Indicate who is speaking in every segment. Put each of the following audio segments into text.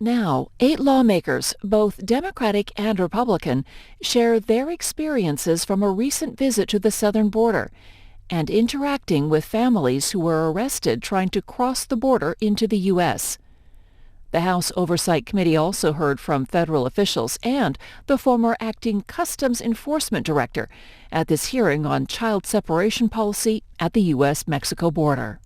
Speaker 1: Now, 8 lawmakers, both Democratic and Republican, share their experiences from a recent visit to the southern border and interacting with families who were arrested trying to cross the border into the U.S. The House Oversight Committee also heard from federal officials and the former acting Customs Enforcement Director at this hearing on child separation policy at the U.S. Mexico border.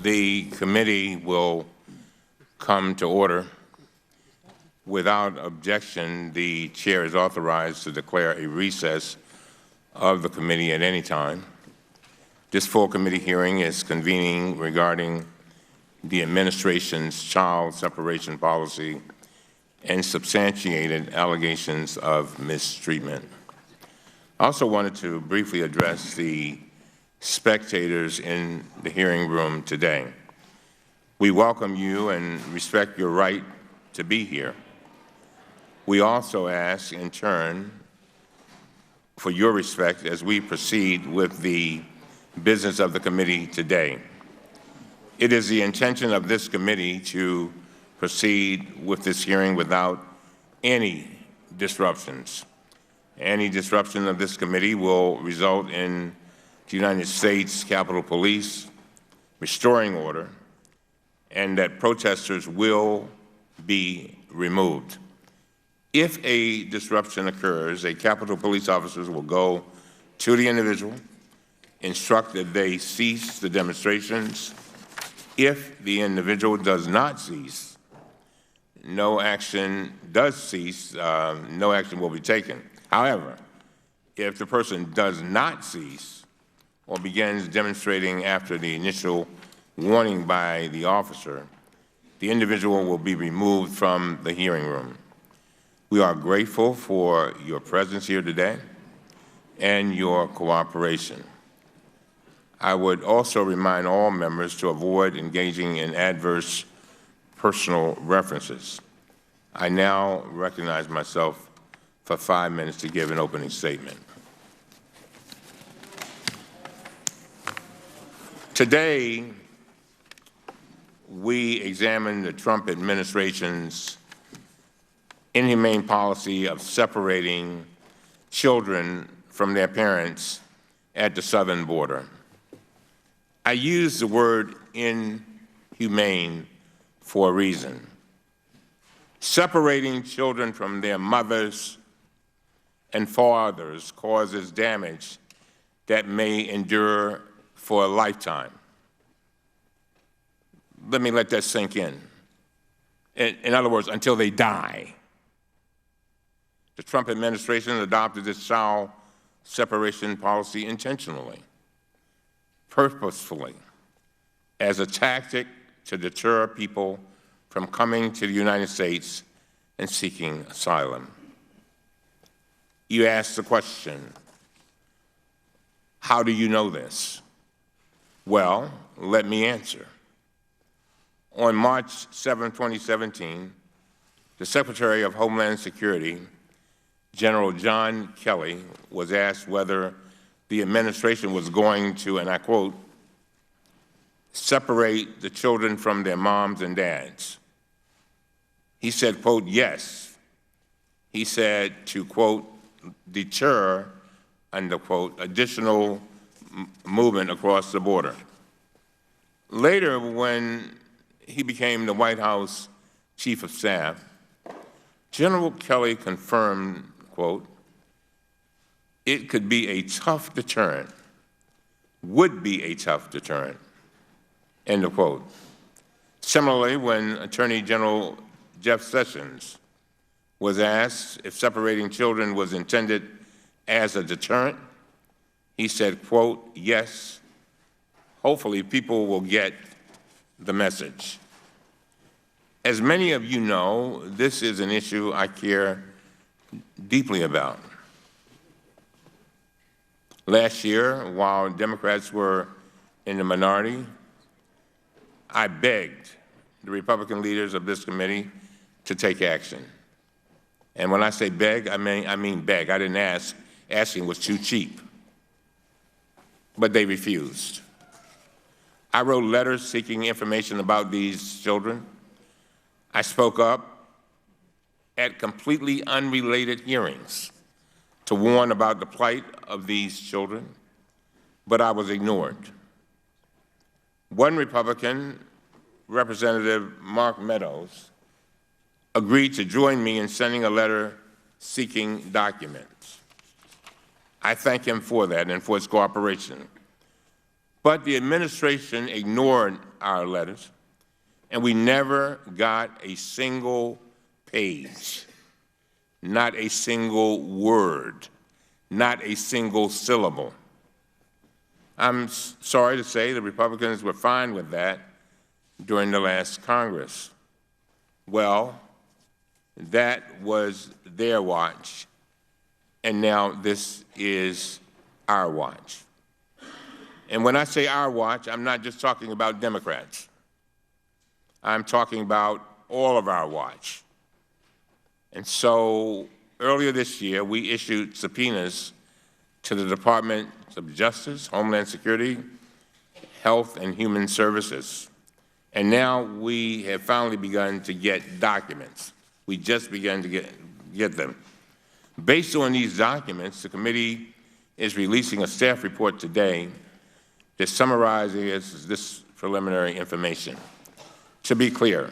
Speaker 2: The committee will come to order. Without objection, the chair is authorized to declare a recess of the committee at any time. This full committee hearing is convening regarding the administration's child separation policy and substantiated allegations of mistreatment. I also wanted to briefly address the spectators in the hearing room today. We welcome you and respect your right to be here. We also ask, in turn, for your respect as we proceed with the business of the committee today. It is the intention of this committee to proceed with this hearing without any disruptions. Any disruption of this committee will result in the United States Capitol Police restoring order, and that protesters will be removed. If a disruption occurs, a Capitol Police officers will go to the individual, instruct that they cease the demonstrations. If the individual does not cease, no action will be taken. However, if the person does not cease or begins demonstrating after the initial warning by the officer, the individual will be removed from the hearing room. We are grateful for your presence here today and your cooperation. I would also remind all members to avoid engaging in adverse personal references. I now recognize myself for 5 minutes to give an opening statement. Today, we examine the Trump administration's inhumane policy of separating children from their parents at the southern border. I use the word inhumane for a reason. Separating children from their mothers and fathers causes damage that may endure for a lifetime. Let me let that sink in. In other words, until they die. The Trump administration adopted this child separation policy intentionally, purposefully, as a tactic to deter people from coming to the United States and seeking asylum. You ask the question, how do you know this? Well, let me answer. On March 7, 2017, the Secretary of Homeland Security, General John Kelly, was asked whether the administration was going to, and I quote, separate the children from their moms and dads. He said, quote, yes. He said to, quote, deter, under quote, additional movement across the border. Later, when he became the White House Chief of Staff, General Kelly confirmed, quote, it could be a tough deterrent, would be a tough deterrent, end of quote. Similarly, when Attorney General Jeff Sessions was asked if separating children was intended as a deterrent, he said, quote, yes, hopefully people will get the message. As many of you know, this is an issue I care deeply about. Last year, while Democrats were in the minority, I begged the Republican leaders of this committee to take action. And when I say beg, I mean beg. I didn't ask. Asking was too cheap. But they refused. I wrote letters seeking information about these children. I spoke up at completely unrelated hearings to warn about the plight of these children, but I was ignored. One Republican, Representative Mark Meadows, agreed to join me in sending a letter seeking documents. I thank him for that and for his cooperation. But the administration ignored our letters, and we never got a single page, not a single word, not a single syllable. I'm sorry to say the Republicans were fine with that during the last Congress. Well, that was their watch, and now this is our watch. And when I say our watch, I'm not just talking about Democrats. I'm talking about all of our watch. And so earlier this year, we issued subpoenas to the Department of Justice, Homeland Security, Health and Human Services. And now we have finally begun to get documents. We just began to get them. Based on these documents, the committee is releasing a staff report today that summarizes this preliminary information. To be clear,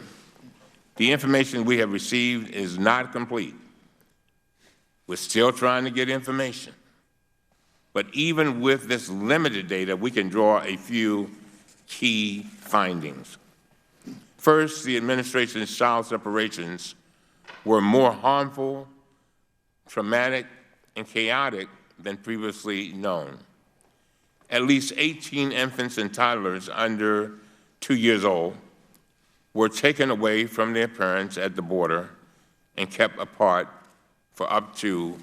Speaker 2: the information we have received is not complete. We're still trying to get information. But even with this limited data, we can draw a few key findings. First, the administration's child separations were more harmful, traumatic, and chaotic than previously known. At least 18 infants and toddlers under 2 years old were taken away from their parents at the border and kept apart for up to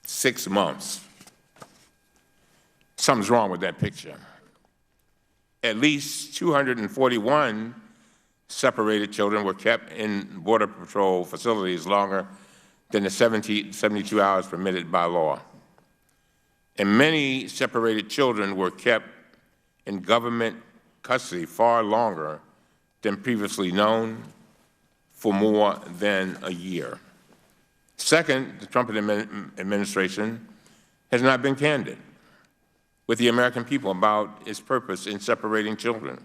Speaker 2: 6 months. Something's wrong with that picture. At least 241 separated children were kept in Border Patrol facilities longer than the 72 hours permitted by law. And many separated children were kept in government custody far longer than previously known, for more than a year. Second, the Trump administration has not been candid with the American people about its purpose in separating children.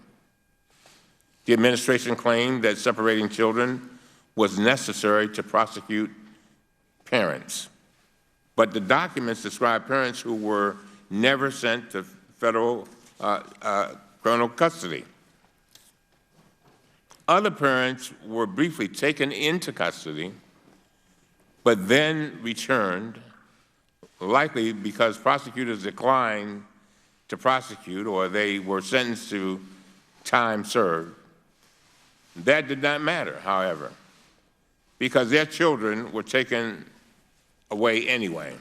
Speaker 2: The administration claimed that separating children was necessary to prosecute parents. But the documents describe parents who were never sent to federal criminal custody. Other parents were briefly taken into custody, but then returned, likely because prosecutors declined to prosecute or they were sentenced to time served. That did not matter, however, because their children were taken away anyway.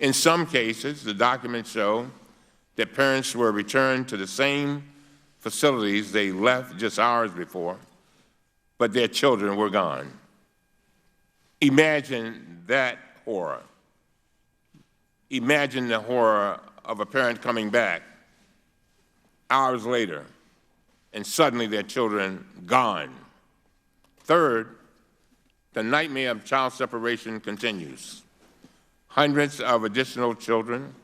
Speaker 2: In some cases, the documents show that parents were returned to the same facilities they left just hours before, but their children were gone. Imagine that horror. Imagine the horror of a parent coming back hours later and suddenly their children gone. Third, the nightmare of child separation continues. Hundreds of additional children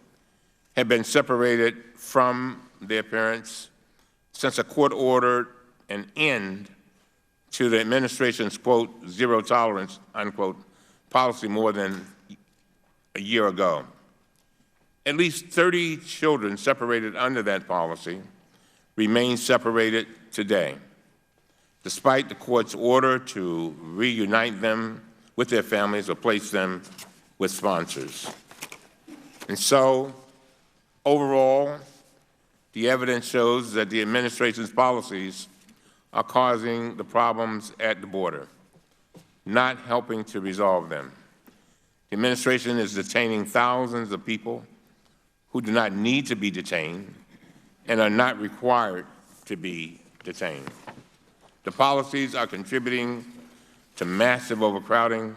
Speaker 2: have been separated from their parents since a court ordered an end to the administration's, quote, zero tolerance, unquote, policy more than a year ago. At least 30 children separated under that policy remain separated today, despite the court's order to reunite them with their families or place them with sponsors. And so, overall, the evidence shows that the administration's policies are causing the problems at the border, not helping to resolve them. The administration is detaining thousands of people who do not need to be detained and are not required to be detained. The policies are contributing to massive overcrowding,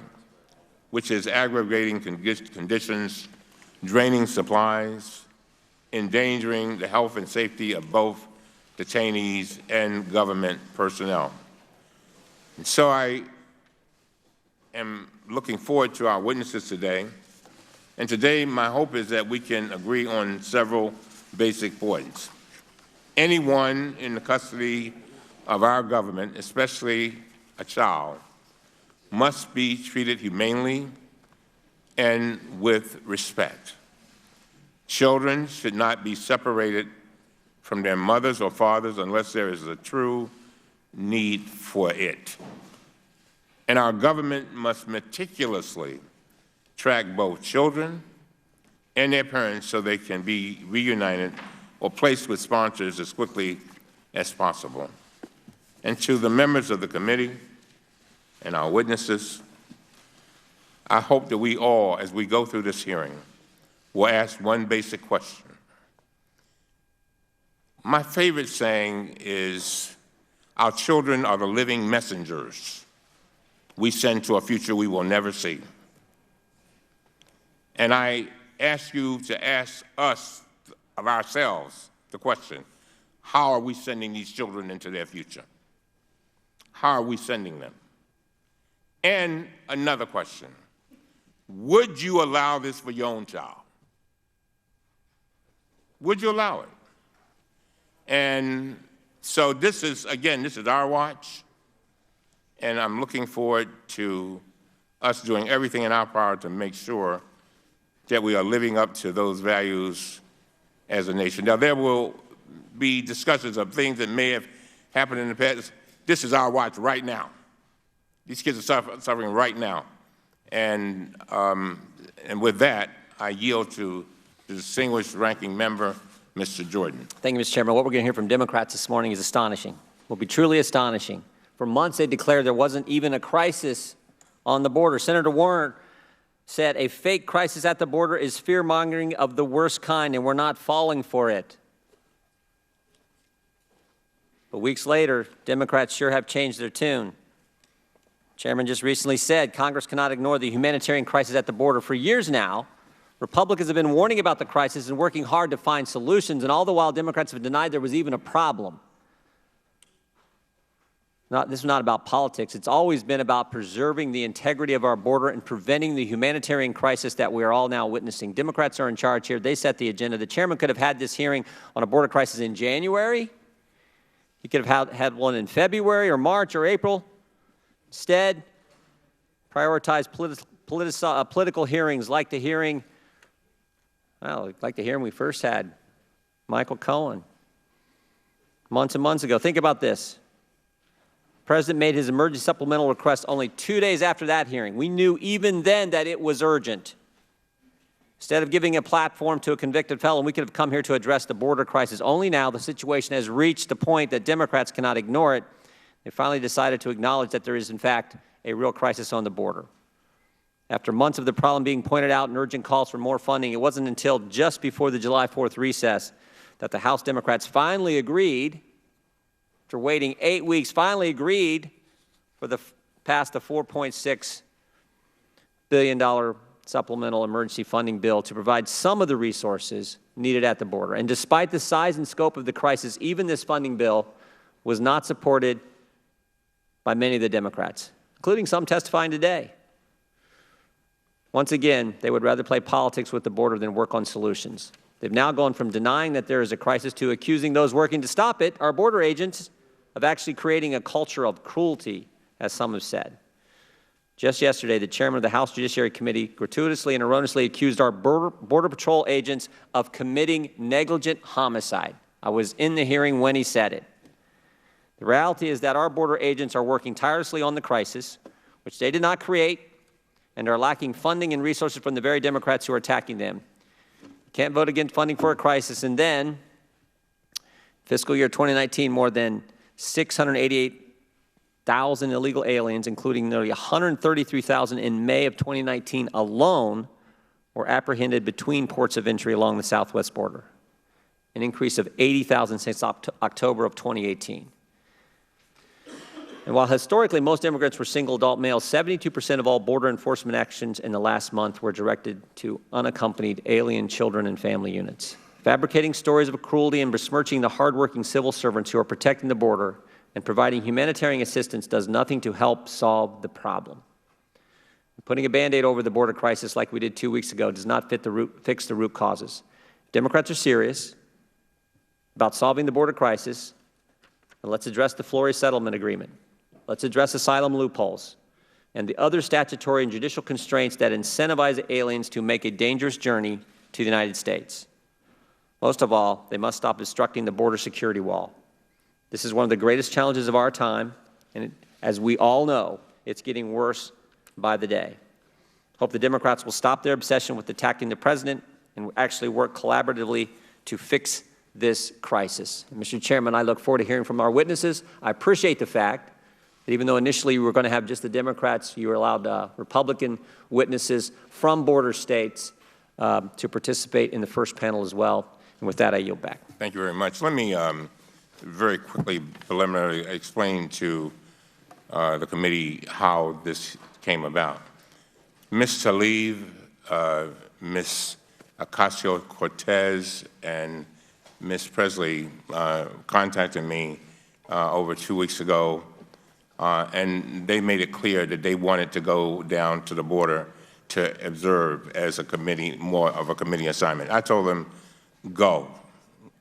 Speaker 2: which is aggravating conditions, draining supplies, endangering the health and safety of both detainees and government personnel. And so I am looking forward to our witnesses today. And today, my hope is that we can agree on several basic points. Anyone in the custody of our government, especially a child, must be treated humanely and with respect. Children should not be separated from their mothers or fathers unless there is a true need for it. And our government must meticulously track both children and their parents so they can be reunited or placed with sponsors as quickly as possible. And to the members of the committee and our witnesses, I hope that we all, as we go through this hearing, will ask one basic question. My favorite saying is, our children are the living messengers we send to a future we will never see. And I ask you to ask us, of ourselves, the question, how are we sending these children into their future? How are we sending them? And another question, would you allow this for your own child? Would you allow it? And so this is, again, this is our watch, and I'm looking forward to us doing everything in our power to make sure that we are living up to those values as a nation. Now, there will be discussions of things that may have happened in the past. This is our watch right now. These kids are suffering right now. And with that, I yield to the distinguished ranking member, Mr. Jordan.
Speaker 3: Thank you, Mr. Chairman. What we're going to hear from Democrats this morning is astonishing. Will be truly astonishing. For months, they declared there wasn't even a crisis on the border. Senator Warren said a fake crisis at the border is fear-mongering of the worst kind, and we're not falling for it. But weeks later, Democrats sure have changed their tune. Chairman just recently said Congress cannot ignore the humanitarian crisis at the border. For years now, Republicans have been warning about the crisis and working hard to find solutions, and all the while Democrats have denied there was even a problem. This is not about politics. It's always been about preserving the integrity of our border and preventing the humanitarian crisis that we are all now witnessing. Democrats are in charge here. They set the agenda. The chairman could have had this hearing on a border crisis in January. He could have had one in February or March or April. Instead, prioritize political hearings like the hearing, we first had Michael Cohen months and months ago. Think about this. The President made his emergency supplemental request only 2 days after that hearing. We knew even then that it was urgent. Instead of giving a platform to a convicted felon, we could have come here to address the border crisis. Only now the situation has reached the point that Democrats cannot ignore it. They finally decided to acknowledge that there is, in fact, a real crisis on the border. After months of the problem being pointed out and urgent calls for more funding, it wasn't until just before the July 4th recess that the House Democrats finally agreed, after waiting 8 weeks, finally agreed for pass the $4.6 billion supplemental emergency funding bill to provide some of the resources needed at the border. And despite the size and scope of the crisis, even this funding bill was not supported by many of the Democrats, including some testifying today. Once again, they would rather play politics with the border than work on solutions. They've now gone from denying that there is a crisis to accusing those working to stop it, our border agents, of actually creating a culture of cruelty, as some have said. Just yesterday, the chairman of the House Judiciary Committee gratuitously and erroneously accused our Border Patrol agents of committing negligent homicide. I was in the hearing when he said it. The reality is that our border agents are working tirelessly on the crisis, which they did not create, and are lacking funding and resources from the very Democrats who are attacking them. You can't vote against funding for a crisis, and then, fiscal year 2019, more than 688,000 illegal aliens, including nearly 133,000 in May of 2019 alone, were apprehended between ports of entry along the southwest border, an increase of 80,000 since October of 2018. And while historically most immigrants were single adult males, 72% of all border enforcement actions in the last month were directed to unaccompanied alien children and family units. Fabricating stories of cruelty and besmirching the hardworking civil servants who are protecting the border and providing humanitarian assistance does nothing to help solve the problem. Putting a Band-Aid over the border crisis like we did 2 weeks ago does not fix the root causes. Democrats are serious about solving the border crisis, and let's address the Flores settlement agreement. Let's address asylum loopholes and the other statutory and judicial constraints that incentivize aliens to make a dangerous journey to the United States. Most of all, they must stop obstructing the border security wall. This is one of the greatest challenges of our time, and as we all know, it's getting worse by the day. Hope the Democrats will stop their obsession with attacking the president and actually work collaboratively to fix this crisis. And Mr. Chairman, I look forward to hearing from our witnesses. I appreciate the fact that even though initially we were going to have just the Democrats, you were allowed Republican witnesses from border states to participate in the first panel as well. And with that, I yield back.
Speaker 2: Thank you very much. Let me very quickly preliminarily explain to the committee how this came about. Ms. Tlaib, Ms. Ocasio-Cortez, and Ms. Pressley contacted me over 2 weeks ago, and they made it clear that they wanted to go down to the border to observe as a committee, more of a committee assignment. I told them, go,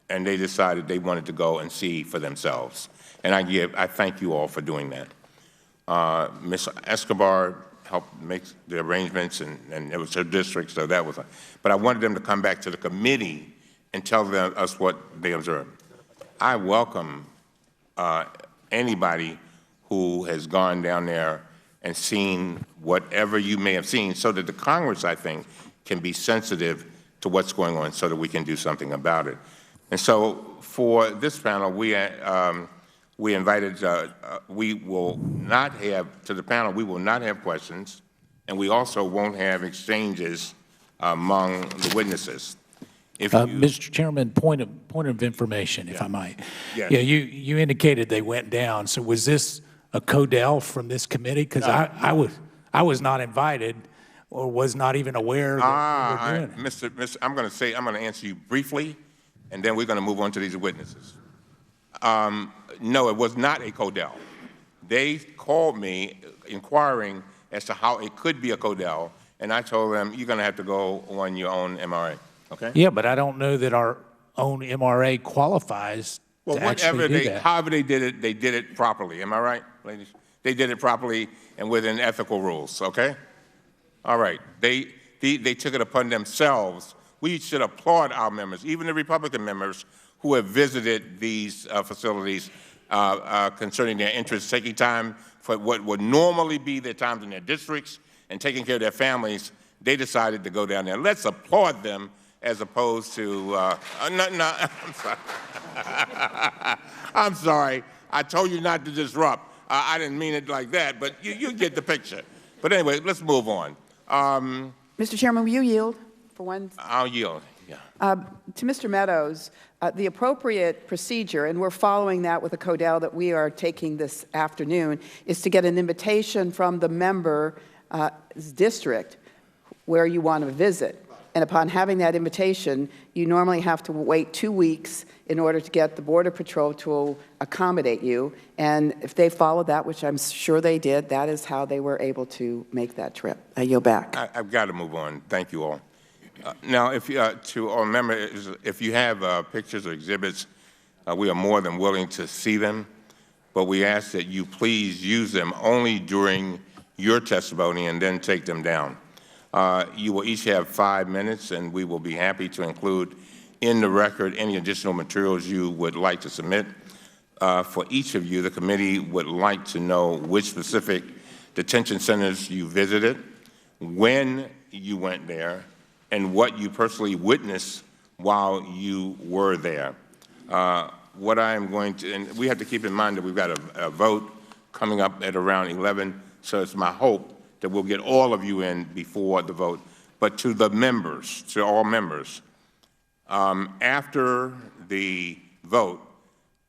Speaker 2: and they decided they wanted to go and see for themselves. And I thank you all for doing that. Ms. Escobar helped make the arrangements, and it was her district, so that was. But I wanted them to come back to the committee and tell us what they observed. I welcome anybody who has gone down there and seen whatever you may have seen, so that the Congress, I think, can be sensitive to what's going on so that we can do something about it. And so for this panel, we invited, we will not have, to the panel, we will not have questions, and we also won't have exchanges among the witnesses.
Speaker 4: Mr. Chairman, point of information, if I might.
Speaker 2: Yes.
Speaker 4: Yeah, you indicated they went down. So was this a Codell from this committee? Because I was not invited or was not even aware that we were doing it.
Speaker 2: I'm going to answer you briefly, and then we're going to move on to these witnesses. No, it was not a Codell. They called me inquiring as to how it could be a Codell, and I told them, you're going to have to go on your own MRA. Okay?
Speaker 4: Yeah, but I don't know that our own MRA qualifies to actually do that.
Speaker 2: However they did it properly. Am I right, ladies? They did it properly and within ethical rules, okay? All right. They took it upon themselves. We should applaud our members, even the Republican members who have visited these facilities concerning their interests, taking time for what would normally be their times in their districts and taking care of their families. They decided to go down there. Let's applaud them as opposed to, I'm sorry. I'm sorry. I told you not to disrupt. I didn't mean it like that, but you get the picture. But anyway, let's move on.
Speaker 5: Mr. Chairman, will you yield for one?
Speaker 2: I'll yield, yeah.
Speaker 5: To Mr. Meadows, the appropriate procedure, and we're following that with a Codell that we are taking this afternoon, is to get an invitation from the member's district where you want to visit. And upon having that invitation, you normally have to wait 2 weeks in order to get the Border Patrol to accommodate you. And if they followed that, which I'm sure they did, that is how they were able to make that trip. I yield back.
Speaker 2: I've got to move on. Thank you all. Now, if to all members, if you have pictures or exhibits, we are more than willing to see them, but we ask that you please use them only during your testimony and then take them down. You will each have 5 minutes, and we will be happy to include in the record any additional materials you would like to submit. For each of you, the committee would like to know which specific detention centers you visited, when you went there, and what you personally witnessed while you were there. what I am going to, and we have to keep in mind that we've got a vote coming up at around 11, so it's my hope that we'll get all of you in before the vote. But to the members, to all members, after the vote,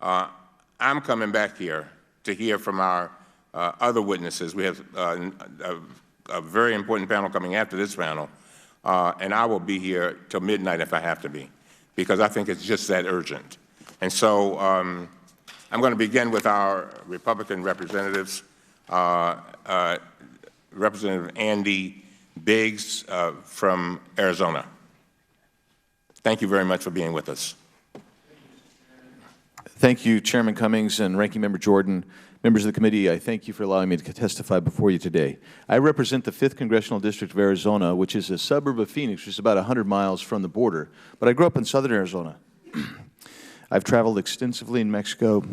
Speaker 2: I'm coming back here to hear from our other witnesses. We have a very important panel coming after this panel, and I will be here till midnight if I have to be, because I think it's just that urgent. And so I'm going to begin with our Republican representatives. Representative Andy Biggs from Arizona. Thank you very much for being with us.
Speaker 6: Thank you, Chairman Cummings and Ranking Member Jordan. Members of the committee, I thank you for allowing me to testify before you today. I represent the 5th Congressional District of Arizona, which is a suburb of Phoenix, which is about 100 miles from the border. But I grew up in southern Arizona. I've traveled extensively in Mexico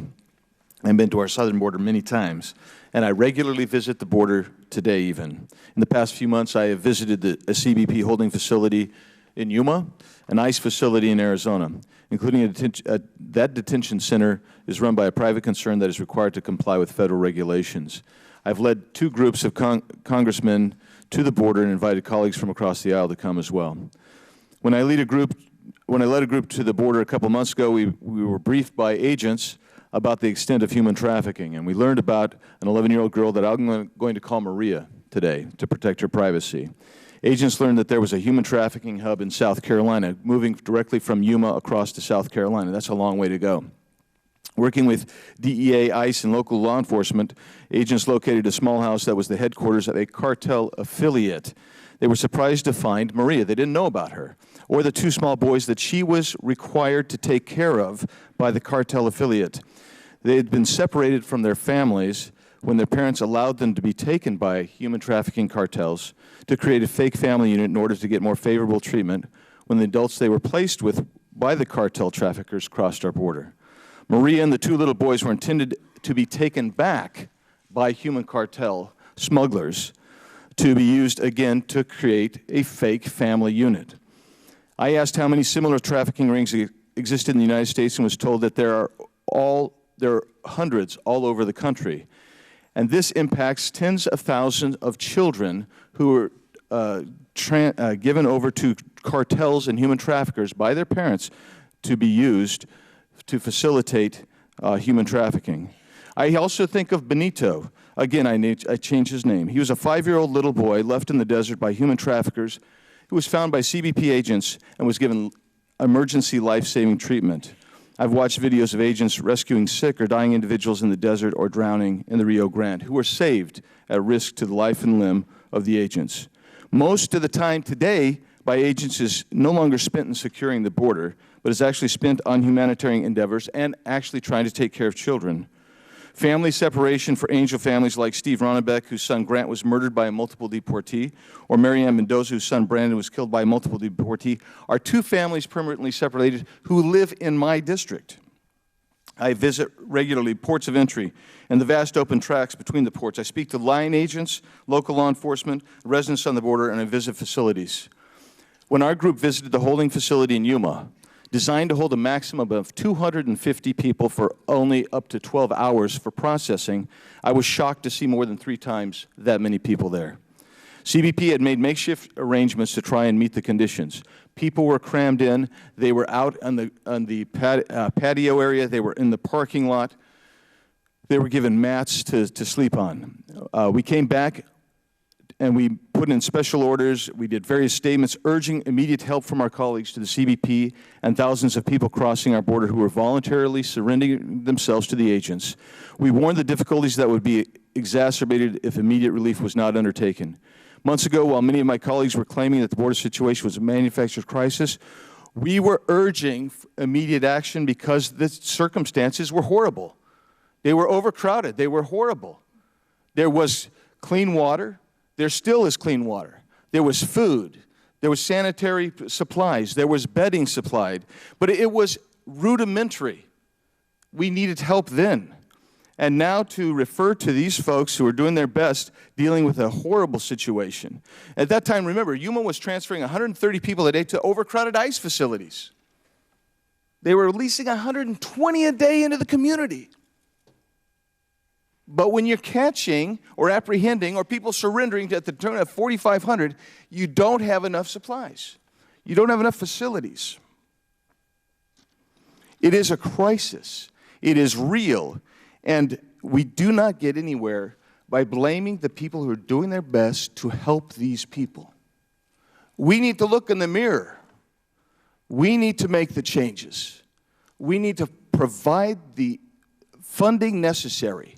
Speaker 6: and been to our southern border many times. And I regularly visit the border today even. In the past few months, I have visited a CBP holding facility in Yuma, an ICE facility in Arizona, including that detention center is run by a private concern that is required to comply with federal regulations. I've led 2 groups of congressmen to the border and invited colleagues from across the aisle to come as well. When I led a group to the border a couple months ago, we were briefed by agents about the extent of human trafficking, and we learned about an 11-year-old girl that I'm going to call Maria today to protect her privacy. Agents learned that there was a human trafficking hub in South Carolina, moving directly from Yuma across to South Carolina. That's a long way to go. Working with DEA, ICE, and local law enforcement, agents located a small house that was the headquarters of a cartel affiliate. They were surprised to find Maria. They didn't know about her, or the 2 small boys that she was required to take care of by the cartel affiliate. They had been separated from their families when their parents allowed them to be taken by human trafficking cartels to create a fake family unit in order to get more favorable treatment when the adults they were placed with by the cartel traffickers crossed our border. Maria and the 2 little boys were intended to be taken back by human cartel smugglers to be used again to create a fake family unit. I asked how many similar trafficking rings existed in the United States and was told that there are hundreds all over the country. And this impacts tens of thousands of children who are given over to cartels and human traffickers by their parents to be used to facilitate human trafficking. I also think of Benito. Again, I changed his name. He was a 5-year-old little boy left in the desert by human traffickers who was found by CBP agents and was given emergency life-saving treatment. I've watched videos of agents rescuing sick or dying individuals in the desert or drowning in the Rio Grande who were saved at risk to the life and limb of the agents. Most of the time today by agents is no longer spent in securing the border, but is actually spent on humanitarian endeavors and actually trying to take care of children. Family separation for angel families like Steve Ronnebeck, whose son Grant was murdered by a multiple deportee, or Marianne Mendoza, whose son Brandon was killed by a multiple deportee, are 2 families permanently separated who live in my district. I visit regularly ports of entry and the vast open tracts between the ports. I speak to line agents, local law enforcement, residents on the border, and I visit facilities. When our group visited the holding facility in Yuma, designed to hold a maximum of 250 people for only up to 12 hours for processing, I was shocked to see more than 3 times that many people there. CBP had made makeshift arrangements to try and meet the conditions. People were crammed in. They were out on the patio area. They were in the parking lot. They were given mats to sleep on. We came back and we put in special orders. We did various statements urging immediate help from our colleagues to the CBP and thousands of people crossing our border who were voluntarily surrendering themselves to the agents. We warned the difficulties that would be exacerbated if immediate relief was not undertaken. Months ago, while many of my colleagues were claiming that the border situation was a manufactured crisis, we were urging immediate action because the circumstances were horrible. They were overcrowded. They were horrible. There was clean water. There still is clean water. There was food. There was sanitary supplies. There was bedding supplied. But it was rudimentary. We needed help then. And now to refer to these folks who are doing their best dealing with a horrible situation. At that time, remember, Yuma was transferring 130 people a day to overcrowded ICE facilities.
Speaker 7: They were releasing 120 a day into the community. But when you're catching or apprehending or people surrendering at the turn of 4,500, you don't have enough supplies. You don't have enough facilities. It is a crisis. It is real. And we do not get anywhere by blaming the people who are doing their best to help these people. We need to look in the mirror. We need to make the changes. We need to provide the funding necessary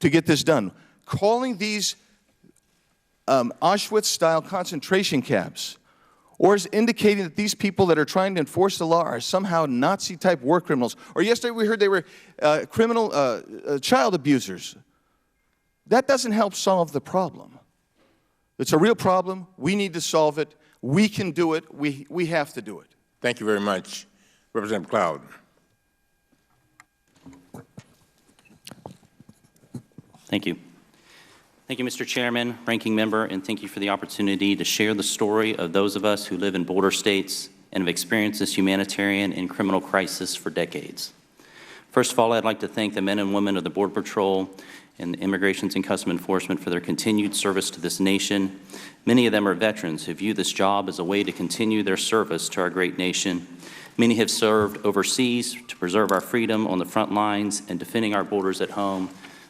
Speaker 7: to get this done. Calling these Auschwitz-style concentration camps, or is indicating that these people that are trying to enforce the law are somehow Nazi-type war criminals. Or yesterday we heard they were child abusers. That doesn't help solve the problem. It's a real problem. We need to solve it. We can do it. We have to do it.
Speaker 2: Thank you very much. Representative Cloud.
Speaker 8: Thank you. Thank you, Mr. Chairman, Ranking Member, and thank you for the opportunity to share the story of those of us who live in border states and have experienced this humanitarian and criminal crisis for decades. First of all, I'd like to thank the men and women of the Border Patrol and Immigration and Customs Enforcement for their continued service to this nation. Many of them are veterans who view this job as a way to continue their service to our great nation. Many have served overseas to preserve our freedom on the front lines and defending our borders at home.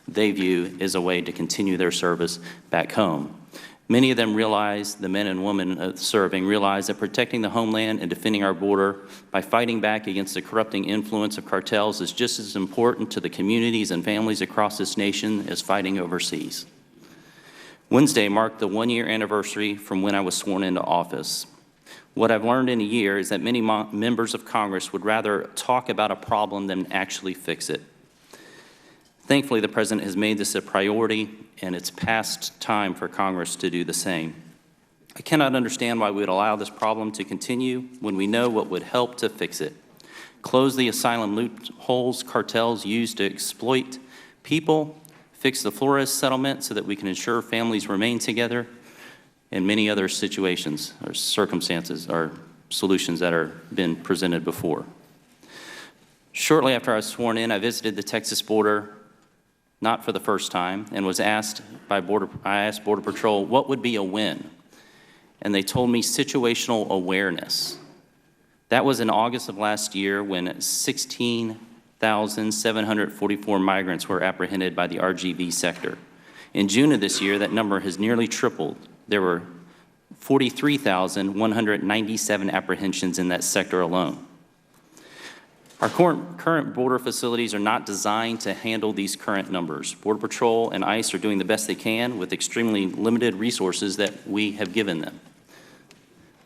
Speaker 8: They view as a way to continue their service back home. Many of them realize, the men and women serving, realize that protecting the homeland and defending our border by fighting back against the corrupting influence of cartels is just as important to the communities and families across this nation as fighting overseas. Wednesday marked the one-year anniversary from when I was sworn into office. What I've learned in a year is that many members of Congress would rather talk about a problem than actually fix it. Thankfully, the President has made this a priority, and it's past time for Congress to do the same. I cannot understand why we would allow this problem to continue when we know what would help to fix it. Close the asylum loopholes cartels use to exploit people, fix the Flores settlement so that we can ensure families remain together, and many other situations or circumstances or solutions that are been presented before. Shortly after I was sworn in, I visited the Texas border, not for the first time, and was asked by Border Patrol what would be a win. And they told me situational awareness. That was in August of last year when 16,744 migrants were apprehended by the RGV sector. In June of this year, that number has nearly tripled. There were 43,197 apprehensions in that sector alone. Our current border facilities are not designed to handle these current numbers. Border Patrol and ICE are doing the best they can with extremely limited resources that we have given them.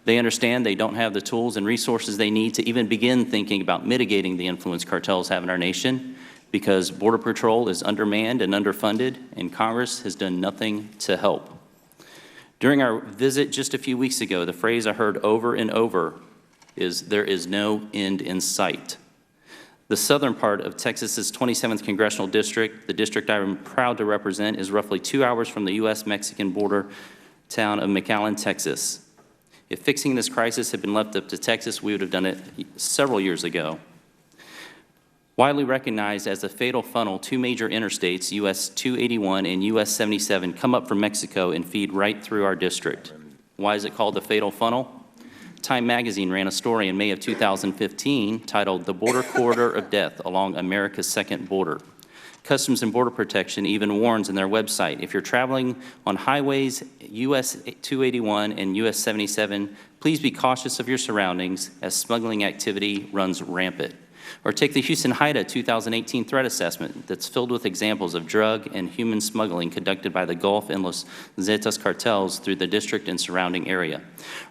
Speaker 8: They understand they don't have the tools and resources they need to even begin thinking about mitigating the influence cartels have in our nation because Border Patrol is undermanned and underfunded, and Congress has done nothing to help. During our visit just a few weeks ago, the phrase I heard over and over is, "There is no end in sight." The southern part of Texas's 27th Congressional District, the district I'm proud to represent, is roughly 2 hours from the U.S. Mexican border town of McAllen, Texas. If fixing this crisis had been left up to Texas, we would have done it several years ago. Widely recognized as the fatal funnel, two major interstates, U.S. 281 and U.S. 77, come up from Mexico and feed right through our district. Why is it called the fatal funnel? Time magazine ran a story in May of 2015 titled "The Border Corridor of Death Along America's Second Border." Customs and Border Protection even warns in their website, if you're traveling on highways US 281 and US 77, please be cautious of your surroundings as smuggling activity runs rampant. Or take the Houston HIDTA 2018 threat assessment that's filled with examples of drug and human smuggling conducted by the Gulf and Los Zetas cartels through the district and surrounding area.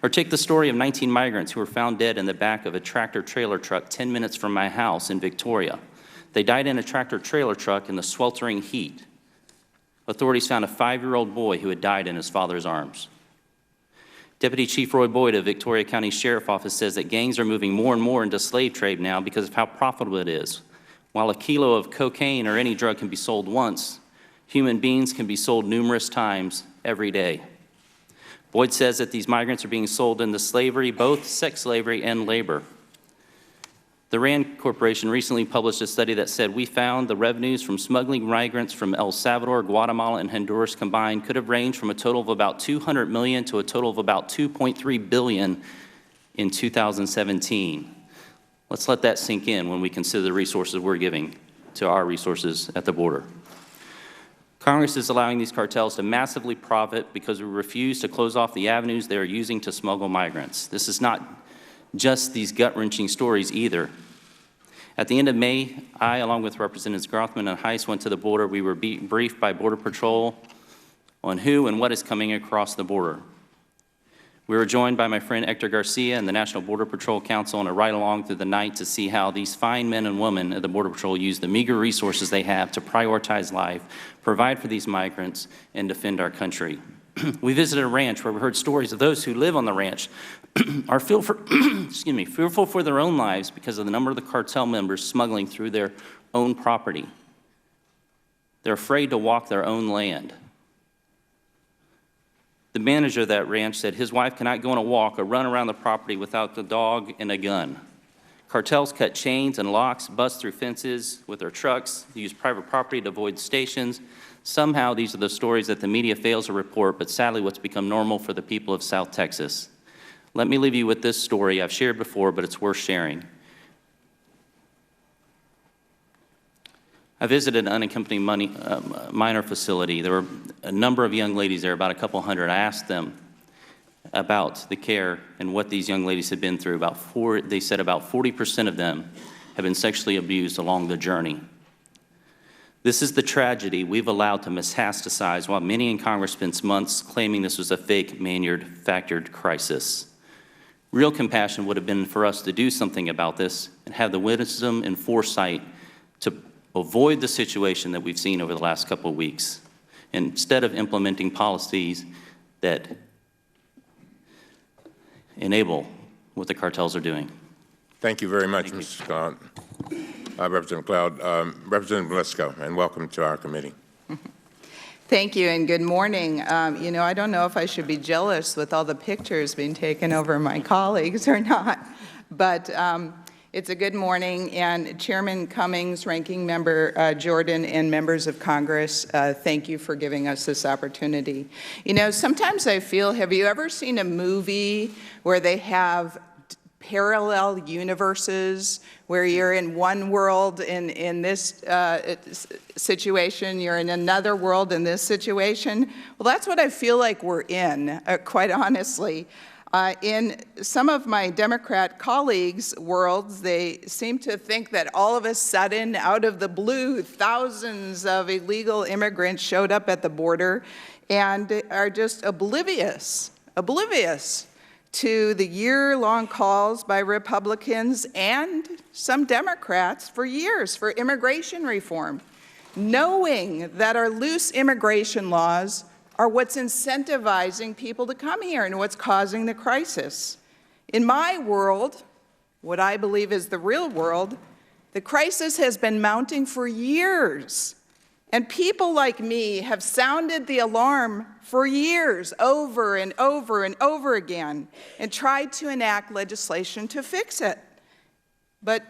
Speaker 8: Or take the story of 19 migrants who were found dead in the back of a tractor-trailer truck 10 minutes from my house in Victoria. They died in a tractor-trailer truck in the sweltering heat. Authorities found a 5-year-old boy who had died in his father's arms. Deputy Chief Roy Boyd of Victoria County Sheriff Office says that gangs are moving more and more into slave trade now because of how profitable it is. While a kilo of cocaine or any drug can be sold once, human beings can be sold numerous times every day. Boyd says that these migrants are being sold into slavery, both sex slavery and labor. The RAND Corporation recently published a study that said we found the revenues from smuggling migrants from El Salvador, Guatemala, and Honduras combined could have ranged from a total of about $200 million to a total of about $2.3 billion in 2017. Let's let that sink in when we consider the resources we're giving to our resources at the border. Congress is allowing these cartels to massively profit because we refuse to close off the avenues they are using to smuggle migrants. This is not just these gut-wrenching stories either. At the end of May, I, along with Representatives Grothman and Heiss, went to the border. We were briefed by Border Patrol on who and what is coming across the border. We were joined by my friend Hector Garcia and the National Border Patrol Council on a ride-along through the night to see how these fine men and women at the Border Patrol use the meager resources they have to prioritize life, provide for these migrants, and defend our country. We visited a ranch where we heard stories of those who live on the ranch are fearful for their own lives because of the number of the cartel members smuggling through their own property. They're afraid to walk their own land. The manager of that ranch said his wife cannot go on a walk or run around the property without the dog and a gun. Cartels cut chains and locks, bust through fences with their trucks, use private property to avoid stations. Somehow, these are the stories that the media fails to report, but sadly what's become normal for the people of South Texas. Let me leave you with this story I've shared before, but it's worth sharing. I visited an unaccompanied minor facility. There were a number of young ladies there, about a couple hundred. I asked them about the care and what these young ladies had been through. They said about 40% of them have been sexually abused along the journey. This is the tragedy we've allowed to metastasize while many in Congress spent months claiming this was a fake, manufactured crisis. Real compassion would have been for us to do something about this and have the wisdom and foresight to avoid the situation that we've seen over the last couple of weeks, instead of implementing policies that enable what the cartels are doing.
Speaker 2: Thank you very much, Mr. Scott. Representative Cloud. Representative Lesko, and welcome to our committee.
Speaker 9: Thank you, and good morning. You know, I don't know if I should be jealous with all the pictures being taken over my colleagues or not, but it's a good morning, and Chairman Cummings, Ranking Member Jordan, and members of Congress, thank you for giving us this opportunity. You know, sometimes I feel, have you ever seen a movie where they have parallel universes, where you're in one world in this situation, you're in another world in this situation? Well, that's what I feel like we're in, quite honestly. In some of my Democrat colleagues' worlds, they seem to think that all of a sudden, out of the blue, thousands of illegal immigrants showed up at the border and are just oblivious to the year-long calls by Republicans and some Democrats for years for immigration reform, knowing that our loose immigration laws are what's incentivizing people to come here and what's causing the crisis. In my world, what I believe is the real world, the crisis has been mounting for years. And people like me have sounded the alarm for years, over and over and over again, and tried to enact legislation to fix it. But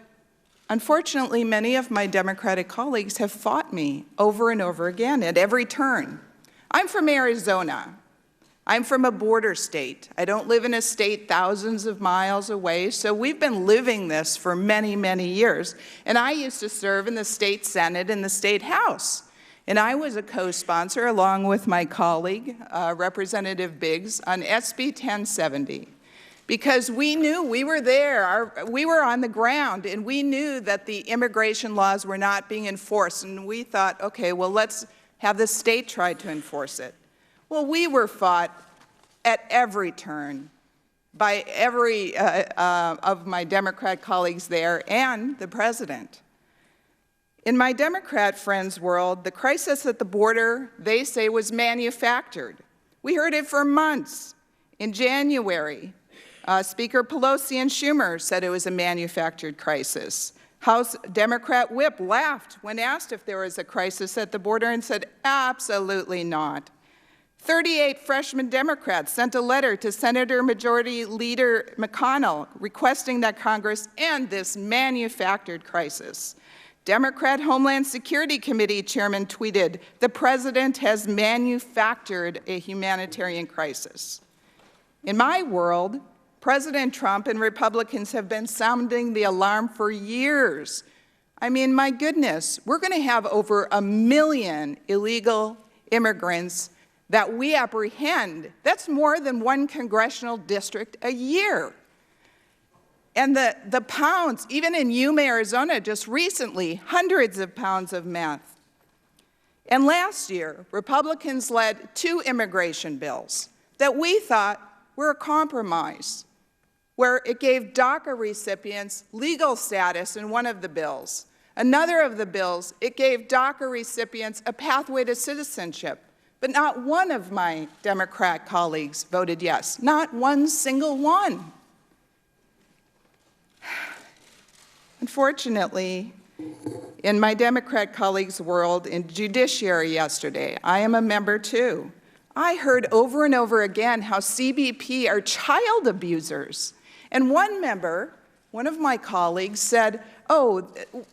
Speaker 9: unfortunately, many of my Democratic colleagues have fought me over and over again at every turn. I'm from Arizona. I'm from a border state. I don't live in a state thousands of miles away, so we've been living this for many, many years. And I used to serve in the state Senate and the state House. And I was a co-sponsor, along with my colleague, Representative Biggs, on SB 1070. Because we knew, we were there, we were on the ground, and we knew that the immigration laws were not being enforced. And we thought, okay, well, let's have the state try to enforce it. Well, we were fought at every turn by every of my Democrat colleagues there and the president. In my Democrat friends' world, the crisis at the border, they say, was manufactured. We heard it for months. In January, Speaker Pelosi and Schumer said it was a manufactured crisis. House Democrat Whip laughed when asked if there was a crisis at the border and said, absolutely not. 38 freshman Democrats sent a letter to Senator Majority Leader McConnell requesting that Congress end this manufactured crisis. Democrat Homeland Security Committee Chairman tweeted, "The president has manufactured a humanitarian crisis." In my world, President Trump and Republicans have been sounding the alarm for years. I mean, my goodness, we're going to have over 1 million illegal immigrants that we apprehend. That's more than one congressional district a year. And the pounds, even in Yuma, Arizona, just recently, hundreds of pounds of meth. And last year, Republicans led 2 immigration bills that we thought were a compromise, where it gave DACA recipients legal status in one of the bills. Another of the bills, it gave DACA recipients a pathway to citizenship. But not one of my Democrat colleagues voted yes, not one single one. Unfortunately, in my Democrat colleagues' world, in judiciary yesterday, I am a member too. I heard over and over again how CBP are child abusers. And one member, one of my colleagues, said, "Oh,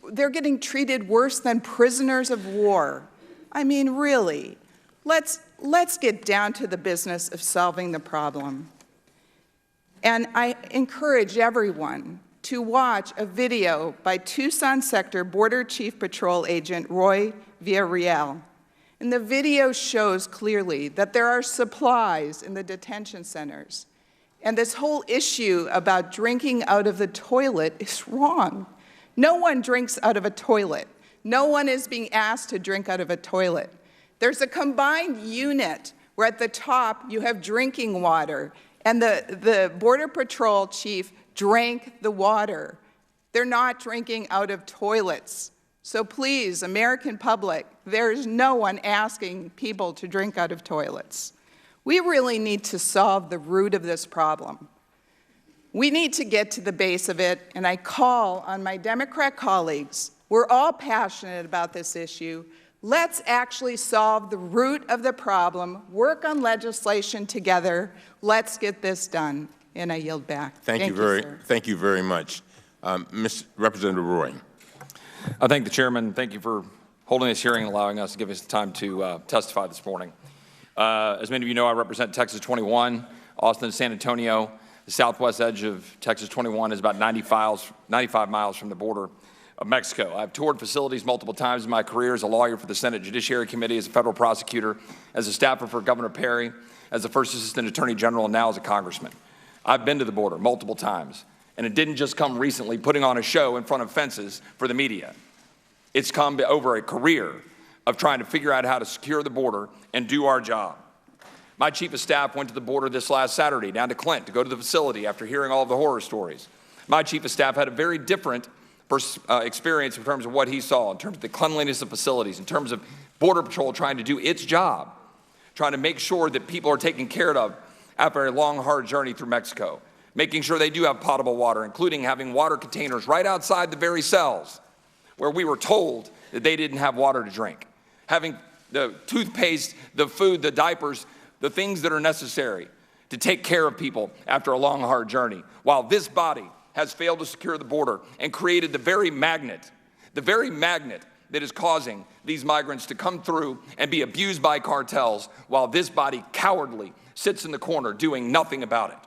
Speaker 9: they're getting treated worse than prisoners of war." I mean, really, let's get down to the business of solving the problem. And I encourage everyone to watch a video by Tucson Sector Border Chief Patrol Agent Roy Villarreal. And the video shows clearly that there are supplies in the detention centers. And this whole issue about drinking out of the toilet is wrong. No one drinks out of a toilet. No one is being asked to drink out of a toilet. There's a combined unit where at the top you have drinking water, and the Border Patrol chief drank the water. They're not drinking out of toilets. So please, American public, there's no one asking people to drink out of toilets. We really need to solve the root of this problem. We need to get to the base of it, and I call on my Democrat colleagues. We're all passionate about this issue. Let's actually solve the root of the problem, work on legislation together. Let's get this done. And I yield back.
Speaker 2: Thank you very much. Representative Roy.
Speaker 10: I thank the chairman. Thank you for holding this hearing and allowing us to give us the time to testify this morning. As many of you know, I represent Texas 21, Austin to San Antonio. The southwest edge of Texas 21 is about 95 miles from the border of Mexico. I've toured facilities multiple times in my career as a lawyer for the Senate Judiciary Committee, as a federal prosecutor, as a staffer for Governor Perry, as the first assistant attorney general, and now as a congressman. I've been to the border multiple times, and it didn't just come recently putting on a show in front of fences for the media. It's come over a career of trying to figure out how to secure the border and do our job. My chief of staff went to the border this last Saturday down to Clint to go to the facility after hearing all of the horror stories. My chief of staff had a very different experience in terms of what he saw, in terms of the cleanliness of facilities, in terms of Border Patrol trying to do its job, trying to make sure that people are taken care of after a long, hard journey through Mexico, making sure they do have potable water, including having water containers right outside the very cells where we were told that they didn't have water to drink, having the toothpaste, the food, the diapers, the things that are necessary to take care of people after a long, hard journey, while this body has failed to secure the border and created the very magnet that is causing these migrants to come through and be abused by cartels, while this body cowardly sits in the corner doing nothing about it.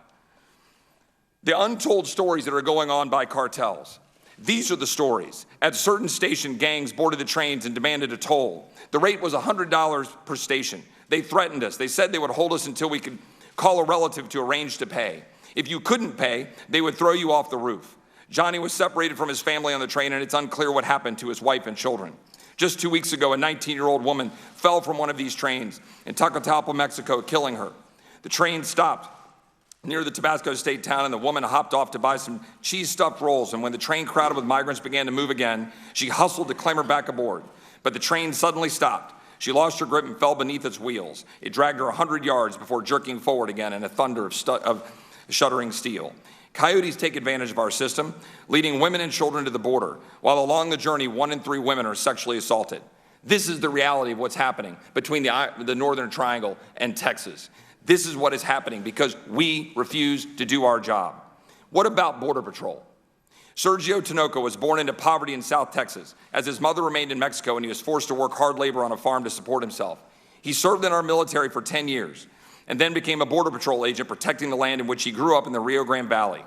Speaker 10: The untold stories that are going on by cartels, these are the stories. At certain station, gangs boarded the trains and demanded a toll. The rate was $100 per station. They threatened us. They said they would hold us until we could call a relative to arrange to pay. If you couldn't pay, they would throw you off the roof. Johnny was separated from his family on the train, and it's unclear what happened to his wife and children. Just 2 weeks ago, a 19-year-old woman fell from one of these trains in Tacotapal, Mexico, killing her. The train stopped near the Tabasco state town, and the woman hopped off to buy some cheese-stuffed rolls. And when the train crowded with migrants began to move again, she hustled to climb her back aboard. But the train suddenly stopped. She lost her grip and fell beneath its wheels. It dragged her 100 yards before jerking forward again in a thunder of shuddering steel. Coyotes take advantage of our system, leading women and children to the border, while along the journey, 1 in 3 women are sexually assaulted. This is the reality of what's happening between the Northern Triangle and Texas. This is what is happening because we refuse to do our job. What about Border Patrol? Sergio Tinoco was born into poverty in South Texas, as his mother remained in Mexico and he was forced to work hard labor on a farm to support himself. He served in our military for 10 years and then became a Border Patrol agent protecting the land in which he grew up in the Rio Grande Valley.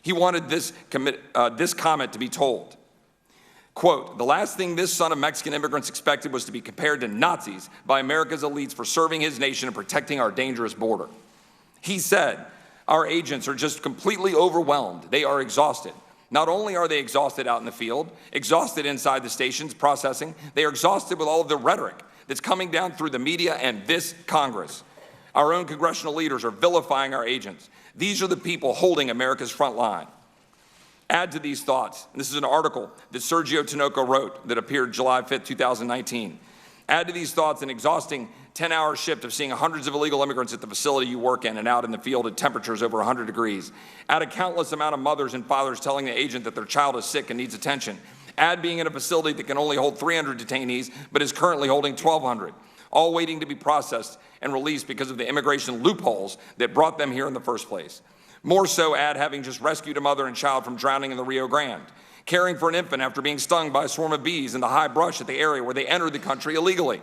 Speaker 10: He wanted this comment to be told. Quote, "The last thing this son of Mexican immigrants expected was to be compared to Nazis by America's elites for serving his nation and protecting our dangerous border." He said, "Our agents are just completely overwhelmed. They are exhausted. Not only are they exhausted out in the field, exhausted inside the stations processing, they are exhausted with all of the rhetoric that's coming down through the media and this Congress. Our own congressional leaders are vilifying our agents. These are the people holding America's front line." Add to these thoughts, and this is an article that Sergio Tinoco wrote that appeared July 5th, 2019. Add to these thoughts an exhausting 10-hour shift of seeing hundreds of illegal immigrants at the facility you work in and out in the field at temperatures over 100 degrees. Add a countless amount of mothers and fathers telling the agent that their child is sick and needs attention. Add being in a facility that can only hold 300 detainees but is currently holding 1,200, all waiting to be processed and released because of the immigration loopholes that brought them here in the first place. More so, add having just rescued a mother and child from drowning in the Rio Grande, caring for an infant after being stung by a swarm of bees in the high brush at the area where they entered the country illegally.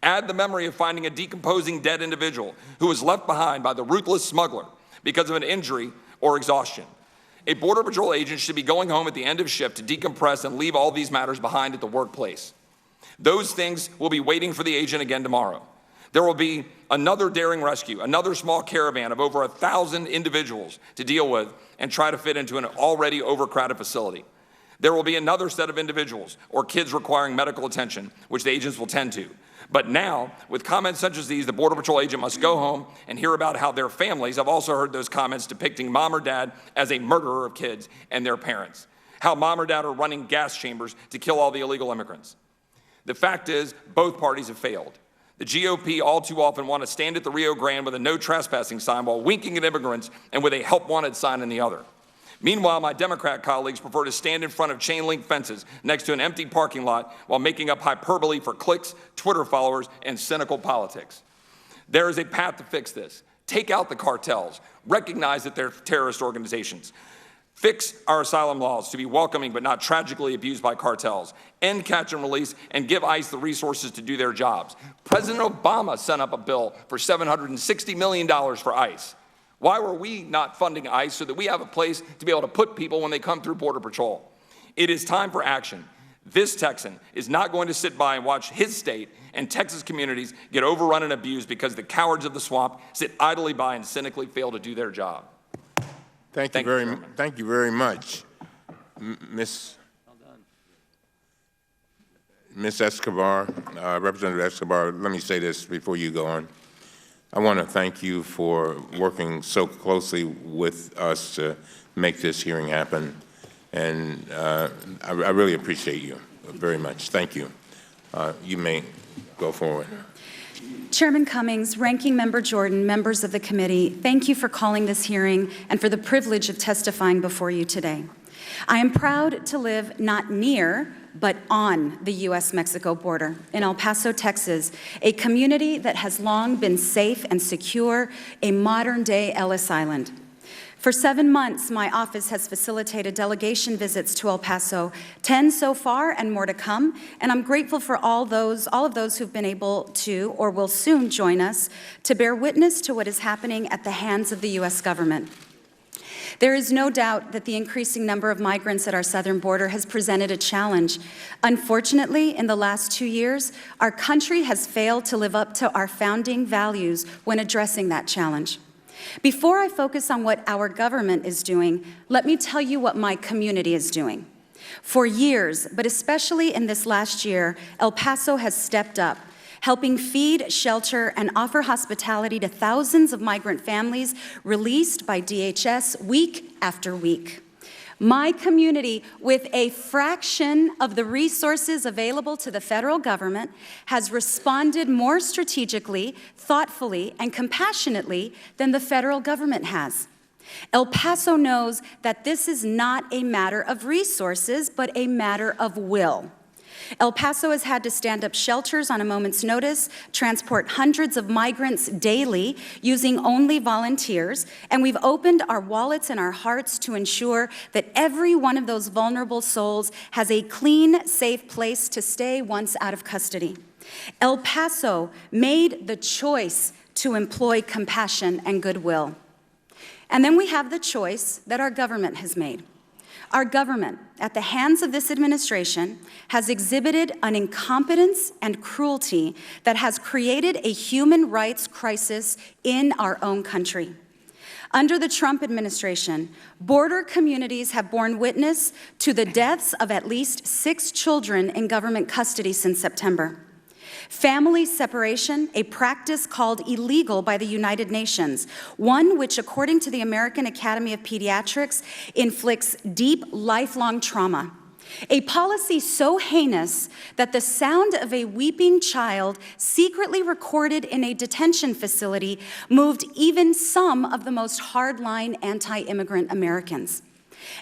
Speaker 10: Add the memory of finding a decomposing dead individual who was left behind by the ruthless smuggler because of an injury or exhaustion. A Border Patrol agent should be going home at the end of shift to decompress and leave all these matters behind at the workplace. Those things will be waiting for the agent again tomorrow. There will be another daring rescue, another small caravan of over 1,000 individuals to deal with and try to fit into an already overcrowded facility. There will be another set of individuals or kids requiring medical attention, which the agents will tend to. But now, with comments such as these, the Border Patrol agent must go home and hear about how their families, I've also heard those comments depicting mom or dad as a murderer of kids and their parents, how mom or dad are running gas chambers to kill all the illegal immigrants. The fact is, both parties have failed. The GOP all too often want to stand at the Rio Grande with a no trespassing sign while winking at immigrants and with a help wanted sign in the other. Meanwhile, my Democrat colleagues prefer to stand in front of chain link fences next to an empty parking lot while making up hyperbole for clicks, Twitter followers, and cynical politics. There is a path to fix this. Take out the cartels. Recognize that they're terrorist organizations. Fix our asylum laws to be welcoming but not tragically abused by cartels. End catch and release and give ICE the resources to do their jobs. President Obama sent up a bill for $760 million for ICE. Why were we not funding ICE so that we have a place to be able to put people when they come through Border Patrol? It is time for action. This Texan is not going to sit by and watch his state and Texas communities get overrun and abused because the cowards of the swamp sit idly by and cynically fail to do their job.
Speaker 2: Thank you very much. Ms. Escobar, Representative Escobar, let me say this before you go on. I want to thank you for working so closely with us to make this hearing happen, and I really appreciate you very much. Thank you. You may go forward.
Speaker 11: Chairman Cummings, Ranking Member Jordan, members of the committee, thank you for calling this hearing and for the privilege of testifying before you today. I am proud to live not near, but on the U.S. Mexico border in El Paso, Texas, a community that has long been safe and secure, a modern-day Ellis Island. For 7 months, my office has facilitated delegation visits to El Paso, 10 so far and more to come, and I'm grateful for all of those who've been able to or will soon join us to bear witness to what is happening at the hands of the U.S. government. There is no doubt that the increasing number of migrants at our southern border has presented a challenge. Unfortunately, in the last 2 years, our country has failed to live up to our founding values when addressing that challenge. Before I focus on what our government is doing, let me tell you what my community is doing. For years, but especially in this last year, El Paso has stepped up, helping feed, shelter, and offer hospitality to thousands of migrant families released by DHS week after week. My community, with a fraction of the resources available to the federal government, has responded more strategically, thoughtfully, and compassionately than the federal government has. El Paso knows that this is not a matter of resources, but a matter of will. El Paso has had to stand up shelters on a moment's notice, transport hundreds of migrants daily using only volunteers, and we've opened our wallets and our hearts to ensure that every one of those vulnerable souls has a clean, safe place to stay once out of custody. El Paso made the choice to employ compassion and goodwill. And then we have the choice that our government has made. Our government, at the hands of this administration, has exhibited an incompetence and cruelty that has created a human rights crisis in our own country. Under the Trump administration, border communities have borne witness to the deaths of at least 6 children in government custody since September. Family separation, a practice called illegal by the United Nations, one which, according to the American Academy of Pediatrics, inflicts deep, lifelong trauma. A policy so heinous that the sound of a weeping child secretly recorded in a detention facility moved even some of the most hardline anti-immigrant Americans.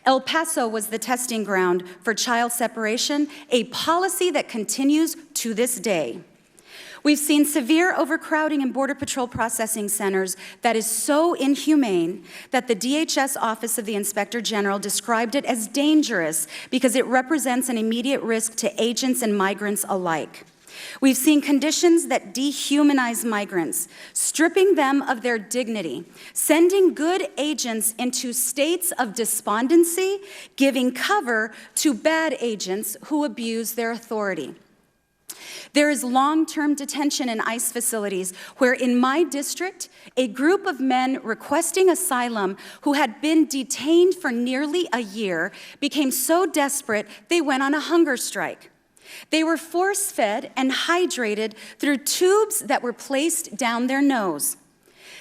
Speaker 11: El Paso was the testing ground for child separation, a policy that continues to this day. We've seen severe overcrowding in Border Patrol processing centers that is so inhumane that the DHS Office of the Inspector General described it as dangerous because it represents an immediate risk to agents and migrants alike. We've seen conditions that dehumanize migrants, stripping them of their dignity, sending good agents into states of despondency, giving cover to bad agents who abuse their authority. There is long-term detention in ICE facilities where in my district, a group of men requesting asylum who had been detained for nearly a year became so desperate they went on a hunger strike. They were force-fed and hydrated through tubes that were placed down their nose.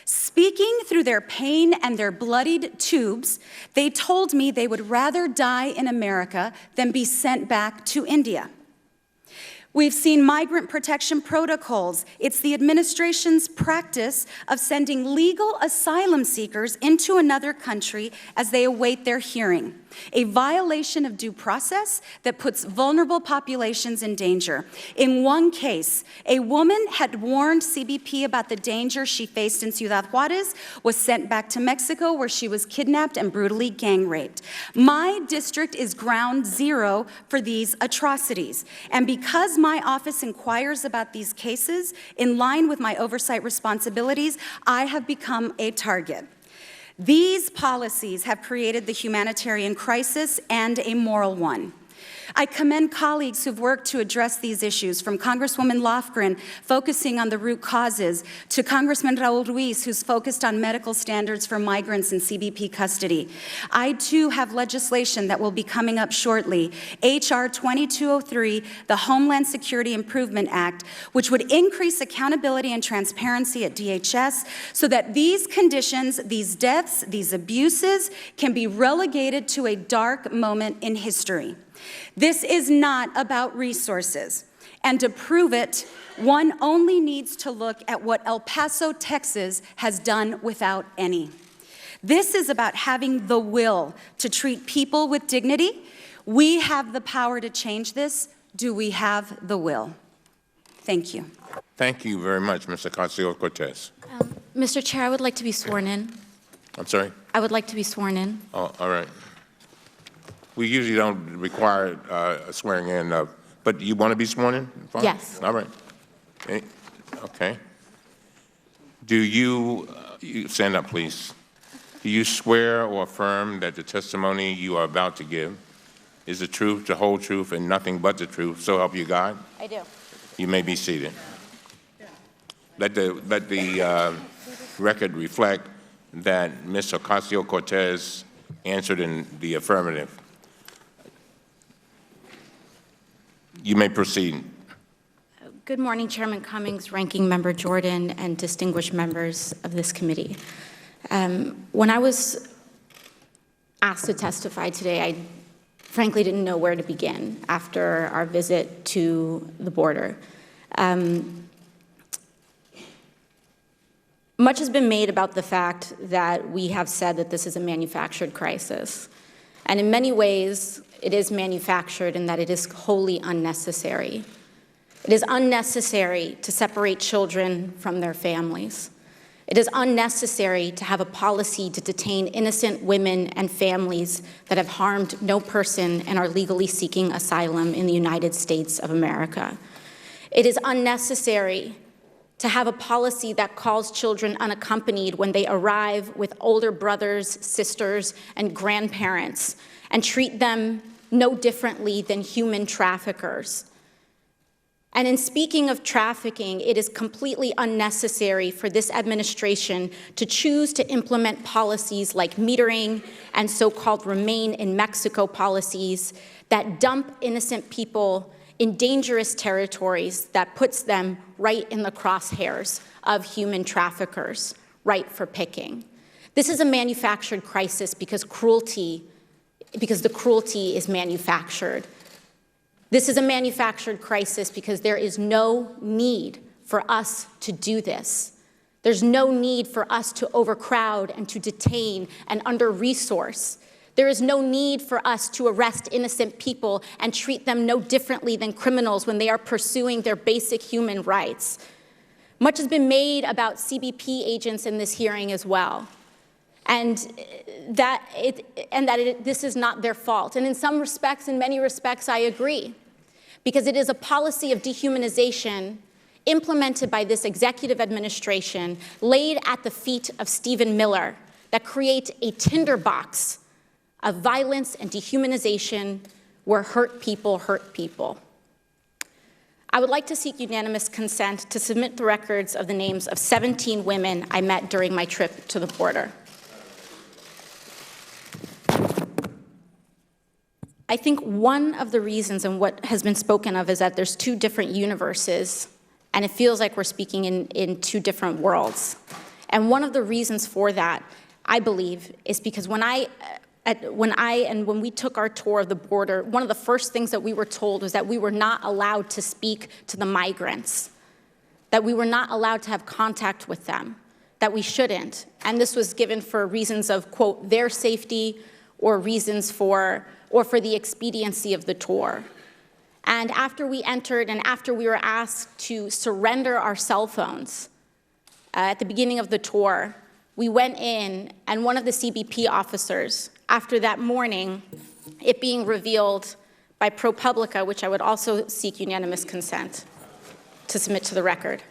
Speaker 11: Speaking through their pain and their bloodied tubes, they told me they would rather die in America than be sent back to India. We've seen migrant protection protocols. It's the administration's practice of sending legal asylum seekers into another country as they await their hearing, a violation of due process that puts vulnerable populations in danger. In one case, a woman had warned CBP about the danger she faced in Ciudad Juarez, was sent back to Mexico where she was kidnapped and brutally gang raped. My district is ground zero for these atrocities, and because my office inquires about these cases in line with my oversight responsibilities, I have become a target. These policies have created the humanitarian crisis and a moral one. I commend colleagues who've worked to address these issues, from Congresswoman Lofgren focusing on the root causes, to Congressman Raul Ruiz, who's focused on medical standards for migrants in CBP custody. I, too, have legislation that will be coming up shortly, H.R. 2203, the Homeland Security Improvement Act, which would increase accountability and transparency at DHS so that these conditions, these deaths, these abuses can be relegated to a dark moment in history. This is not about resources, and to prove it, one only needs to look at what El Paso, Texas has done without any. This is about having the will to treat people with dignity. We have the power to change this. Do we have the will? Thank you.
Speaker 2: Thank you very much, Ms. Ocasio-Cortez.
Speaker 12: Mr. Chair, I would like to be sworn in.
Speaker 2: I'm sorry?
Speaker 12: I would like to be sworn in.
Speaker 2: Oh, all right. We usually don't require swearing in, but you want to be sworn in? Fine.
Speaker 12: Yes.
Speaker 2: All right. Okay. Do you stand up, please. Do you swear or affirm that the testimony you are about to give is the truth, the whole truth, and nothing but the truth, so help you God?
Speaker 12: I do.
Speaker 2: You may be seated. Let the record reflect that Ms. Ocasio-Cortez answered in the affirmative. You may proceed.
Speaker 12: Good morning, Chairman Cummings, Ranking Member Jordan, and distinguished members of this committee. When I was asked to testify today, I frankly didn't know where to begin after our visit to the border. Much has been made about the fact that we have said that this is a manufactured crisis. And in many ways, it is manufactured in that it is wholly unnecessary. It is unnecessary to separate children from their families. It is unnecessary to have a policy to detain innocent women and families that have harmed no person and are legally seeking asylum in the United States of America. It is unnecessary to have a policy that calls children unaccompanied when they arrive with older brothers, sisters, and grandparents and treat them no differently than human traffickers. And in speaking of trafficking, it is completely unnecessary for this administration to choose to implement policies like metering and so-called Remain in Mexico policies that dump innocent people in dangerous territories that puts them right in the crosshairs of human traffickers, ripe for picking. This is a manufactured crisis because the cruelty is manufactured. This is a manufactured crisis because there is no need for us to do this. There's no need for us to overcrowd and to detain and under-resource. There is no need for us to arrest innocent people and treat them no differently than criminals when they are pursuing their basic human rights. Much has been made about CBP agents in this hearing as well, and this is not their fault. And in some respects, in many respects, I agree, because it is a policy of dehumanization implemented by this executive administration, laid at the feet of Stephen Miller, that create a tinderbox of violence and dehumanization where hurt people hurt people. I would like to seek unanimous consent to submit the records of the names of 17 women I met during my trip to the border. I think one of the reasons, and what has been spoken of, is that there's two different universes, and it feels like we're speaking in two different worlds. And one of the reasons for that, I believe, is because when we took our tour of the border, one of the first things that we were told was that we were not allowed to speak to the migrants, that we were not allowed to have contact with them, that we shouldn't. And this was given for reasons of, quote, their safety or for the expediency of the tour. And after we entered and after we were asked to surrender our cell phones at the beginning of the tour, we went in, and one of the CBP officers, after that morning, it being revealed by ProPublica, which I would also seek unanimous consent to submit to the record.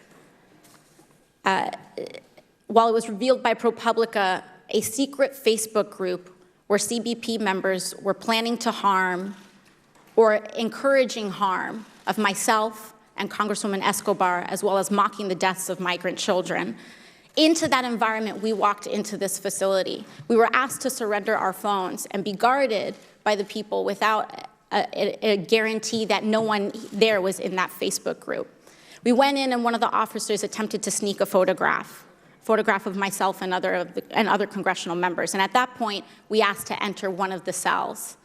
Speaker 12: While it was revealed by ProPublica, a secret Facebook group where CBP members were planning to harm or encouraging harm of myself and Congresswoman Escobar, as well as mocking the deaths of migrant children. Into that environment, we walked into this facility. We were asked to surrender our phones and be guarded by the people without a guarantee that no one there was in that Facebook group. We went in, and one of the officers attempted to sneak a photograph of myself and other congressional members. And at that point, we asked to enter one of the cells.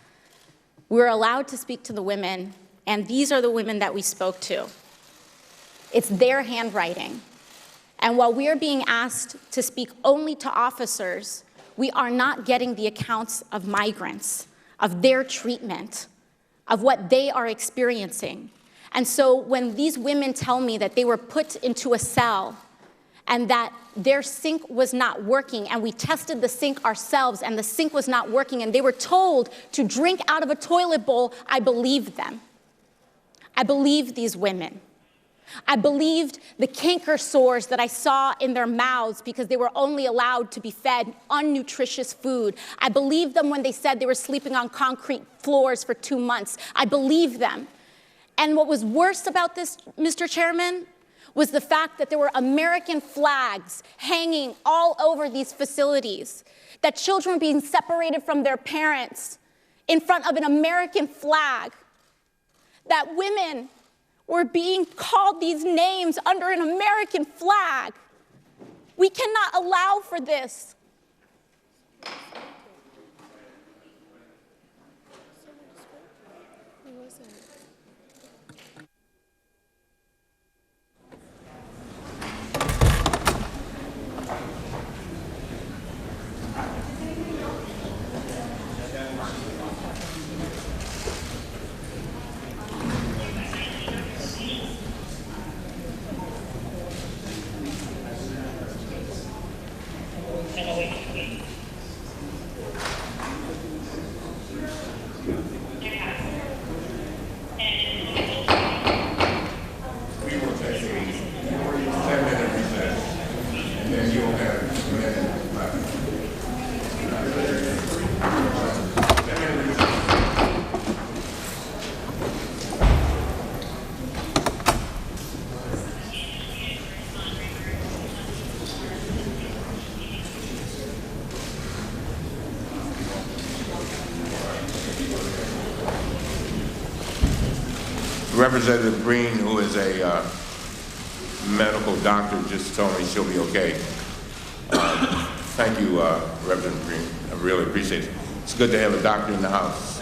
Speaker 12: We were allowed to speak to the women, and these are the women that we spoke to. It's their handwriting. And while we are being asked to speak only to officers, we are not getting the accounts of migrants, of their treatment, of what they are experiencing. And so when these women tell me that they were put into a cell and that their sink was not working, and we tested the sink ourselves, and the sink was not working, and they were told to drink out of a toilet bowl, I believed them. I believed these women. I believed the canker sores that I saw in their mouths because they were only allowed to be fed unnutritious food. I believed them when they said they were sleeping on concrete floors for 2 months. I believed them. And what was worse about this, Mr. Chairman, was the fact that there were American flags hanging all over these facilities, that children were being separated from their parents in front of an American flag, that women were being called these names under an American flag. We cannot allow for this.
Speaker 2: Representative Green, who is a medical doctor, just told me she'll be okay. Thank you, Representative Green. I really appreciate it. It's good to have a doctor in the house.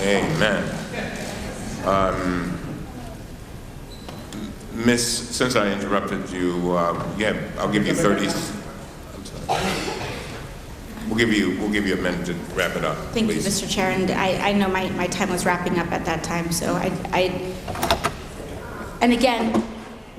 Speaker 2: Amen. Miss, since I interrupted you, I'll give you 30. I'm sorry. We'll give you a minute to wrap it up.
Speaker 12: Thank
Speaker 2: please.
Speaker 12: you, Mr. Chair, and I know my time was wrapping up at that time, so and again,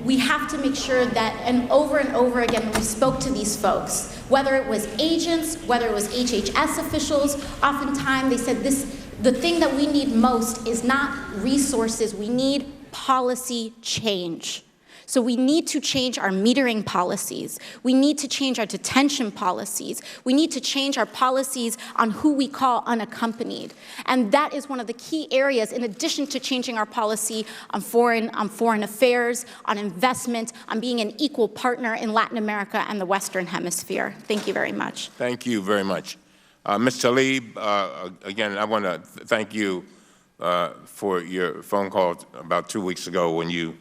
Speaker 12: we have to make sure that, and over again, when we spoke to these folks, whether it was agents, whether it was HHS officials, oftentimes they said the thing that we need most is not resources, we need policy change. So we need to change our metering policies. We need to change our detention policies. We need to change our policies on who we call unaccompanied. And that is one of the key areas, in addition to changing our policy on foreign affairs, on investment, on being an equal partner in Latin America and the Western Hemisphere. Thank you very much.
Speaker 2: Thank you very much. Ms. Tlaib, again, I want to thank you for your phone call about 2 weeks ago when you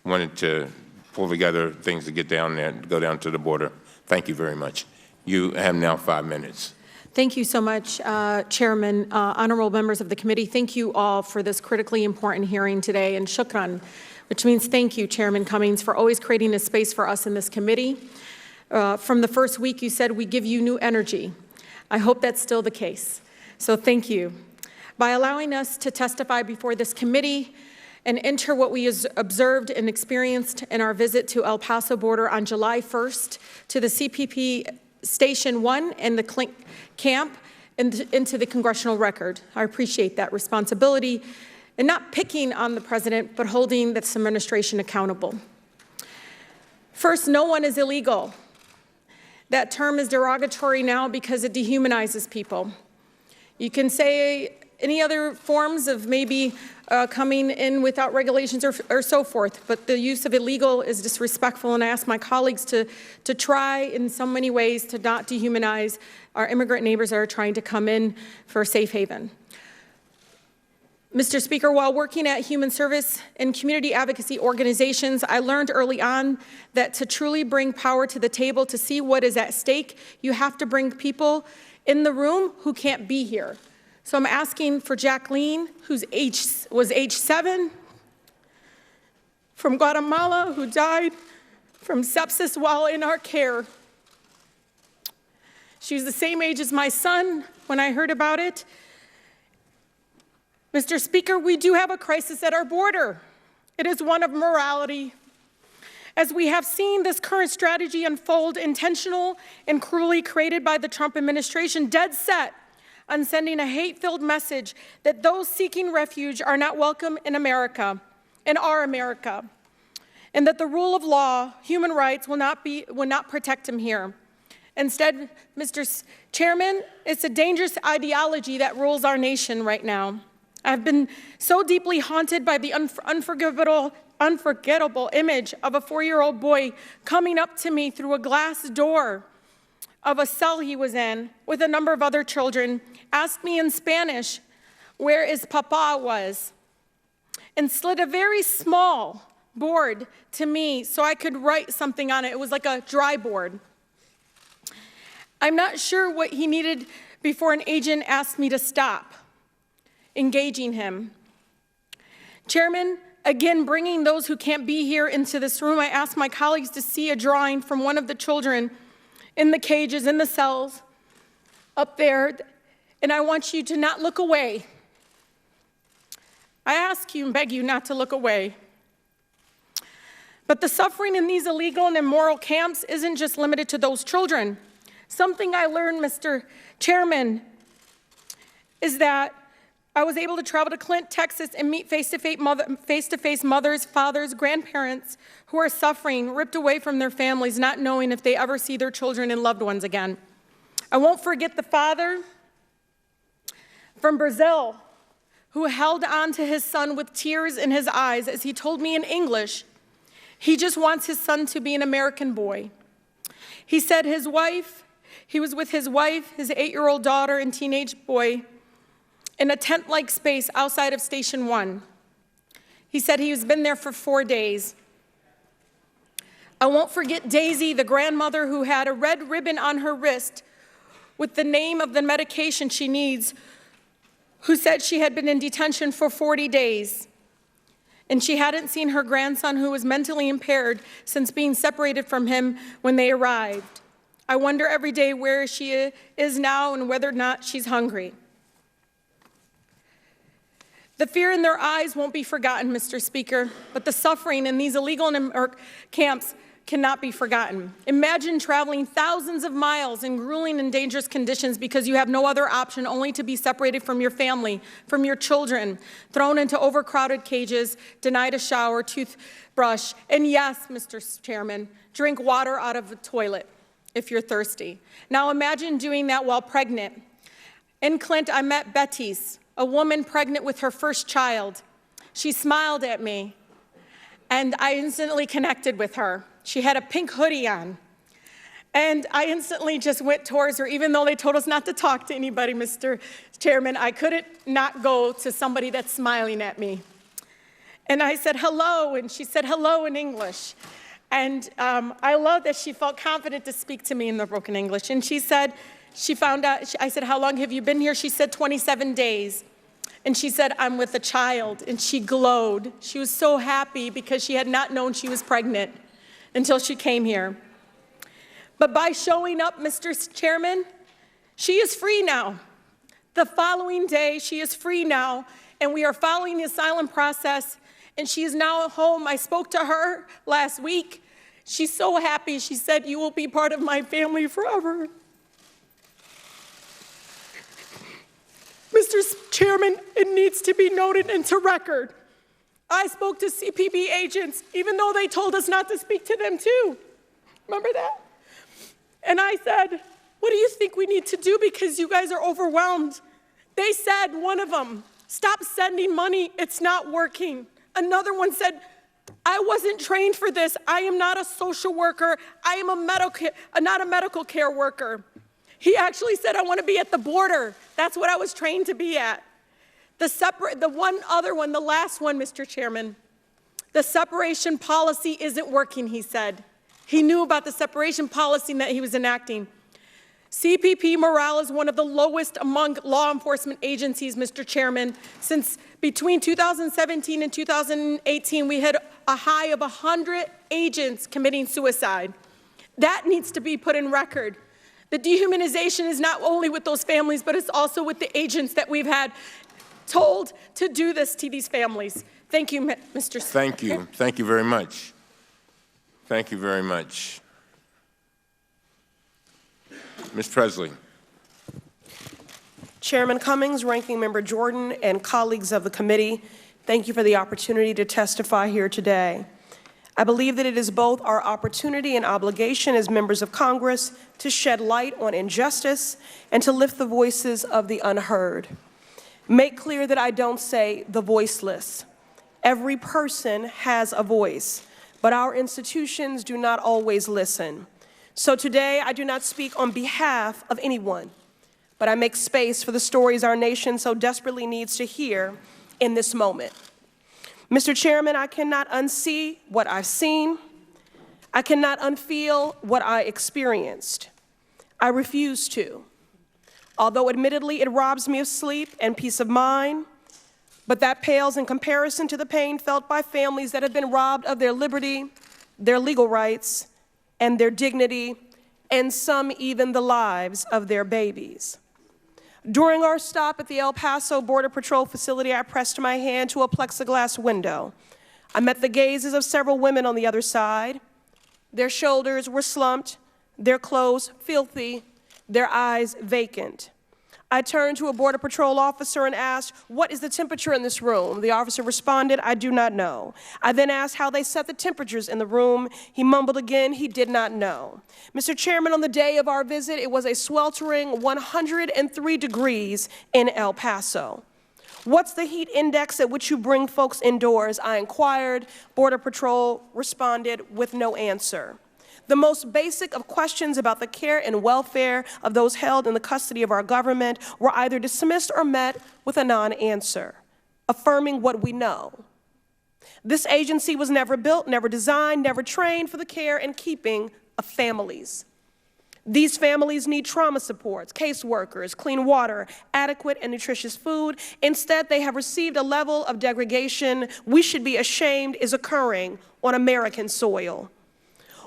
Speaker 2: wanted to pull together things to get down there, go down to the border. Thank you very much. You have now 5 minutes.
Speaker 13: Thank you so much, Chairman, honorable members of the committee. Thank you all for this critically important hearing today, and shukran, which means thank you, Chairman Cummings, for always creating a space for us in this committee. From the first week, you said we give you new energy. I hope that's still the case. So thank you. By allowing us to testify before this committee and enter what we observed and experienced in our visit to El Paso border on July 1st to the CPP Station 1 and the camp and into the congressional record. I appreciate that responsibility and not picking on the president, but holding this administration accountable. First, no one is illegal. That term is derogatory now because it dehumanizes people. You can say any other forms of maybe coming in without regulations or so forth, but the use of illegal is disrespectful, and I ask my colleagues to try in so many ways to not dehumanize our immigrant neighbors that are trying to come in for a safe haven. Mr. Speaker, while working at human service and community advocacy organizations, I learned early on that to truly bring power to the table, to see what is at stake, you have to bring people in the room who can't be here. So I'm asking for Jacqueline, who's was age 7, from Guatemala, who died from sepsis while in our care. She was the same age as my son when I heard about it. Mr. Speaker, we do have a crisis at our border. It is one of morality. As we have seen this current strategy unfold, intentional and cruelly created by the Trump administration, dead set on sending a hate-filled message that those seeking refuge are not welcome in America, in our America, and that the rule of law, human rights, will not protect him here. Instead, Mr. Chairman, it's a dangerous ideology that rules our nation right now. I've been so deeply haunted by the unforgettable image of a 4-year-old boy coming up to me through a glass door of a cell he was in with a number of other children, asked me in Spanish where his papa was, and slid a very small board to me so I could write something on it. It was like a dry board. I'm not sure what he needed before an agent asked me to stop engaging him. Chairman, again, bringing those who can't be here into this room, I asked my colleagues to see a drawing from one of the children in the cages, in the cells, up there, and I want you to not look away. I ask you and beg you not to look away. But the suffering in these illegal and immoral camps isn't just limited to those children. Something I learned, Mr. Chairman, is that I was able to travel to Clint, Texas, and meet face-to-face mothers, fathers, grandparents who are suffering, ripped away from their families, not knowing if they ever see their children and loved ones again. I won't forget the father from Brazil who held on to his son with tears in his eyes as he told me in English he just wants his son to be an American boy. He said he was with his wife, his 8-year-old daughter, and teenage boy in a tent-like space outside of Station 1. He said he's been there for 4 days. I won't forget Daisy, the grandmother who had a red ribbon on her wrist with the name of the medication she needs, who said she had been in detention for 40 days. And she hadn't seen her grandson, who was mentally impaired, since being separated from him when they arrived. I wonder every day where she is now and whether or not she's hungry. The fear in their eyes won't be forgotten, Mr. Speaker, but the suffering in these illegal camps cannot be forgotten. Imagine traveling thousands of miles in grueling and dangerous conditions because you have no other option, only to be separated from your family, from your children, thrown into overcrowded cages, denied a shower, toothbrush, and yes, Mr. Chairman, drink water out of a toilet if you're thirsty. Now imagine doing that while pregnant. In Clint, I met Betty's, a woman pregnant with her first child. She smiled at me, and I instantly connected with her. She had a pink hoodie on, and I instantly just went towards her, even though they told us not to talk to anybody, Mr. Chairman. I couldn't not go to somebody that's smiling at me. And I said, hello, and she said hello in English. And I love that she felt confident to speak to me in the broken English. And she said, she found out, I said, how long have you been here? She said 27 days. And she said, I'm with a child. And she glowed. She was so happy because she had not known she was pregnant until she came here. But by showing up, Mr. Chairman, she is free now. The following day, she is free now, and we are following the asylum process, and she is now at home. I spoke to her last week. She's so happy. She said, you will be part of my family forever. Mr. Chairman, it needs to be noted into record. I spoke to CPB agents, even though they told us not to speak to them too. Remember that? And I said, what do you think we need to do because you guys are overwhelmed? They said, one of them, stop sending money, it's not working. Another one said, I wasn't trained for this. I am not a social worker. I am not a medical care worker. He actually said, I want to be at the border. That's what I was trained to be at. The last one, Mr. Chairman, the separation policy isn't working, he said. He knew about the separation policy that he was enacting. CPP morale is one of the lowest among law enforcement agencies, Mr. Chairman. Since between 2017 and 2018, we had a high of 100 agents committing suicide. That needs to be put in record. The dehumanization is not only with those families, but it's also with the agents that we've had told to do this to these families. Thank you, Mr. Speaker.
Speaker 2: Thank you. Thank you very much. Thank you very much. Ms. Pressley.
Speaker 14: Chairman Cummings, Ranking Member Jordan, and colleagues of the committee, thank you for the opportunity to testify here today. I believe that it is both our opportunity and obligation as members of Congress to shed light on injustice and to lift the voices of the unheard. Make clear that I don't say the voiceless. Every person has a voice, but our institutions do not always listen. So today, I do not speak on behalf of anyone, but I make space for the stories our nation so desperately needs to hear in this moment. Mr. Chairman, I cannot unsee what I've seen. I cannot unfeel what I experienced. I refuse to. Although admittedly it robs me of sleep and peace of mind, but that pales in comparison to the pain felt by families that have been robbed of their liberty, their legal rights, and their dignity, and some even the lives of their babies. During our stop at the El Paso Border Patrol facility, I pressed my hand to a plexiglass window. I met the gazes of several women on the other side. Their shoulders were slumped, their clothes filthy, their eyes vacant. I turned to a Border Patrol officer and asked, what is the temperature in this room? The officer responded, I do not know. I then asked how they set the temperatures in the room. He mumbled again, he did not know. Mr. Chairman, on the day of our visit, it was a sweltering 103 degrees in El Paso. What's the heat index at which you bring folks indoors? I inquired. Border Patrol responded with no answer. The most basic of questions about the care and welfare of those held in the custody of our government were either dismissed or met with a non-answer, affirming what we know. This agency was never built, never designed, never trained for the care and keeping of families. These families need trauma supports, caseworkers, clean water, adequate and nutritious food. Instead, they have received a level of degradation we should be ashamed is occurring on American soil.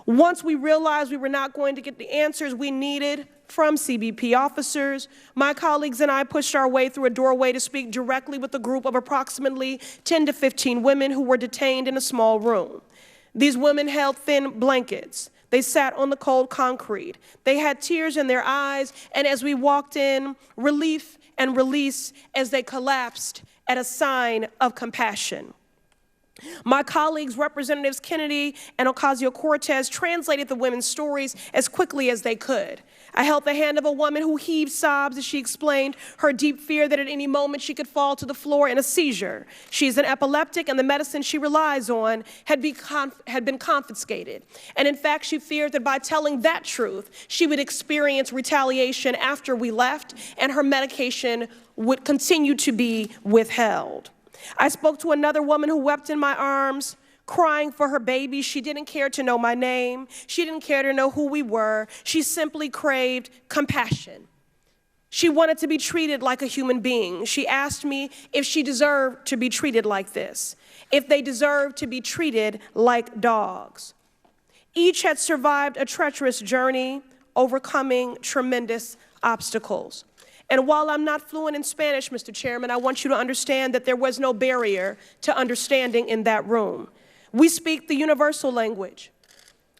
Speaker 14: Once we realized we were not going to get the answers we needed from CBP officers, my colleagues and I pushed our way through a doorway to speak directly with a group of approximately 10 to 15 women who were detained in a small room. These women held thin blankets. They sat on the cold concrete. They had tears in their eyes, and as we walked in, relief and release as they collapsed at a sign of compassion. My colleagues, Representatives Kennedy and Ocasio-Cortez, translated the women's stories as quickly as they could. I held the hand of a woman who heaved sobs as she explained her deep fear that at any moment she could fall to the floor in a seizure. She's an epileptic, and the medicine she relies on had been confiscated. And in fact, she feared that by telling that truth, she would experience retaliation after we left, and her medication would continue to be withheld. I spoke to another woman who wept in my arms, crying for her baby. She didn't care to know my name. She didn't care to know who we were. She simply craved compassion. She wanted to be treated like a human being. She asked me if she deserved to be treated like this, if they deserved to be treated like dogs. Each had survived a treacherous journey, overcoming tremendous obstacles. And while I'm not fluent in Spanish, Mr. Chairman, I want you to understand that there was no barrier to understanding in that room. We speak the universal language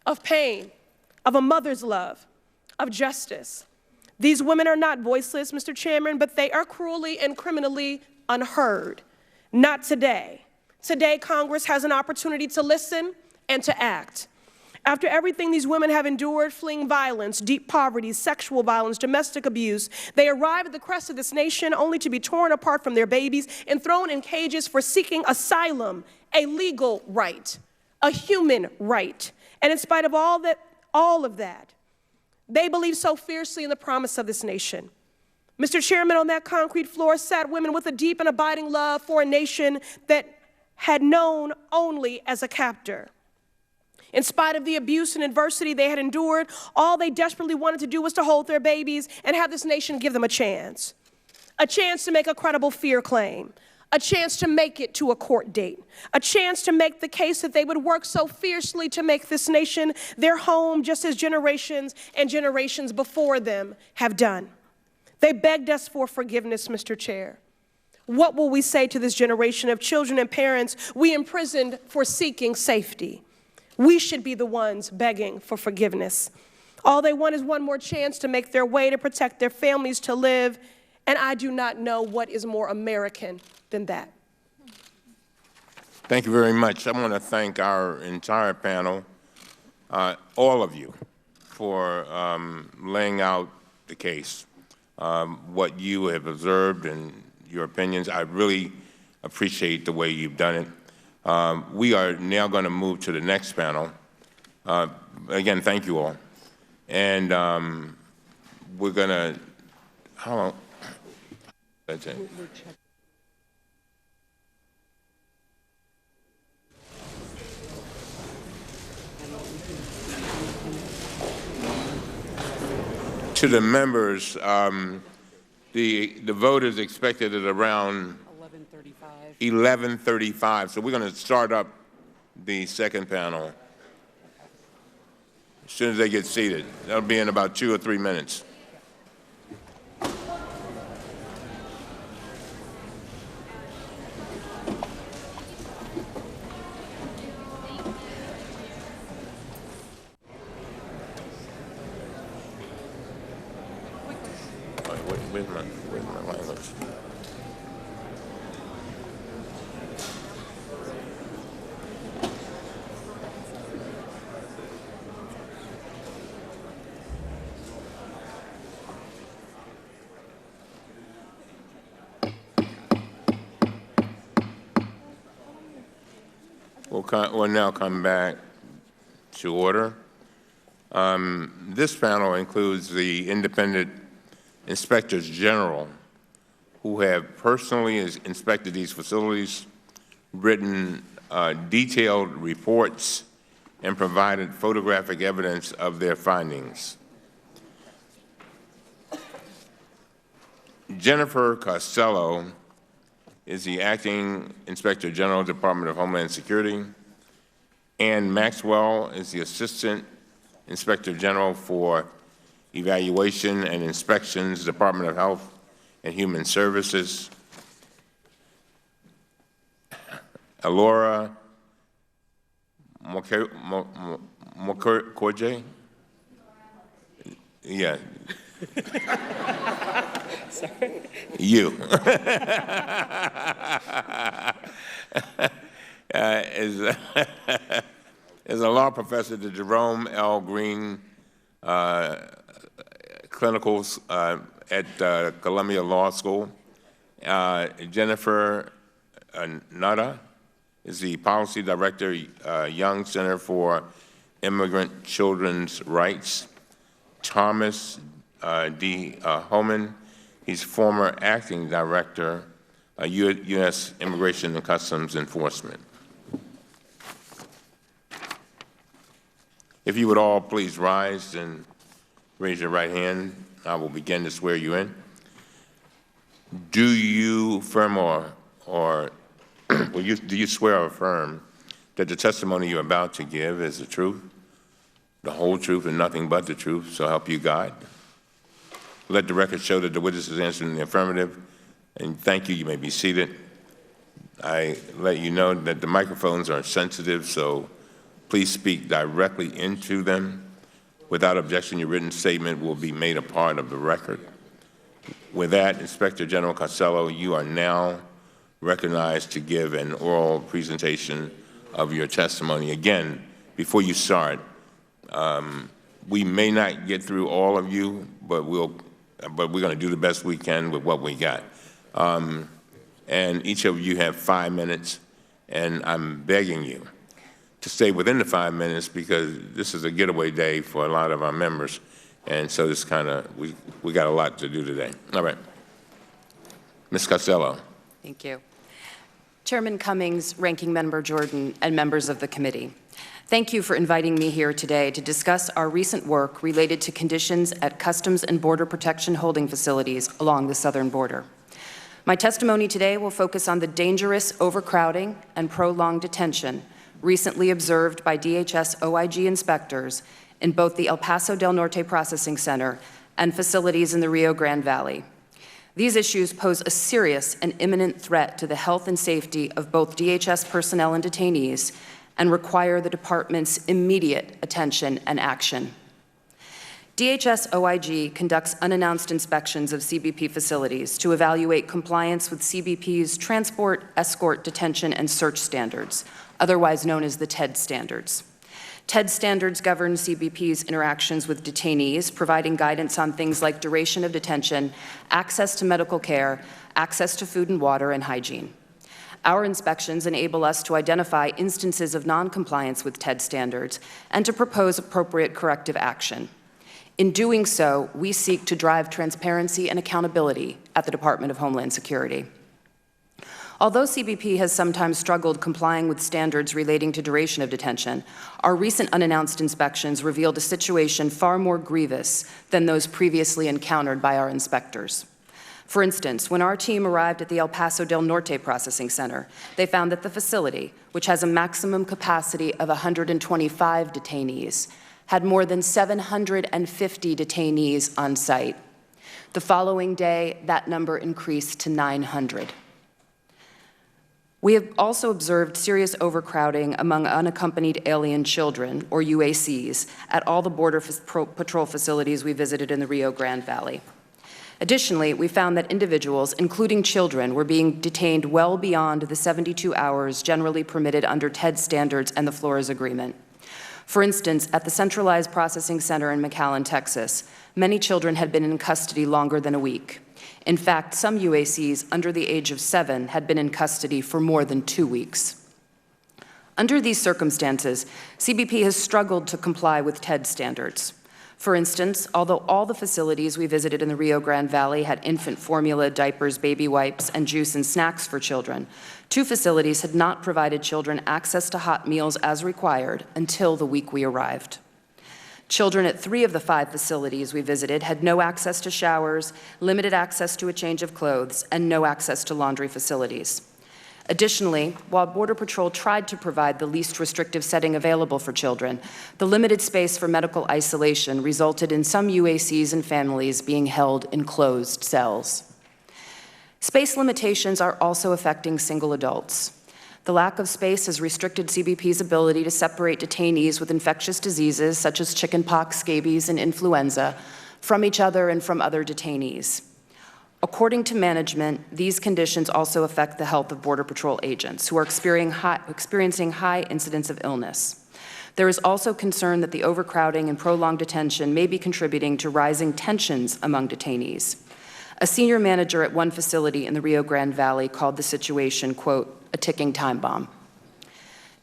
Speaker 14: of pain, of a mother's love, of justice. These women are not voiceless, Mr. Chairman, but they are cruelly and criminally unheard. Not today. Today, Congress has an opportunity to listen and to act. After everything these women have endured, fleeing violence, deep poverty, sexual violence, domestic abuse, they arrive at the crest of this nation only to be torn apart from their babies and thrown in cages for seeking asylum, a legal right, a human right. And in spite of all of that, they believe so fiercely in the promise of this nation. Mr. Chairman, on that concrete floor sat women with a deep and abiding love for a nation that had known only as a captor. In spite of the abuse and adversity they had endured, all they desperately wanted to do was to hold their babies and have this nation give them a chance to make a credible fear claim, a chance to make it to a court date, a chance to make the case that they would work so fiercely to make this nation their home, just as generations and generations before them have done. They begged us for forgiveness, Mr. Chair. What will we say to this generation of children and parents we imprisoned for seeking safety? We should be the ones begging for forgiveness. All they want is one more chance to make their way, to protect their families, to live, and I do not know what is more American than that.
Speaker 2: Thank you very much. I want to thank our entire panel, all of you, for laying out the case, what you have observed and your opinions. I really appreciate the way you've done it. We are now going to move to the next panel. Again, thank you all. And we're going to, how long? That's it. To the members, the vote is expected at around 11:35. So we're going to start up the second panel as soon as they get seated. That'll be in about 2 or 3 minutes. Where's my language? We'll now come back to order. This panel includes the independent inspectors general who have personally inspected these facilities, written detailed reports and provided photographic evidence of their findings. Jennifer Costello is the Acting Inspector General, Department of Homeland Security. Ann Maxwell is the Assistant Inspector General for Evaluation and Inspections, Department of Health and Human Services. Alora Mokorje? Yeah.
Speaker 15: Sorry.
Speaker 2: You. Is a law professor at the Jerome L. Green Clinicals at Columbia Law School. Jennifer Nutter is the Policy Director, Young Center for Immigrant Children's Rights. Thomas Homan, he's former Acting Director, U.S. Immigration and Customs Enforcement. If you would all please rise and raise your right hand, I will begin to swear you in. Do you affirm do you swear or affirm that the testimony you're about to give is the truth, the whole truth, and nothing but the truth, so help you God? Let the record show that the witness is answering in the affirmative. And thank you. You may be seated. I let you know that the microphones are sensitive, so please speak directly into them. Without objection, your written statement will be made a part of the record. With that, Inspector General Costello, you are now recognized to give an oral presentation of your testimony. Again, before you start, we may not get through all of you, but we're going to do the best we can with what we got. And each of you have 5 minutes, and I'm begging you to stay within the 5 minutes because this is a getaway day for a lot of our members, and so it's kind of, we got a lot to do today. All right. Ms. Costello.
Speaker 16: Thank you. Chairman Cummings, Ranking Member Jordan, and members of the committee. Thank you for inviting me here today to discuss our recent work related to conditions at Customs and Border Protection holding facilities along the southern border. My testimony today will focus on the dangerous overcrowding and prolonged detention recently observed by DHS OIG inspectors in both the El Paso del Norte Processing Center and facilities in the Rio Grande Valley. These issues pose a serious and imminent threat to the health and safety of both DHS personnel and detainees and require the department's immediate attention and action. DHS OIG conducts unannounced inspections of CBP facilities to evaluate compliance with CBP's transport, escort, detention, and search standards, otherwise known as the TED standards. TED standards govern CBP's interactions with detainees, providing guidance on things like duration of detention, access to medical care, access to food and water, and hygiene. Our inspections enable us to identify instances of noncompliance with TED standards and to propose appropriate corrective action. In doing so, we seek to drive transparency and accountability at the Department of Homeland Security. Although CBP has sometimes struggled complying with standards relating to duration of detention, our recent unannounced inspections revealed a situation far more grievous than those previously encountered by our inspectors. For instance, when our team arrived at the El Paso del Norte Processing Center, they found that the facility, which has a maximum capacity of 125 detainees, had more than 750 detainees on site. The following day, that number increased to 900. We have also observed serious overcrowding among unaccompanied alien children, or UACs, at all the Border Patrol facilities we visited in the Rio Grande Valley. Additionally, we found that individuals, including children, were being detained well beyond the 72 hours generally permitted under TED standards and the Flores Agreement. For instance, at the Centralized Processing Center in McAllen, Texas, many children had been in custody longer than a week. In fact, some UACs under the age of 7 had been in custody for more than 2 weeks. Under these circumstances, CBP has struggled to comply with TED standards. For instance, although all the facilities we visited in the Rio Grande Valley had infant formula, diapers, baby wipes, and juice and snacks for children, 2 facilities had not provided children access to hot meals as required until the week we arrived. Children at 3 of the 5 facilities we visited had no access to showers, limited access to a change of clothes, and no access to laundry facilities. Additionally, while Border Patrol tried to provide the least restrictive setting available for children, the limited space for medical isolation resulted in some UACs and families being held in closed cells. Space limitations are also affecting single adults. The lack of space has restricted CBP's ability to separate detainees with infectious diseases such as chickenpox, scabies, and influenza from each other and from other detainees. According to management, these conditions also affect the health of Border Patrol agents who are experiencing high incidence of illness. There is also concern that the overcrowding and prolonged detention may be contributing to rising tensions among detainees. A senior manager at one facility in the Rio Grande Valley called the situation, quote, a ticking time bomb.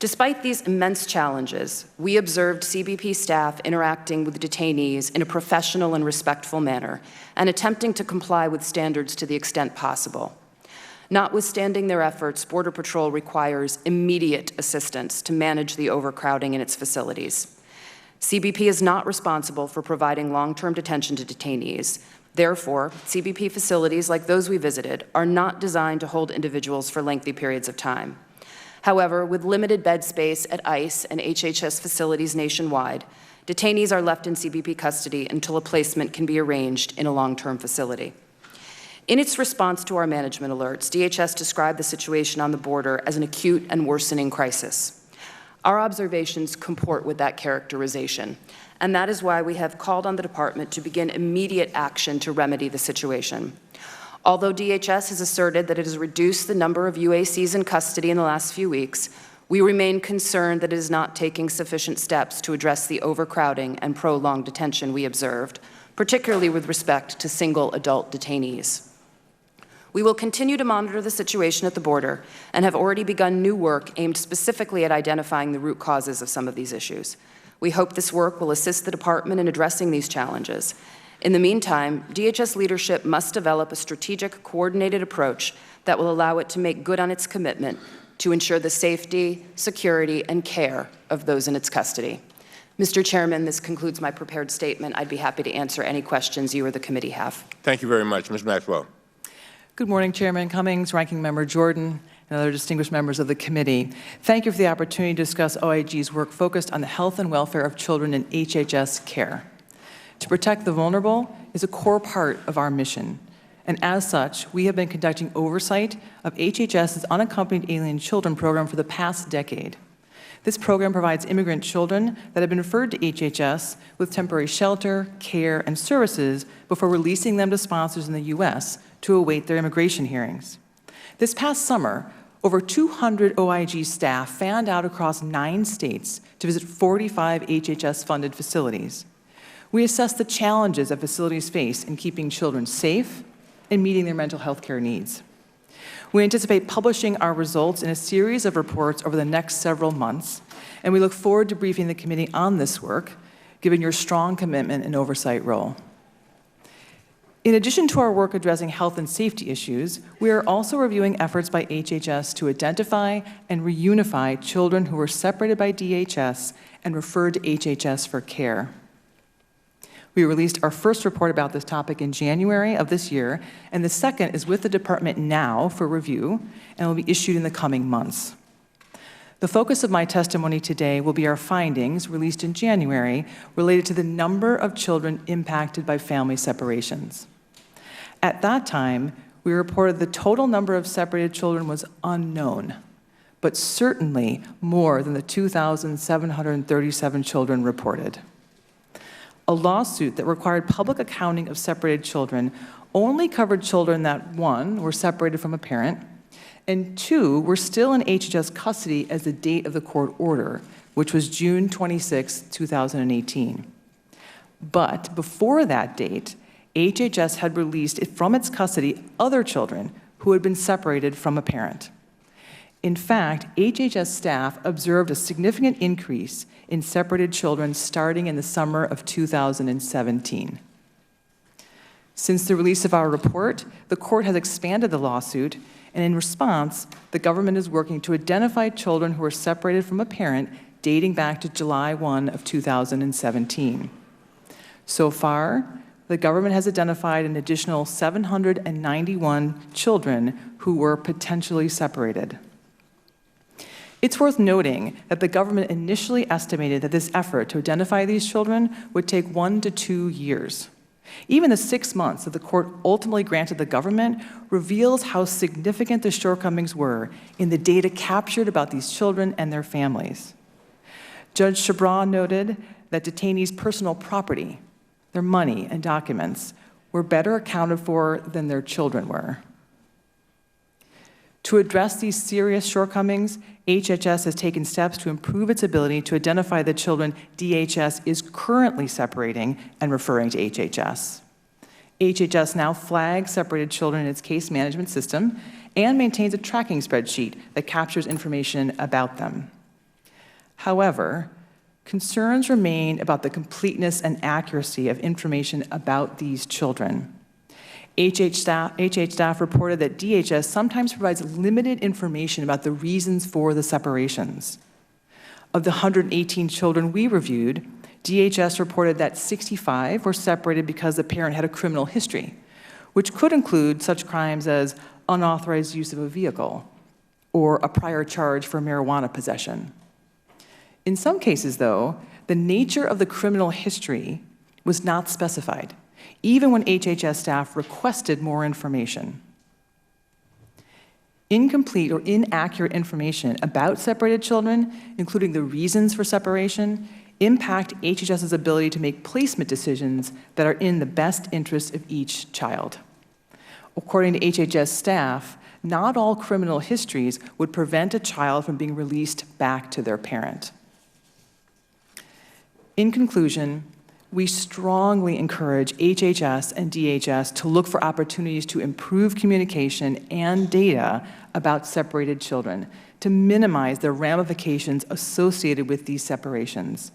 Speaker 16: Despite these immense challenges, we observed CBP staff interacting with detainees in a professional and respectful manner and attempting to comply with standards to the extent possible. Notwithstanding their efforts, Border Patrol requires immediate assistance to manage the overcrowding in its facilities. CBP is not responsible for providing long-term detention to detainees. Therefore, CBP facilities like those we visited are not designed to hold individuals for lengthy periods of time. However, with limited bed space at ICE and HHS facilities nationwide, detainees are left in CBP custody until a placement can be arranged in a long-term facility. In its response to our management alerts, DHS described the situation on the border as an acute and worsening crisis. Our observations comport with that characterization, and that is why we have called on the department to begin immediate action to remedy the situation. Although DHS has asserted that it has reduced the number of UACs in custody in the last few weeks, we remain concerned that it is not taking sufficient steps to address the overcrowding and prolonged detention we observed, particularly with respect to single adult detainees. We will continue to monitor the situation at the border and have already begun new work aimed specifically at identifying the root causes of some of these issues. We hope this work will assist the department in addressing these challenges. In the meantime, DHS leadership must develop a strategic, coordinated approach that will allow it to make good on its commitment to ensure the safety, security, and care of those in its custody. Mr. Chairman, this concludes my prepared statement. I'd be happy to answer any questions you or the committee have.
Speaker 2: Thank you very much. Ms. Maxwell.
Speaker 15: Good morning, Chairman Cummings, Ranking Member Jordan, and other distinguished members of the committee. Thank you for the opportunity to discuss OIG's work focused on the health and welfare of children in HHS care. To protect the vulnerable is a core part of our mission, and as such, we have been conducting oversight of HHS's Unaccompanied Alien Children program for the past decade. This program provides immigrant children that have been referred to HHS with temporary shelter, care, and services before releasing them to sponsors in the U.S. to await their immigration hearings. This past summer, over 200 OIG staff fanned out across 9 states to visit 45 HHS-funded facilities. We assessed the challenges that facilities face in keeping children safe and meeting their mental health care needs. We anticipate publishing our results in a series of reports over the next several months, and we look forward to briefing the committee on this work, given your strong commitment and oversight role. In addition to our work addressing health and safety issues, we are also reviewing efforts by HHS to identify and reunify children who were separated by DHS and referred to HHS for care. We released our first report about this topic in January of this year, and the second is with the department now for review and will be issued in the coming months. The focus of my testimony today will be our findings released in January related to the number of children impacted by family separations. At that time, we reported the total number of separated children was unknown, but certainly more than the 2,737 children reported. A lawsuit that required public accounting of separated children only covered children that, 1, were separated from a parent, and 2, were still in HHS custody as the date of the court order, which was June 26, 2018. But before that date, HHS had released from its custody other children who had been separated from a parent. In fact, HHS staff observed a significant increase in separated children starting in the summer of 2017. Since the release of our report, the court has expanded the lawsuit, and in response, the government is working to identify children who are separated from a parent dating back to July 1 of 2017. So far, the government has identified an additional 791 children who were potentially separated. It's worth noting that the government initially estimated that this effort to identify these children would take 1 to 2 years. Even the 6 months that the court ultimately granted the government reveals how significant the shortcomings were in the data captured about these children and their families. Judge Chabra noted that detainees' personal property, their money and documents, were better accounted for than their children were. To address these serious shortcomings, HHS has taken steps to improve its ability to identify the children DHS is currently separating and referring to HHS. HHS now flags separated children in its case management system and maintains a tracking spreadsheet that captures information about them. However, concerns remain about the completeness and accuracy of information about these children. HH staff reported that DHS sometimes provides limited information about the reasons for the separations. Of the 118 children we reviewed, DHS reported that 65 were separated because the parent had a criminal history, which could include such crimes as unauthorized use of a vehicle or a prior charge for marijuana possession. In some cases, though, the nature of the criminal history was not specified, even when HHS staff requested more information. Incomplete or inaccurate information about separated children, including the reasons for separation, impact HHS's ability to make placement decisions that are in the best interest of each child. According to HHS staff, not all criminal histories would prevent a child from being released back to their parent. In conclusion, we strongly encourage HHS and DHS to look for opportunities to improve communication and data about separated children to minimize the ramifications associated with these separations.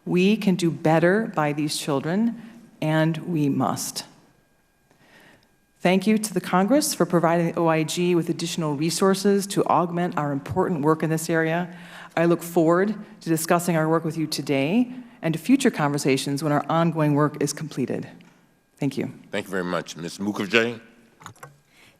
Speaker 15: We can do better by these children, and we must. Thank you to the Congress for providing the OIG with additional resources to augment our important work in this area. I look forward to discussing our work with you today and to future conversations when our ongoing work is completed. Thank you.
Speaker 2: Thank you very much. Ms. Mukherjee.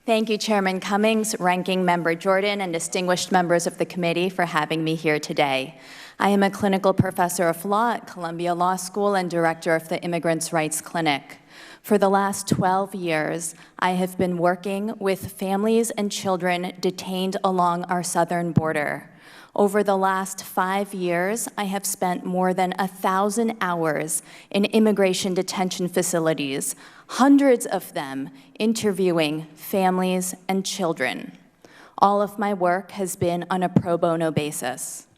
Speaker 17: Thank you, Chairman Cummings, Ranking Member Jordan, and distinguished members of the committee for having me here today. I am a clinical professor of law at Columbia Law School and director of the Immigrants' Rights Clinic. For the last 12 years, I have been working with families and children detained along our southern border. Over the last 5 years, I have spent more than 1,000 hours in immigration detention facilities, hundreds of them interviewing families and children. All of my work has been on a pro bono basis.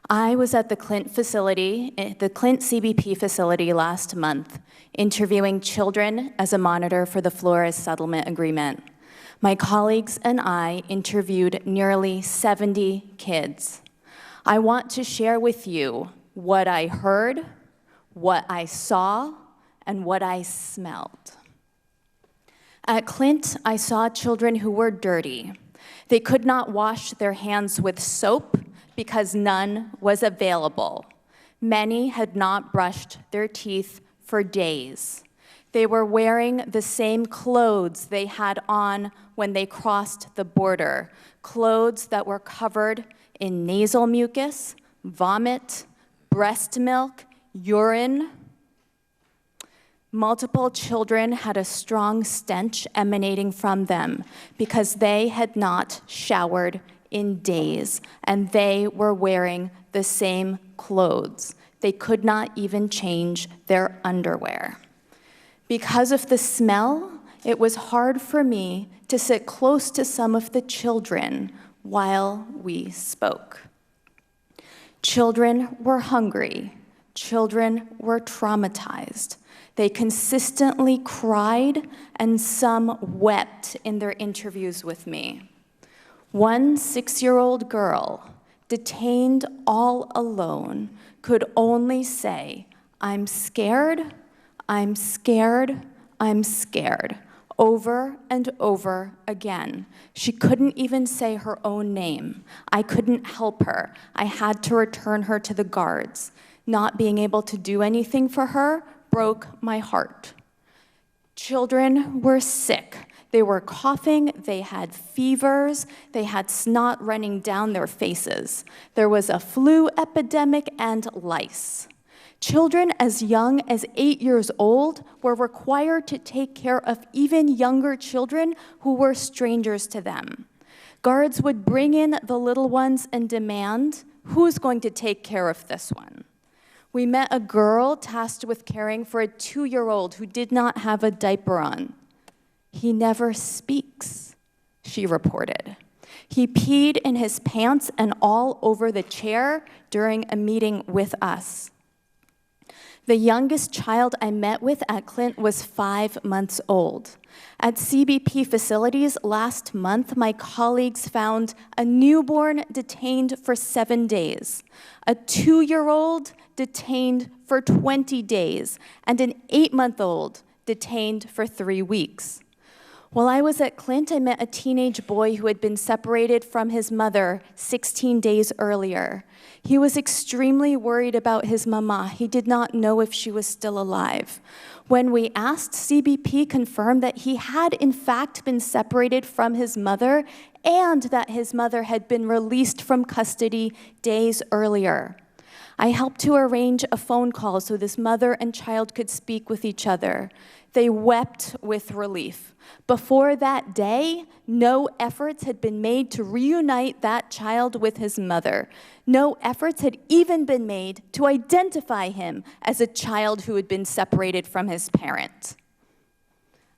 Speaker 17: I was at the Clint CBP facility last month, interviewing children as a monitor for the Flores Settlement Agreement. My colleagues and I interviewed nearly 70 kids. I want to share with you what I heard, what I saw, and what I smelled. At Clint, I saw children who were dirty. They could not wash their hands with soap because none was available. Many had not brushed their teeth for days. They were wearing the same clothes they had on when they crossed the border, clothes that were covered in nasal mucus, vomit, breast milk, urine. Multiple children had a strong stench emanating from them because they had not showered in days, and they were wearing the same clothes. They could not even change their underwear. Because of the smell, it was hard for me to sit close to some of the children while we spoke. Children were hungry. Children were traumatized. They consistently cried, and some wept in their interviews with me. One 6-year-old girl, detained all alone, could only say, "I'm scared, I'm scared, I'm scared," over and over again. She couldn't even say her own name. I couldn't help her. I had to return her to the guards. Not being able to do anything for her broke my heart. Children were sick. They were coughing, they had fevers, they had snot running down their faces. There was a flu epidemic and lice. Children as young as 8 years old were required to take care of even younger children who were strangers to them. Guards would bring in the little ones and demand, "Who's going to take care of this one?" We met a girl tasked with caring for a 2-year-old who did not have a diaper on. "He never speaks," she reported. "He peed in his pants and all over the chair during a meeting with us." The youngest child I met with at Clint was 5 months old. At CBP facilities last month, my colleagues found a newborn detained for 7 days, a 2-year-old detained for 20 days, and an 8-month-old detained for 3 weeks. While I was at Clint, I met a teenage boy who had been separated from his mother 16 days earlier. He was extremely worried about his mama. He did not know if she was still alive. When we asked, CBP confirmed that he had in fact been separated from his mother and that his mother had been released from custody days earlier. I helped to arrange a phone call so this mother and child could speak with each other. They wept with relief. Before that day, no efforts had been made to reunite that child with his mother. No efforts had even been made to identify him as a child who had been separated from his parent.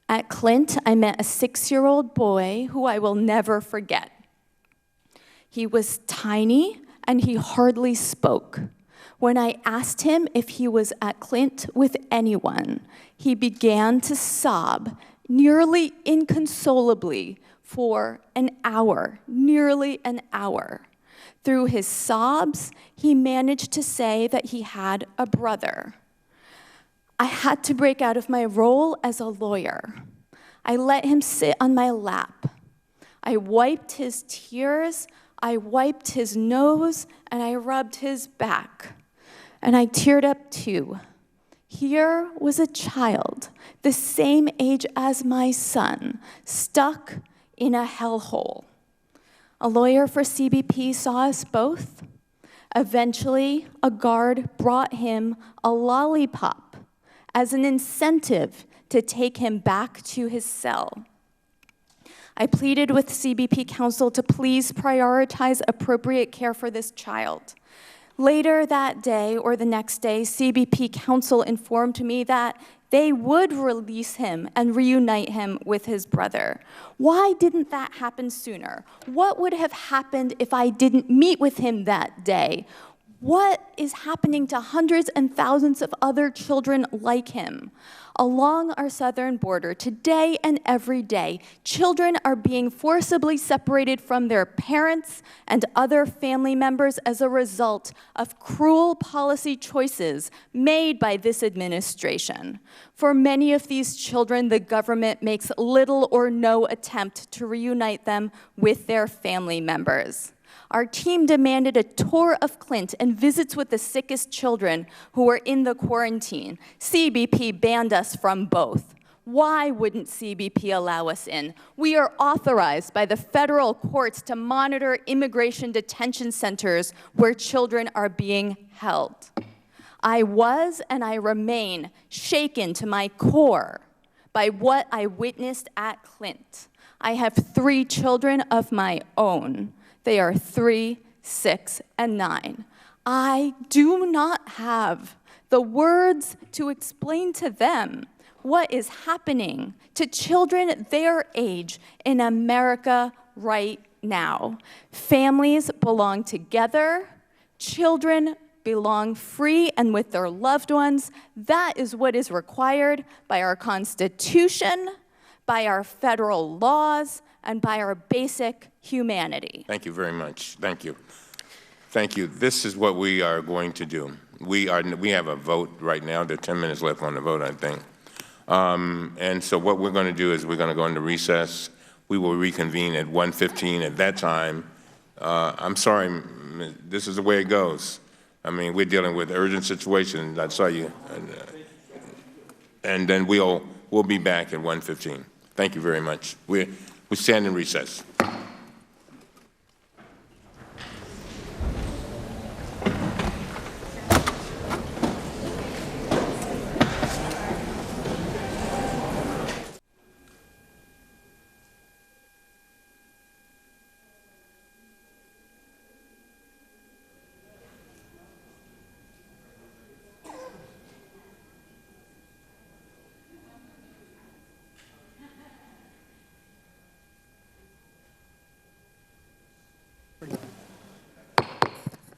Speaker 17: At Clint, I met a 6-year-old boy who I will never forget. He was tiny and he hardly spoke. When I asked him if he was at Clint with anyone, he began to sob nearly inconsolably for an hour, nearly an hour. Through his sobs, he managed to say that he had a brother. I had to break out of my role as a lawyer. I let him sit on my lap. I wiped his tears, I wiped his nose, and I rubbed his back. And I teared up too. Here was a child, the same age as my son, stuck in a hellhole. A lawyer for CBP saw us both. Eventually, a guard brought him a lollipop as an incentive to take him back to his cell. I pleaded with CBP counsel to please prioritize appropriate care for this child. Later that day or the next day, CBP counsel informed me that they would release him and reunite him with his brother. Why didn't that happen sooner? What would have happened if I didn't meet with him that day? What is happening to hundreds and thousands of other children like him? Along our southern border, today and every day, children are being forcibly separated from their parents and other family members as a result of cruel policy choices made by this administration. For many of these children, the government makes little or no attempt to reunite them with their family members. Our team demanded a tour of Clint and visits with the sickest children who were in the quarantine. CBP banned us from both. Why wouldn't CBP allow us in? We are authorized by the federal courts to monitor immigration detention centers where children are being held. I was and I remain shaken to my core by what I witnessed at Clint. I have 3 children of my own. They are 3, 6, and 9. I do not have the words to explain to them what is happening to children their age in America right now. Families belong together. Children belong free and with their loved ones. That is what is required by our Constitution, by our federal laws, and by our basic humanity.
Speaker 2: Thank you very much. Thank you. Thank you. This is what we are going to do. We have a vote right now. There are 10 minutes left on the vote, I think. And so what we're going to do is we're going to go into recess. We will reconvene at 1:15. At that time, I'm sorry, this is the way it goes. I mean, we're dealing with urgent situations. I saw you. And then we'll be back at 1:15. Thank you very much. We stand in recess.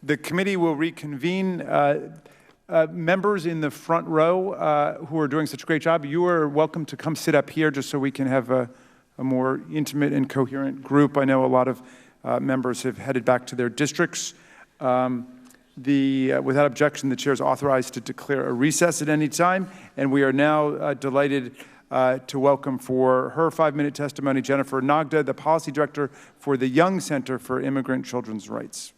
Speaker 18: The committee will reconvene. Members in the front row who are doing such a great job, you are welcome to come sit up here just so we can have a more intimate and coherent group. I know a lot of members have headed back to their districts. Without objection, the chair is authorized to declare a recess at any time, and we are now delighted to welcome for her 5-minute testimony Jennifer Nagda, the Policy Director for the Young Center for Immigrant Children's Rights.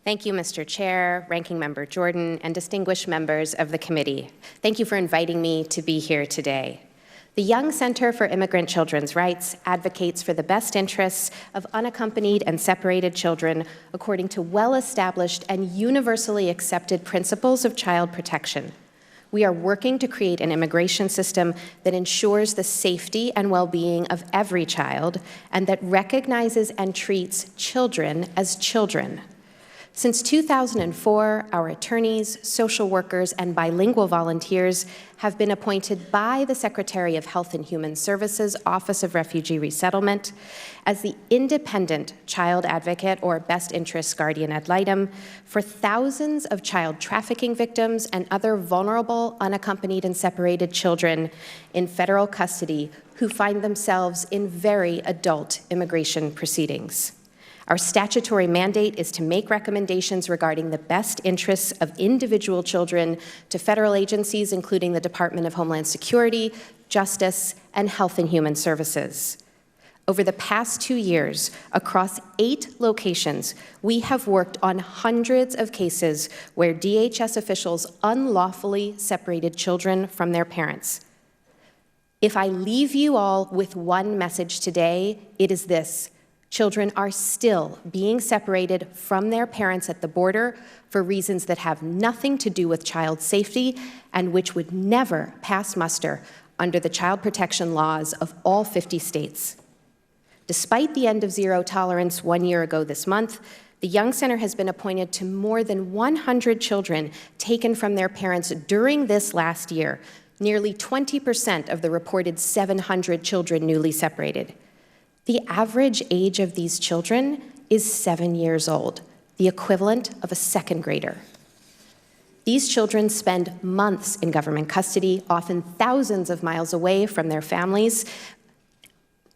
Speaker 19: Thank you, Mr. Chair, Ranking Member Jordan, and distinguished members of the committee. Thank you for inviting me to be here today. The Young Center for Immigrant Children's Rights advocates for the best interests of unaccompanied and separated children according to well-established and universally accepted principles of child protection. We are working to create an immigration system that ensures the safety and well-being of every child and that recognizes and treats children as children. Since 2004, our attorneys, social workers, and bilingual volunteers have been appointed by the Secretary of Health and Human Services, Office of Refugee Resettlement, as the independent child advocate or best interests guardian ad litem for thousands of child trafficking victims and other vulnerable, unaccompanied, and separated children in federal custody who find themselves in very adult immigration proceedings. Our statutory mandate is to make recommendations regarding the best interests of individual children to federal agencies, including the Department of Homeland Security, Justice, and Health and Human Services. Over the past 2 years, across 8 locations, we have worked on hundreds of cases where DHS officials unlawfully separated children from their parents. If I leave you all with one message today, it is this: children are still being separated from their parents at the border for reasons that have nothing to do with child safety and which would never pass muster under the child protection laws of all 50 states. Despite the end of zero tolerance 1 year ago this month, the Young Center has been appointed to more than 100 children taken from their parents during this last year, nearly 20% of the reported 700 children newly separated. The average age of these children is 7 years old, the equivalent of a second grader. These children spend months in government custody, often thousands of miles away from their families.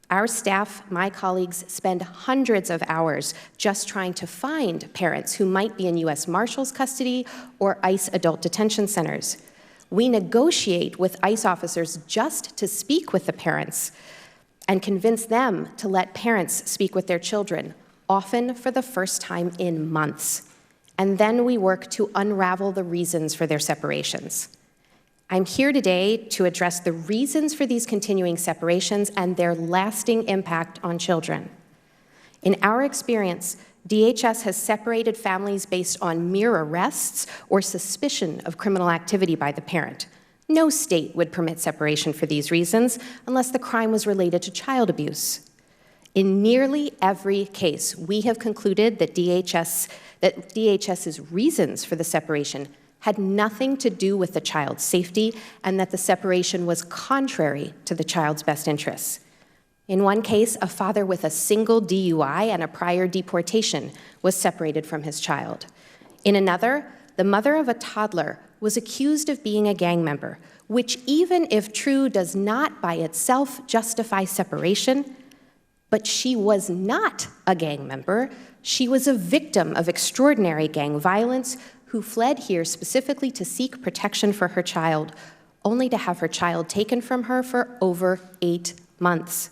Speaker 19: Our staff, my colleagues, spend hundreds of hours just trying to find parents who might be in U.S. Marshals custody or ICE adult detention centers. We negotiate with ICE officers just to speak with the parents and convince them to let parents speak with their children, often for the first time in months. And then we work to unravel the reasons for their separations. I'm here today to address the reasons for these continuing separations and their lasting impact on children. In our experience, DHS has separated families based on mere arrests or suspicion of criminal activity by the parent. No state would permit separation for these reasons unless the crime was related to child abuse. In nearly every case, we have concluded that DHS's reasons for the separation had nothing to do with the child's safety and that the separation was contrary to the child's best interests. In one case, a father with a single DUI and a prior deportation was separated from his child. In another, the mother of a toddler was accused of being a gang member, which, even if true, does not by itself justify separation, But she was not a gang member. She was a victim of extraordinary gang violence who fled here specifically to seek protection for her child, only to have her child taken from her for over 8 months.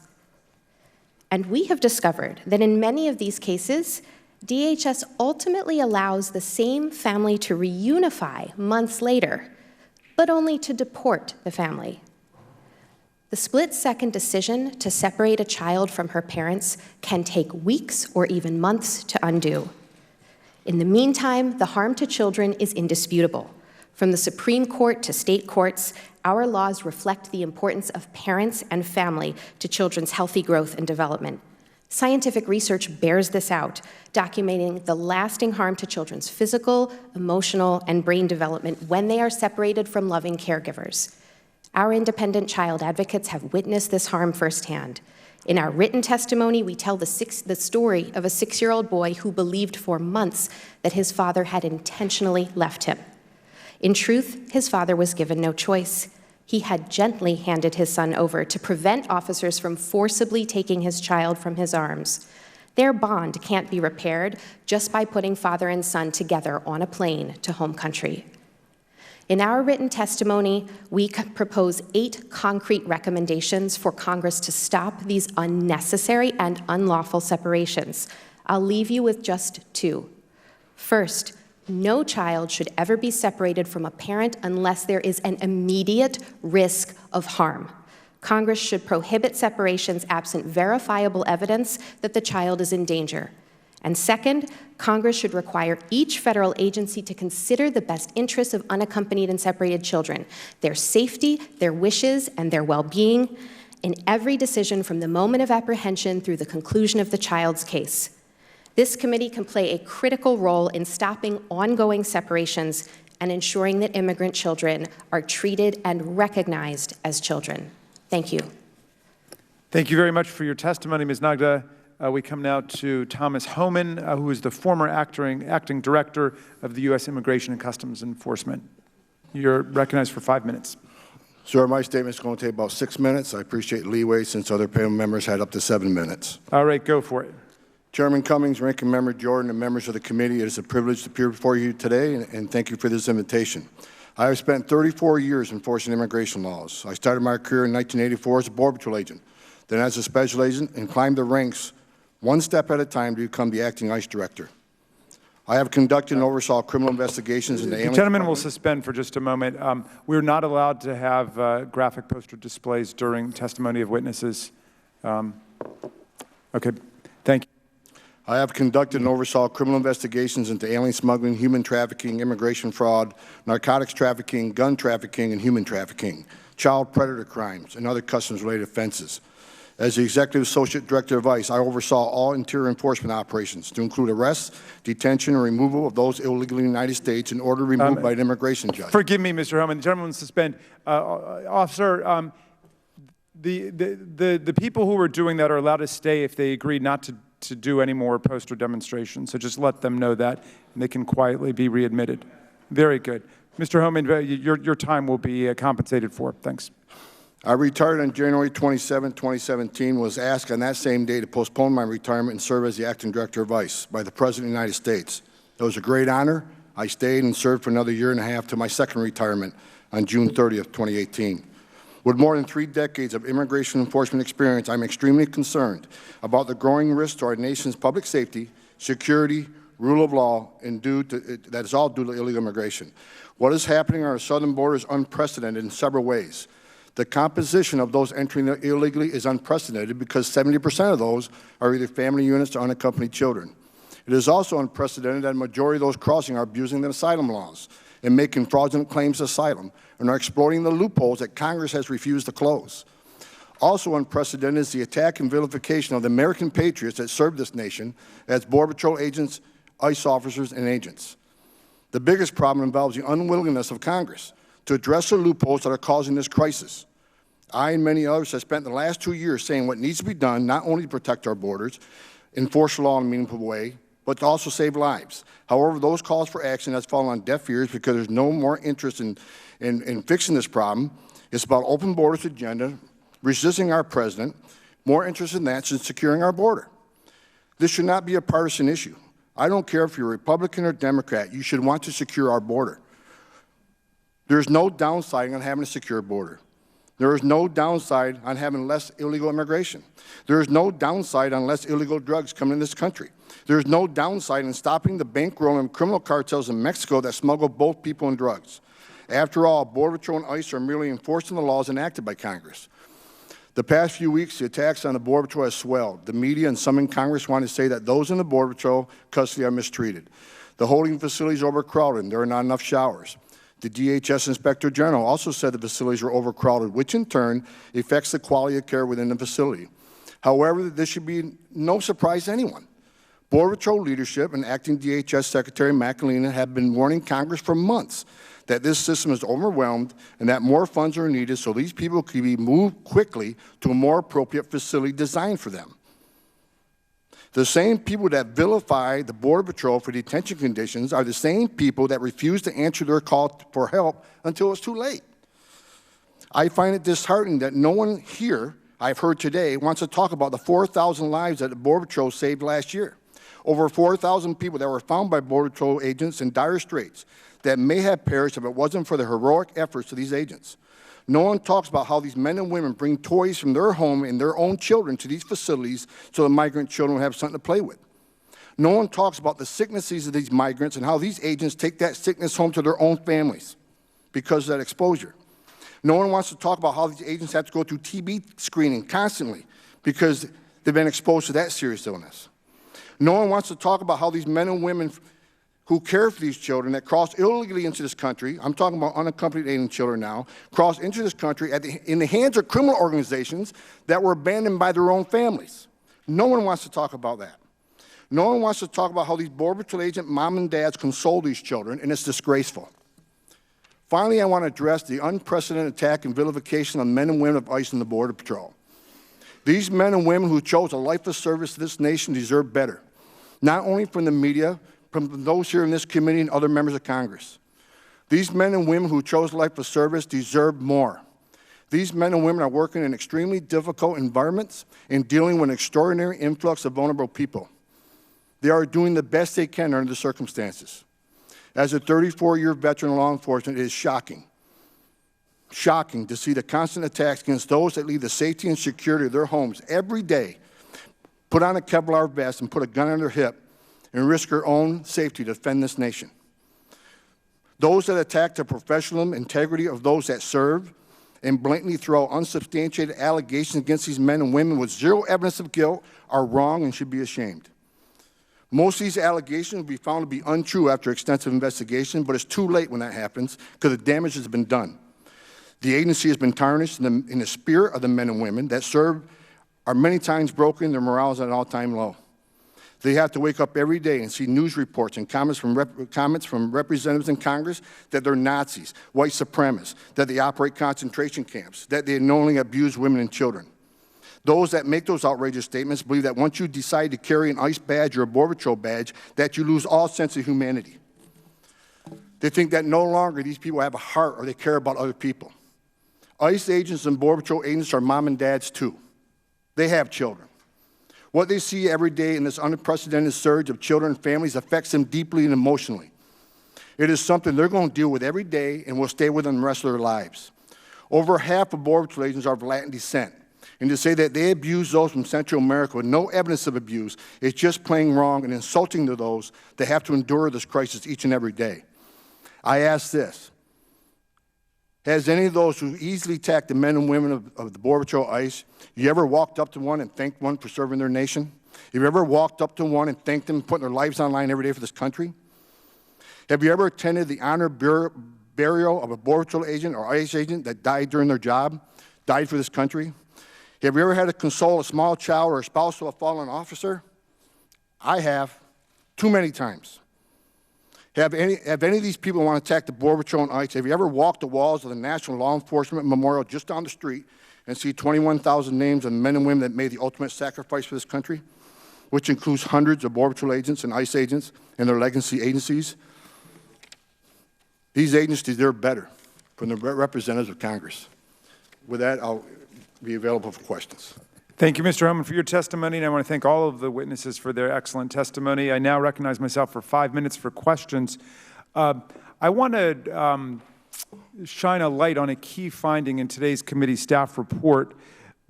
Speaker 19: And we have discovered that in many of these cases, DHS ultimately allows the same family to reunify months later, but only to deport the family. The split-second decision to separate a child from her parents can take weeks or even months to undo. In the meantime, the harm to children is indisputable. From the Supreme Court to state courts, our laws reflect the importance of parents and family to children's healthy growth and development. Scientific research bears this out, documenting the lasting harm to children's physical, emotional, and brain development when they are separated from loving caregivers. Our independent child advocates have witnessed this harm firsthand. In our written testimony, we tell the story of a 6-year-old boy who believed for months that his father had intentionally left him. In truth, his father was given no choice. He had gently handed his son over to prevent officers from forcibly taking his child from his arms. Their bond can't be repaired just by putting father and son together on a plane to home country. In our written testimony, we propose 8 concrete recommendations for Congress to stop these unnecessary and unlawful separations. I'll leave you with just 2. First, no child should ever be separated from a parent unless there is an immediate risk of harm. Congress should prohibit separations absent verifiable evidence that the child is in danger. And second, Congress should require each federal agency to consider the best interests of unaccompanied and separated children, their safety, their wishes, and their well-being in every decision from the moment of apprehension through the conclusion of the child's case. This committee can play a critical role in stopping ongoing separations and ensuring that immigrant children are treated and recognized as children. Thank you.
Speaker 18: Thank you very much for your testimony, Ms. Nagda. We come now to Thomas Homan, who is the former acting director of the U.S. Immigration and Customs Enforcement. You're recognized for 5 minutes.
Speaker 20: Sir, my statement is going to take about 6 minutes. I appreciate leeway since other panel members had up to 7 minutes.
Speaker 18: All right, go for it.
Speaker 20: Chairman Cummings, Ranking Member Jordan, and members of the committee, it is a privilege to appear before you today, and thank you for this invitation. I have spent 34 years enforcing immigration laws. I started my career in 1984 as a Border Patrol agent, then as a special agent, and climbed the ranks one step at a time to become the acting ICE director. I have conducted and oversaw criminal investigations in the alien...
Speaker 18: The gentleman will suspend for just a moment. We're not allowed to have graphic poster displays during testimony of witnesses. Okay, thank you.
Speaker 20: I have conducted and oversaw criminal investigations into alien smuggling, human trafficking, immigration fraud, narcotics trafficking, gun trafficking, and human trafficking, child predator crimes, and other customs-related offenses. As the Executive Associate Director of ICE, I oversaw all interior enforcement operations to include arrests, detention, and removal of those illegally in the United States in order removed by an immigration judge.
Speaker 18: Forgive me, Mr. Homan. The gentleman will suspend. Officer, the people who were doing that are allowed to stay if they agree not to do any more poster demonstrations. So just let them know that, and they can quietly be readmitted. Very good. Mr. Homan, your time will be compensated for. Thanks.
Speaker 20: I retired on January 27, 2017, was asked on that same day to postpone my retirement and serve as the acting director of ICE by the President of the United States. It was a great honor. I stayed and served for another year and a half to my second retirement on June 30th, 2018. With more than 3 decades of immigration enforcement experience, I'm extremely concerned about the growing risk to our nation's public safety, security, rule of law, and that is all due to illegal immigration. What is happening on our southern border is unprecedented in several ways. The composition of those entering illegally is unprecedented because 70% of those are either family units or unaccompanied children. It is also unprecedented that a majority of those crossing are abusing the asylum laws and making fraudulent claims to asylum and are exploiting the loopholes that Congress has refused to close. Also unprecedented is the attack and vilification of the American patriots that serve this nation as Border Patrol agents, ICE officers, and agents. The biggest problem involves the unwillingness of Congress to address the loopholes that are causing this crisis. I and many others have spent the last 2 years saying what needs to be done not only to protect our borders, enforce the law in a meaningful way, but to also save lives. However, those calls for action have fallen on deaf ears because there's no more interest in fixing this problem. It's about open borders agenda, resisting our president, more interested in that than securing our border. This should not be a partisan issue. I don't care if you're Republican or Democrat, you should want to secure our border. There's no downside on having a secure border. There is no downside on having less illegal immigration. There is no downside on less illegal drugs coming in this country. There is no downside in stopping the bankrolling criminal cartels in Mexico that smuggle both people and drugs. After all, Border Patrol and ICE are merely enforcing the laws enacted by Congress. The past few weeks, the attacks on the Border Patrol have swelled. The media and some in Congress want to say that those in the Border Patrol custody are mistreated. The holding facilities are overcrowded and there are not enough showers. The DHS Inspector General also said the facilities were overcrowded, which in turn affects the quality of care within the facility. However, this should be no surprise to anyone. Border Patrol leadership and acting DHS Secretary McAleenan have been warning Congress for months that this system is overwhelmed and that more funds are needed so these people can be moved quickly to a more appropriate facility designed for them. The same people that vilify the Border Patrol for detention conditions are the same people that refuse to answer their call for help until it's too late. I find it disheartening that no one here, I've heard today, wants to talk about the 4,000 lives that the Border Patrol saved last year. Over 4,000 people that were found by Border Patrol agents in dire straits that may have perished if it wasn't for the heroic efforts of these agents. No one talks about how these men and women bring toys from their home and their own children to these facilities so the migrant children will have something to play with. No one talks about the sicknesses of these migrants and how these agents take that sickness home to their own families because of that exposure. No one wants to talk about how these agents have to go through TB screening constantly because they've been exposed to that serious illness. No one wants to talk about how these men and women who care for these children that cross illegally into this country, I'm talking about unaccompanied alien children now, cross into this country in the hands of criminal organizations that were abandoned by their own families. No one wants to talk about that. No one wants to talk about how these Border Patrol agent mom and dads console these children, and it's disgraceful. Finally, I want to address the unprecedented attack and vilification of men and women of ICE and the Border Patrol. These men and women who chose a life of service to this nation deserve better, not only from the media, from those here in this committee and other members of Congress. These men and women who chose life of service deserve more. These men and women are working in extremely difficult environments and dealing with an extraordinary influx of vulnerable people. They are doing the best they can under the circumstances. As a 34-year veteran of law enforcement, it is shocking to see the constant attacks against those that leave the safety and security of their homes every day, put on a Kevlar vest and put a gun on their hip, and risk their own safety to defend this nation. Those that attack the professional integrity of those that serve and blatantly throw unsubstantiated allegations against these men and women with zero evidence of guilt are wrong and should be ashamed. Most of these allegations will be found to be untrue after extensive investigation, but it's too late when that happens because the damage has been done. The agency has been tarnished in the spirit of the men and women that serve are many times broken, their morale is at an all-time low. They have to wake up every day and see news reports and comments from representatives in Congress that they're Nazis, white supremacists, that they operate concentration camps, that they knowingly abuse women and children. Those that make those outrageous statements believe that once you decide to carry an ICE badge or a Border Patrol badge, that you lose all sense of humanity. They think that no longer these people have a heart or they care about other people. ICE agents and Border Patrol agents are mom and dads too. They have children. What they see every day in this unprecedented surge of children and families affects them deeply and emotionally. It is something they're going to deal with every day and will stay with them the rest of their lives. Over half of Border Patrol agents are of Latin descent, and to say that they abuse those from Central America with no evidence of abuse is just plain wrong and insulting to those that have to endure this crisis each and every day. I ask this. Has any of those who easily attack the men and women of the Border Patrol ICE, you ever walked up to one and thanked one for serving their nation? Have you ever walked up to one and thanked them for putting their lives on the line every day for this country? Have you ever attended the honor burial of a Border Patrol agent or ICE agent that died during their job, died for this country? Have you ever had to console a small child or a spouse of a fallen officer? I have, too many times. Have any of these people want to attack the Border Patrol and ICE? Have you ever walked the walls of the National Law Enforcement Memorial just down the street and see 21,000 names of men and women that made the ultimate sacrifice for this country, which includes hundreds of Border Patrol agents and ICE agents and their legacy agencies? These agents deserve better from the representatives of Congress. With that, I'll be available for questions.
Speaker 18: Thank you, Mr. Homan, for your testimony, and I want to thank all of the witnesses for their excellent testimony. I now recognize myself for 5 minutes for questions. I want to shine a light on a key finding in today's committee staff report.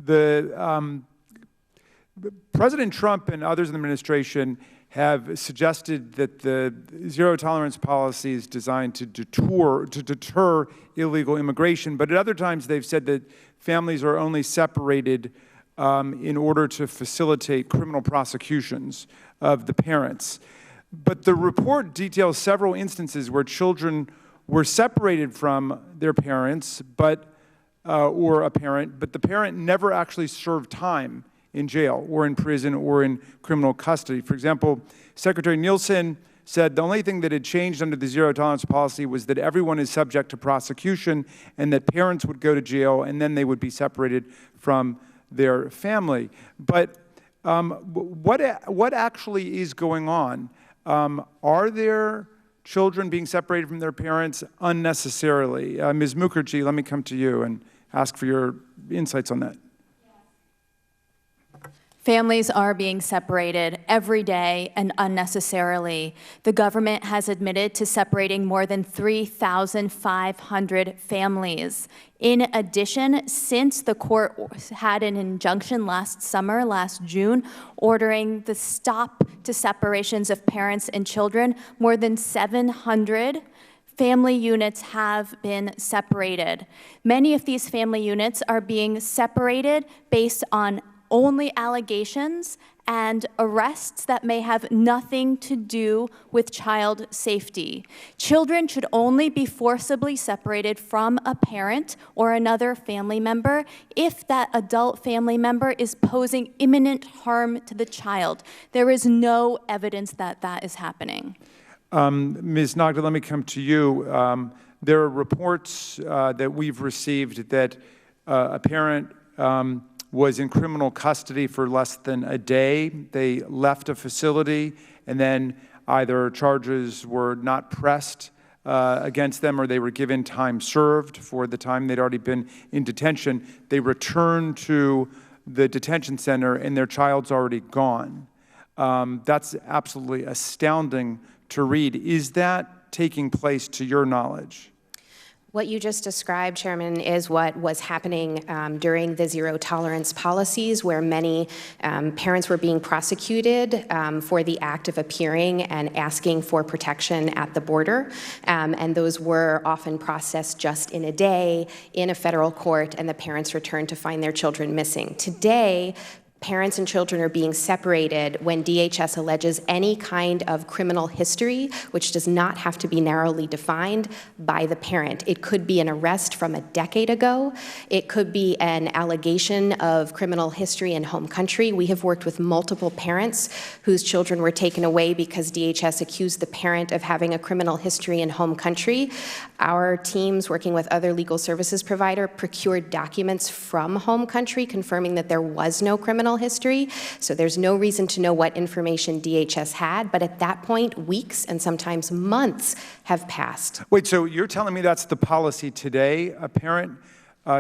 Speaker 18: President Trump and others in the administration have suggested that the zero-tolerance policy is designed to deter illegal immigration, but at other times they've said that families are only separated in order to facilitate criminal prosecutions of the parents. But the report details several instances where children were separated from their parents, or a parent, but the parent never actually served time in jail or in prison or in criminal custody. For example, Secretary Nielsen said the only thing that had changed under the zero-tolerance policy was that everyone is subject to prosecution and that parents would go to jail and then they would be separated from their family. But what actually is going on? Are there children being separated from their parents unnecessarily? Ms. Mukherjee, let me come to you and ask for your insights on that.
Speaker 17: Families are being separated every day and unnecessarily. The government has admitted to separating more than 3,500 families. In addition, since the court had an injunction last June, ordering the stop to separations of parents and children, more than 700 family units have been separated. Many of these family units are being separated based on only allegations and arrests that may have nothing to do with child safety. Children should only be forcibly separated from a parent or another family member if that adult family member is posing imminent harm to the child. There is no evidence that that is happening.
Speaker 18: Ms. Nagda, let me come to you. There are reports that we've received that a parent was in criminal custody for less than a day. They left a facility, and then either charges were not pressed against them or they were given time served for the time they'd already been in detention. They returned to the detention center, and their child's already gone. That's absolutely astounding to read. Is that taking place to your knowledge?
Speaker 19: What you just described, Chairman, is what was happening during the zero-tolerance policies, where many parents were being prosecuted for the act of appearing and asking for protection at the border. And those were often processed just in a day in a federal court, and the parents returned to find their children missing. Today, parents and children are being separated when DHS alleges any kind of criminal history, which does not have to be narrowly defined by the parent. It could be an arrest from a decade ago. It could be an allegation of criminal history in home country. We have worked with multiple parents whose children were taken away because DHS accused the parent of having a criminal history in home country. Our teams, working with other legal services provider, procured documents from home country confirming that there was no criminal history, so there's no reason to know what information DHS had, but at that point, weeks and sometimes months have passed.
Speaker 18: Wait, so you're telling me that's the policy today? A parent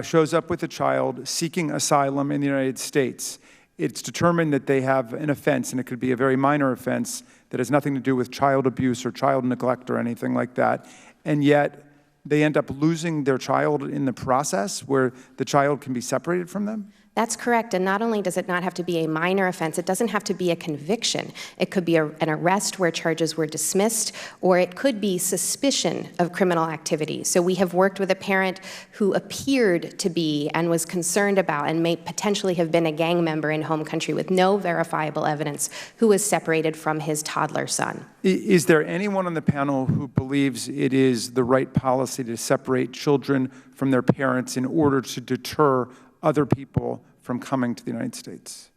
Speaker 18: shows up with a child seeking asylum in the United States. It's determined that they have an offense, and it could be a very minor offense that has nothing to do with child abuse or child neglect or anything like that, and yet they end up losing their child in the process where the child can be separated from them?
Speaker 19: That's correct, and not only does it not have to be a minor offense, it doesn't have to be a conviction. It could be an arrest where charges were dismissed, or it could be suspicion of criminal activity. So we have worked with a parent who appeared to be and was concerned about and may potentially have been a gang member in home country with no verifiable evidence, who was separated from his toddler son.
Speaker 18: Is there anyone on the panel who believes it is the right policy to separate children from their parents in order to deter other people from coming to the United States?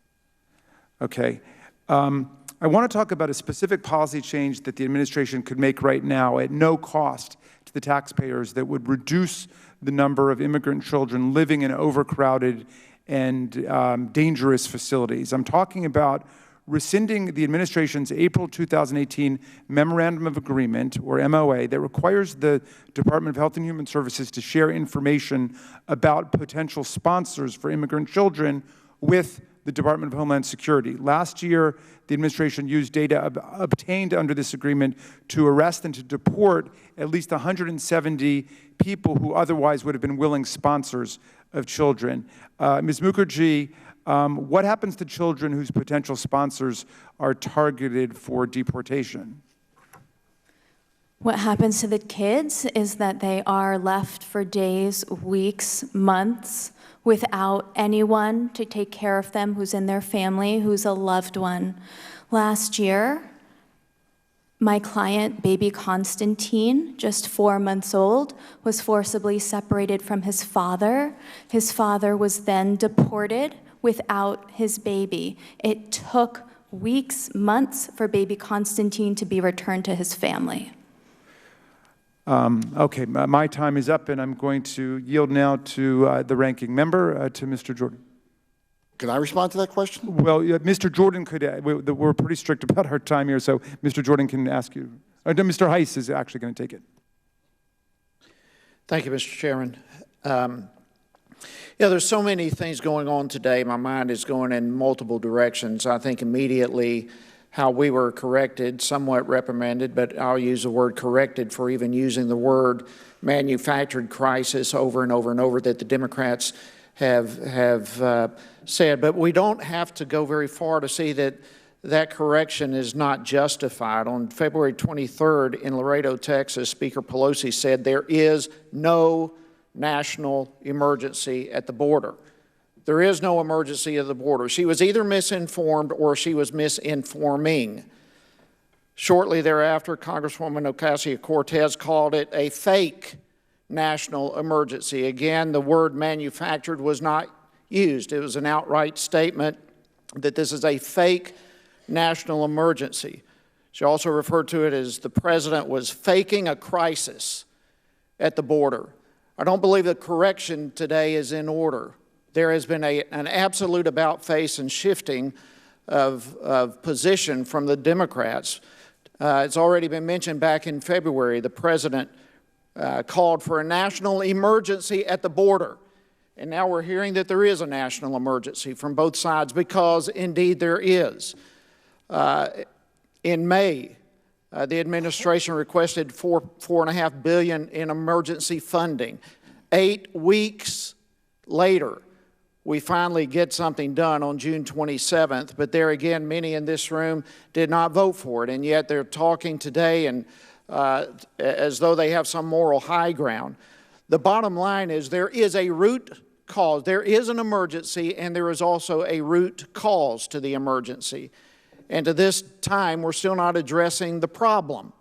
Speaker 18: Okay. I want to talk about a specific policy change that the administration could make right now at no cost to the taxpayers that would reduce the number of immigrant children living in overcrowded and dangerous facilities. I'm talking about rescinding the administration's April 2018 Memorandum of Agreement, or MOA, that requires the Department of Health and Human Services to share information about potential sponsors for immigrant children with the Department of Homeland Security. Last year, the administration used data obtained under this agreement to arrest and to deport at least 170 people who otherwise would have been willing sponsors of children. Ms. Mukherjee, what happens to children whose potential sponsors are targeted for deportation?
Speaker 17: What happens to the kids is that they are left for days, weeks, months without anyone to take care of them who's in their family, who's a loved one. Last year, my client, baby Constantine, just 4 months old, was forcibly separated from his father. His father was then deported without his baby. It took weeks, months for baby Constantine to be returned to his family.
Speaker 18: Okay, my time is up, and I'm going to yield now to the ranking member, to Mr. Jordan.
Speaker 20: Can I respond to that question?
Speaker 18: Well, Mr. Jordan could, we're pretty strict about our time here, so Mr. Jordan can ask you. Mr. Heiss is actually going to take it.
Speaker 21: Thank you, Mr. Chairman. Yeah, there's so many things going on today. My mind is going in multiple directions. I think immediately how we were corrected, somewhat reprimanded, but I'll use the word corrected for even using the word manufactured crisis over and over and over that the Democrats have said. But we don't have to go very far to see that that correction is not justified. On February 23rd in Laredo, Texas, Speaker Pelosi said there is no national emergency at the border. There is no emergency at the border. She was either misinformed or she was misinforming. Shortly thereafter, Congresswoman Ocasio-Cortez called it a fake national emergency. Again, the word manufactured was not used. It was an outright statement that this is a fake national emergency. She also referred to it as the president was faking a crisis at the border. I don't believe the correction today is in order. There has been an absolute about-face and shifting of position from the Democrats. It's already been mentioned back in February, the president called for a national emergency at the border. And now we're hearing that there is a national emergency from both sides because, indeed, there is. In May, the administration requested $4.5 billion in emergency funding. 8 weeks later, we finally get something done on June 27th, but there again, many in this room did not vote for it, and yet they're talking today and as though they have some moral high ground. The bottom line is there is a root cause. There is an emergency, and there is also a root cause to the emergency. And to this time, we're still not addressing the problem.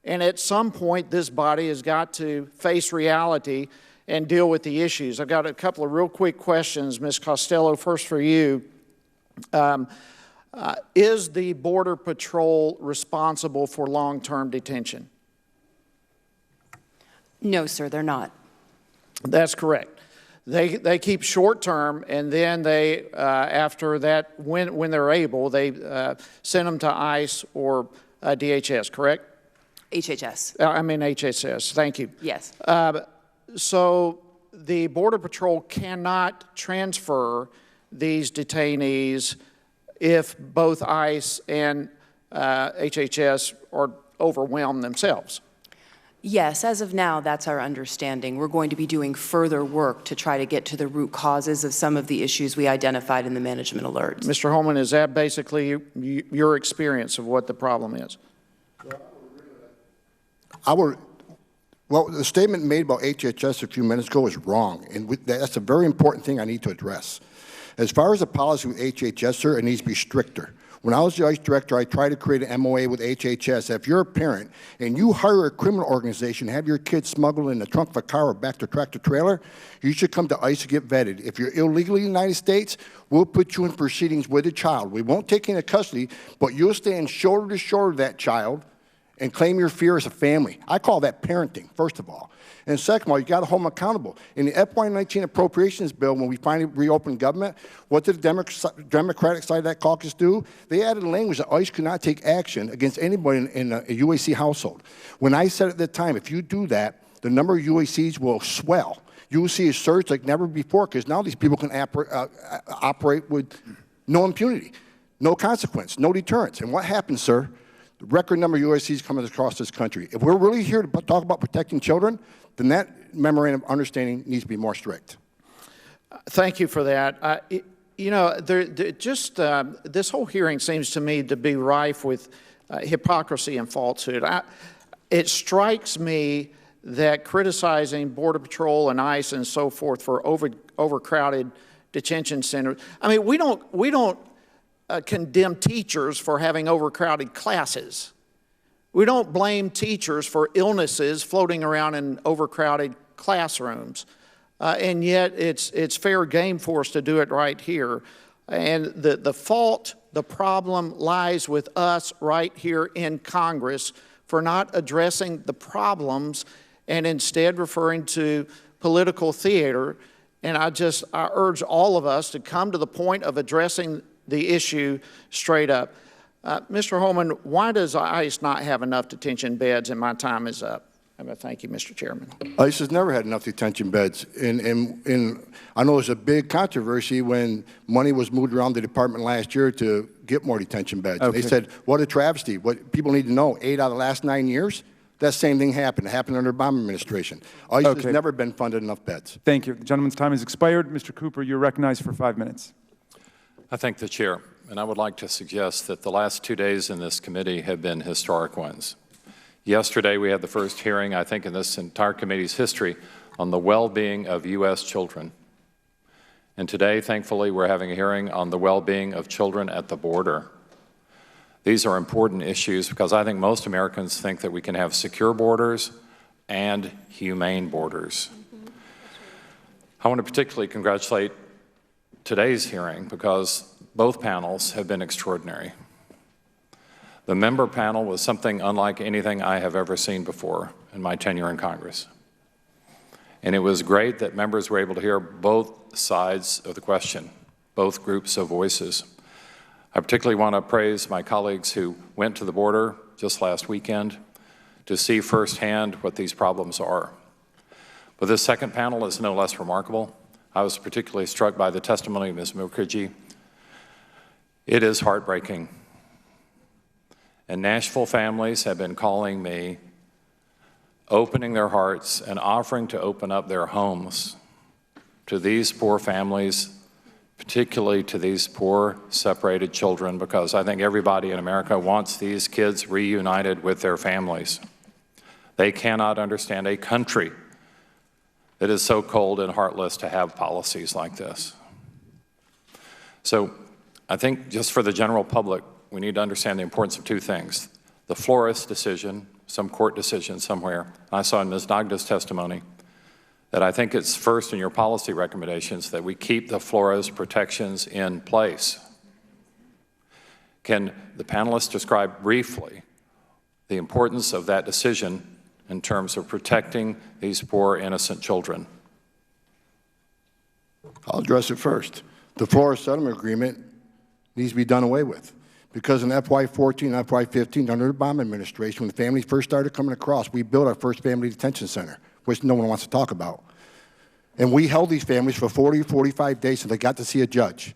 Speaker 21: And at some point, this body has got to face reality and deal with the issues. I've got a couple of real quick questions. Ms. Costello, first for you. Is the Border Patrol responsible for long-term detention?
Speaker 16: No, sir, they're not.
Speaker 21: That's correct. They keep short-term, and then they, after that, when they're able, they send them to ICE or DHS, correct?
Speaker 16: HHS.
Speaker 21: I mean HHS, thank you.
Speaker 16: Yes.
Speaker 21: So the Border Patrol cannot transfer these detainees if both ICE and HHS are overwhelmed themselves.
Speaker 16: Yes, as of now, that's our understanding. We're going to be doing further work to try to get to the root causes of some of the issues we identified in the management alerts.
Speaker 21: Mr. Homan, is that basically your experience of what the problem is?
Speaker 20: Well, the statement made about HHS a few minutes ago is wrong, and that's a very important thing I need to address. As far as the policy with HHS, sir, it needs to be stricter. When I was the ICE director, I tried to create an MOA with HHS. If you're a parent and you hire a criminal organization, have your kids smuggled in the trunk of a car or back to tractor trailer, you should come to ICE to get vetted. If you're illegally in the United States, we'll put you in proceedings with the child. We won't take you into custody, but you'll stand shoulder to shoulder with that child and claim your fear as a family. I call that parenting, first of all. And second of all, you got to hold them accountable. In the FY19 appropriations bill, when we finally reopened government, what did the Democratic side of that caucus do? They added language that ICE could not take action against anybody in a UAC household. When I said at the time, if you do that, the number of UACs will swell. You will see a surge like never before because now these people can operate with No impunity, no consequence, no deterrence. And what happens, sir? The record number of USCs coming across this country. If we're really here to talk about protecting children, then that memorandum of understanding needs to be more strict.
Speaker 21: Thank you for that. You know, this whole hearing seems to me to be rife with hypocrisy and falsehood. It strikes me that criticizing Border Patrol and ICE and so forth for overcrowded detention centers. I mean, we don't condemn teachers for having overcrowded classes. We don't blame teachers for illnesses floating around in overcrowded classrooms. And yet it's fair game for us to do it right here. And the problem lies with us right here in Congress for not addressing the problems and instead referring to political theater. And I urge all of us to come to the point of addressing the issue straight up. Mr. Homan, why does ICE not have enough detention beds? And my time is up. Thank you, Mr. Chairman.
Speaker 20: ICE has never had enough detention beds. And I know there's a big controversy when money was moved around the department last year to get more detention beds. Okay. They said, what a travesty. What people need to know, 8 out of the last 9 years, that same thing happened. It happened under the Obama administration. ICE has never been funded enough beds.
Speaker 18: Thank you. The gentleman's time has expired. Mr. Cooper, you're recognized for 5 minutes.
Speaker 1: I thank the chair, and I would like to suggest that the last 2 days in this committee have been historic ones. Yesterday, we had the first hearing, I think, in this entire committee's history on the well-being of U.S. children. And today, thankfully, we're having a hearing on the well-being of children at the border. These are important issues because I think most Americans think that we can have secure borders and humane borders. I want to particularly congratulate today's hearing because both panels have been extraordinary. The member panel was something unlike anything I have ever seen before in my tenure in Congress. And it was great that members were able to hear both sides of the question, both groups of voices. I particularly want to praise my colleagues who went to the border just last weekend to see firsthand what these problems are. But this second panel is no less remarkable. I was particularly struck by the testimony of Ms. Mukherjee. It is heartbreaking. And Nashville families have been calling me, opening their hearts and offering to open up their homes to these poor families, particularly to these poor separated children, because I think everybody in America wants these kids reunited with their families. They cannot understand a country that is so cold and heartless to have policies like this. So I think just for the general public, we need to understand the importance of two things. The Flores decision, some court decision somewhere. I saw in Ms. Nagda's testimony that I think it's first in your policy recommendations that we keep the Flores protections in place. Can the panelists describe briefly the importance of that decision in terms of protecting these poor, innocent children?
Speaker 20: I'll address it first. The Flores settlement agreement needs to be done away with. Because in FY14, FY15, under the Obama administration, when the families first started coming across, we built our first family detention center, which no one wants to talk about. And we held these families for 40, 45 days until they got to see a judge.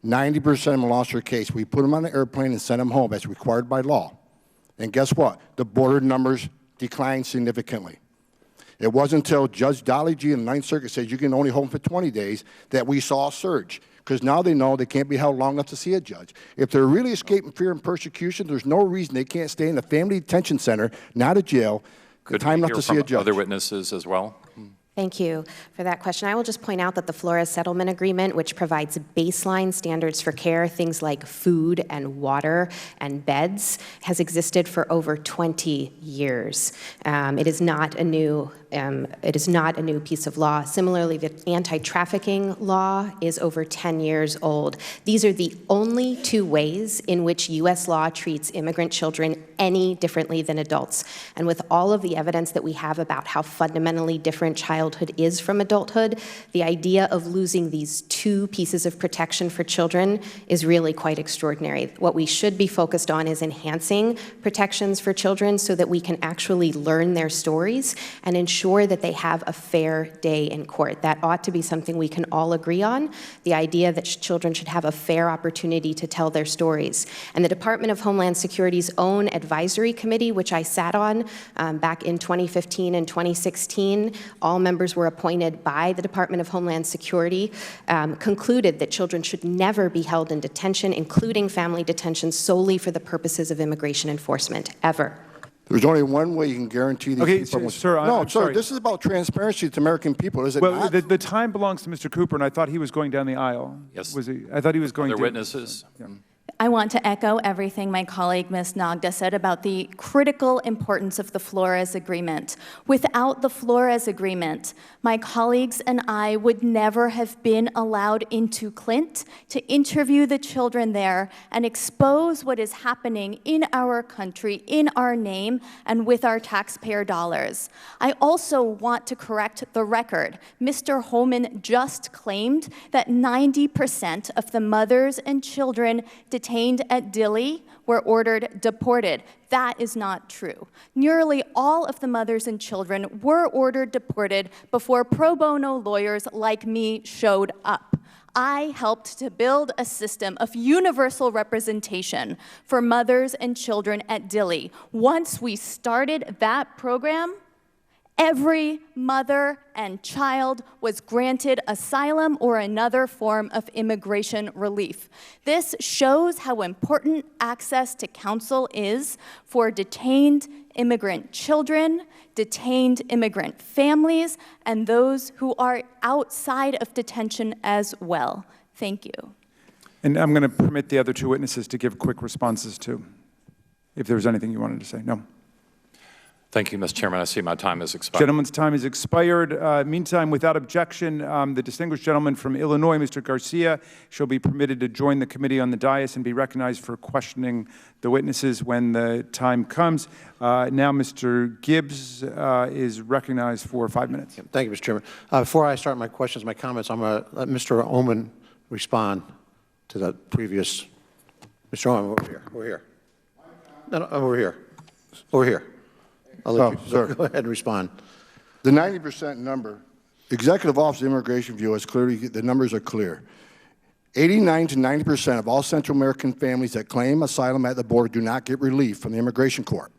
Speaker 20: 90% of them lost their case. We put them on an airplane and sent them home as required by law. And guess what? The border numbers declined significantly. It wasn't until Judge Dolly G in the Ninth Circuit said you can only hold them for 20 days that we saw a surge. Because now they know they can't be held long enough to see a judge. If they're really escaping fear and persecution, there's no reason they can't stay in a family detention center, not a jail, time enough to see a judge.
Speaker 1: Other witnesses as well?
Speaker 19: Thank you for that question. I will just point out that the Flores Settlement Agreement, which provides baseline standards for care, things like food and water and beds, has existed for over 20 years. It is not a new piece of law. Similarly, the anti-trafficking law is over 10 years old. These are the only two ways in which U.S. law treats immigrant children any differently than adults. And with all of the evidence that we have about how fundamentally different child childhood is from adulthood, the idea of losing these two pieces of protection for children is really quite extraordinary. What we should be focused on is enhancing protections for children so that we can actually learn their stories and ensure that they have a fair day in court. That ought to be something we can all agree on, the idea that children should have a fair opportunity to tell their stories. And the Department of Homeland Security's own advisory committee, which I sat on back in 2015 and 2016, all members were appointed by the Department of Homeland Security, concluded that children should never be held in detention, including family detention, solely for the purposes of immigration enforcement, ever.
Speaker 20: There's only one way you can guarantee these people.
Speaker 18: Sir,
Speaker 20: I'm sorry. This is about transparency to American people, is it not?
Speaker 18: Well, the time belongs to Mr. Cooper, and I thought he was going down the aisle.
Speaker 1: Yes.
Speaker 18: Was he? I thought he was going.
Speaker 1: Other witnesses?
Speaker 18: Yeah.
Speaker 17: I want to echo everything my colleague, Ms. Nagda, said about the critical importance of the Flores Agreement. Without the Flores Agreement, my colleagues and I would never have been allowed into Clint to interview the children there and expose what is happening in our country, in our name, and with our taxpayer dollars. I also want to correct the record. Mr. Homan just claimed that 90% of the mothers and children detained at Dilley were ordered deported. That is not true. Nearly all of the mothers and children were ordered deported before pro bono lawyers like me showed up. I helped to build a system of universal representation for mothers and children at Dilley. Once we started that program, every mother and child was granted asylum or another form of immigration relief. This shows how important access to counsel is for detained immigrant children, detained immigrant families, and those who are outside of detention as well. Thank you.
Speaker 18: And I'm going to permit the other two witnesses to give quick responses too, if there's anything you wanted to say. No.
Speaker 1: Thank you, Mr. Chairman. I see my time has expired.
Speaker 18: Gentleman's time has expired. Meantime, without objection, the distinguished gentleman from Illinois, Mr. Garcia, shall be permitted to join the committee on the dais and be recognized for questioning the witnesses when the time comes. Now, Mr. Gibbs is recognized for 5 minutes.
Speaker 3: Thank you, Mr. Chairman. Before I start my questions, my comments, I'm going to let Mr. Homan respond to the previous. Mr. Homan, over here. Over here. No, over here. Over here. I'll let you go ahead and respond.
Speaker 20: The 90% number, Executive Office of Immigration Bureau is clearly, the numbers are clear. 89 to 90% of all Central American families that claim asylum at the border do not get relief from the immigration court.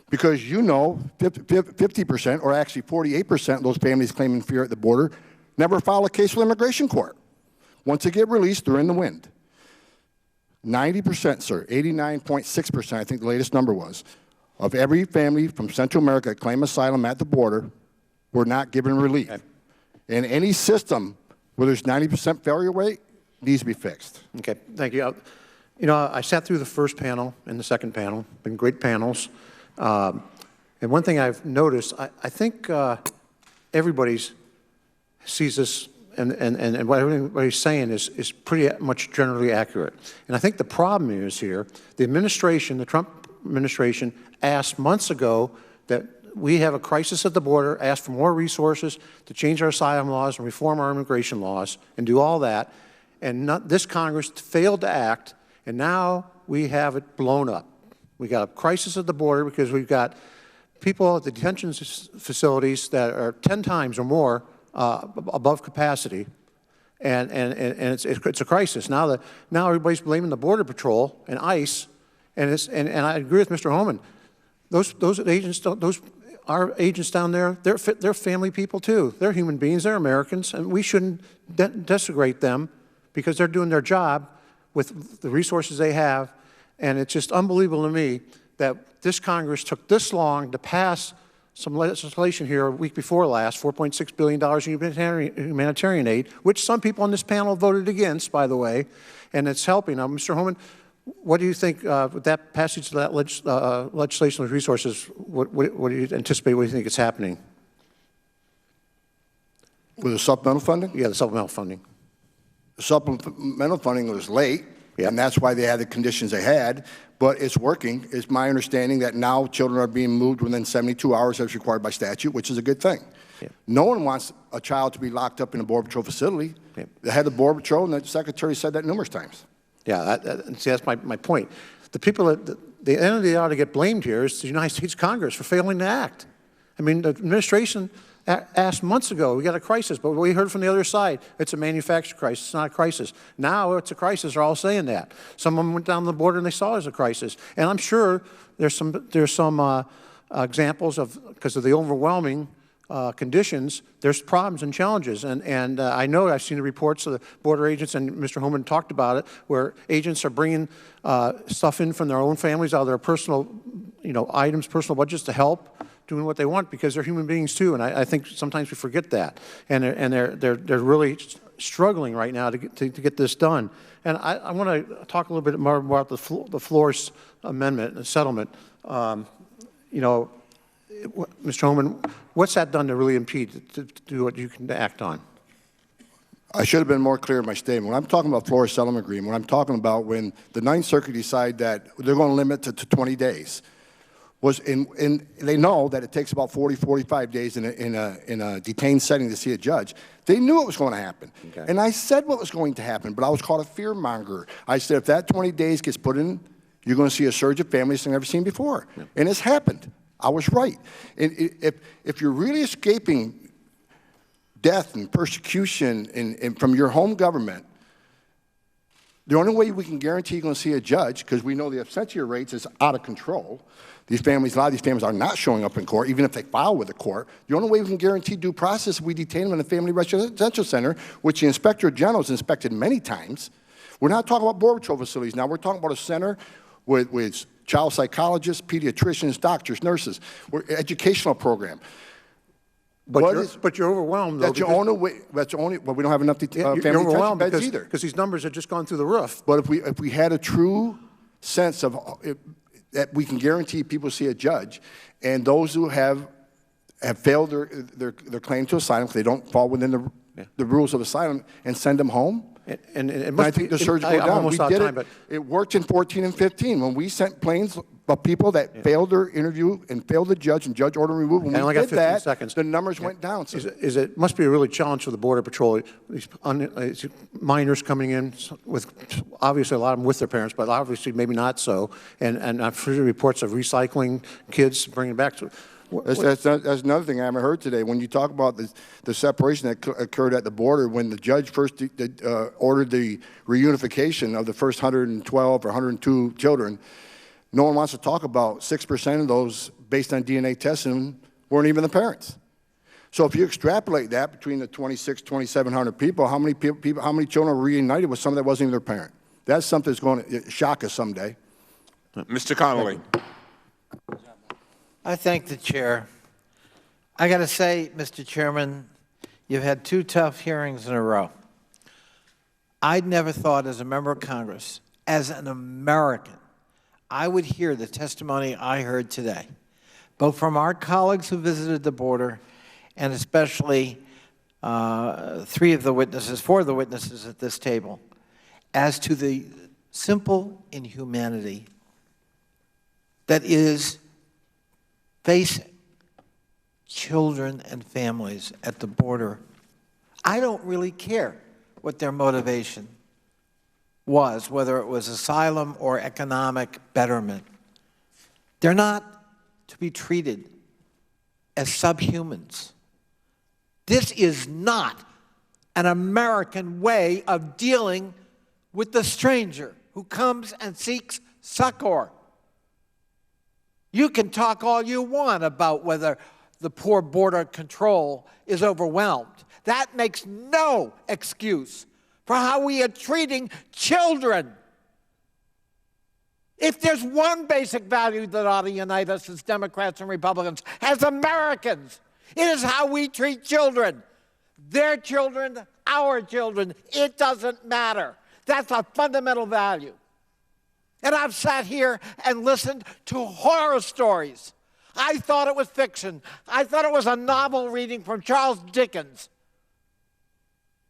Speaker 20: Because 50%, or actually 48% of those families claiming fear at the border never file a case with the immigration court. Once they get released, they're in the wind. 90%, sir, 89.6%, I think the latest number was, of every family from Central America that claim asylum at the border were not given relief. Okay. And any system where there's 90% failure rate needs to be fixed.
Speaker 3: Okay, thank you. You know, I sat through the first panel and the second panel, been great panels. And one thing I've noticed, I think everybody sees this and what everybody's saying is pretty much generally accurate. And I think the problem is here, the administration, the Trump administration, asked months ago that we have a crisis at the border, asked for more resources to change our asylum laws and reform our immigration laws and do all that. And this Congress failed to act, and now we have it blown up. We got a crisis at the border because we've got people at the detention facilities that are 10 times or more above capacity, and it's a crisis. Now everybody's blaming the Border Patrol and ICE, and I agree with Mr. Homan. Those agents, our agents down there, they're family people too. They're human beings. They're Americans, and we shouldn't desecrate them because they're doing their job with the resources they have. And it's just unbelievable to me that this Congress took this long to pass some legislation here a week before last, $4.6 billion in humanitarian aid, which some people on this panel voted against, by the way, and it's helping. Now, Mr. Homan, what do you think with that passage of that legislation with resources, what do you anticipate, what do you think is happening?
Speaker 20: With the supplemental funding?
Speaker 3: Yeah, the supplemental funding.
Speaker 20: The supplemental funding was late, and that's why they had the conditions they had, but it's working. It's my understanding that now children are being moved within 72 hours as required by statute, which is a good thing. No one wants a child to be locked up in a Border Patrol facility. The head of Border Patrol and the Secretary said that numerous times.
Speaker 3: Yeah, see, that's my point. The people that the entity that ought to get blamed here is the United States Congress for failing to act. I mean, the administration asked months ago, we got a crisis, but we heard from the other side, it's a manufactured crisis, it's not a crisis. Now it's a crisis, they're all saying that. Some of them went down the border and they saw it as a crisis. And I'm sure there's some examples of, because of the overwhelming conditions, there's problems and challenges. And I know I've seen the reports of the border agents, and Mr. Homan talked about it, where agents are bringing stuff in from their own families, out of their personal, items, personal budgets to help doing what they want, because they're human beings too. And I think sometimes we forget that. And they're really struggling right now to get this done. And I want to talk a little bit more about the Flores Amendment and settlement. Mr. Homan, what's that done to really impede to do what you can act on?
Speaker 20: I should have been more clear in my statement. When I'm talking about Flores settlement agreement, when I'm talking about when the Ninth Circuit decided that they're going to limit it to 20 days, and they know that it takes about 40, 45 days in a detained setting to see a judge. They knew it was going to happen. Okay. And I said what was going to happen, but I was called a fear monger. I said, if that 20 days gets put in, you're going to see a surge of families they've never seen before. Yeah. And it's happened. I was right. And if you're really escaping death and persecution and from your home government, the only way we can guarantee you're going to see a judge, because we know the absentia rates is out of control. A lot of these families are not showing up in court, even if they file with the court. The only way we can guarantee due process is we detain them in a family residential center, which the Inspector General has inspected many times. We're not talking about Border Patrol facilities now. We're talking about a center with child psychologists, pediatricians, doctors, nurses, educational program.
Speaker 3: But you're overwhelmed, though.
Speaker 20: That's your only way. That's only. Well, we don't have enough family detention beds either.
Speaker 3: Because these numbers have just gone through the roof.
Speaker 20: But if we had a true sense of that we can guarantee people see a judge, and those who have failed their claim to asylum, if they don't fall within the rules of asylum, and send them home. And I think the surge will go down. We did it. It worked in 14 and 15 when we sent planes of people that failed their interview and failed the judge and judge order removed. When we did that, the numbers went down. So
Speaker 3: it must be a really challenge for the Border Patrol. These minors coming in with obviously a lot of them with their parents, but obviously maybe not so. And I've heard reports of recycling kids, bringing back to.
Speaker 20: That's another thing I haven't heard today. When you talk about the separation that occurred at the border, when the judge first ordered the reunification of the first 112 or 102 children, no one wants to talk about 6% of those, based on DNA testing, weren't even the parents. So if you extrapolate that between the 2,700 people, how many children were reunited with someone that wasn't even their parent? That's something that's going to shock us someday.
Speaker 2: Mr. Connolly.
Speaker 4: I thank the chair. I got to say, Mr. Chairman, you've had 2 tough hearings in a row. I'd never thought as a member of Congress, as an American, I would hear the testimony I heard today, both from our colleagues who visited the border and especially 4 of the witnesses at this table, as to the simple inhumanity that is facing children and families at the border. I don't really care what their motivation was, whether it was asylum or economic betterment. They're not to be treated as subhumans. This is not an American way of dealing with the stranger who comes and seeks succor. You can talk all you want about whether the poor border control is overwhelmed. That makes no excuse for how we are treating children. If there's one basic value that ought to unite us as Democrats and Republicans, as Americans, it is how we treat children. Their children, our children, it doesn't matter. That's a fundamental value. And I've sat here and listened to horror stories. I thought it was fiction. I thought it was a novel reading from Charles Dickens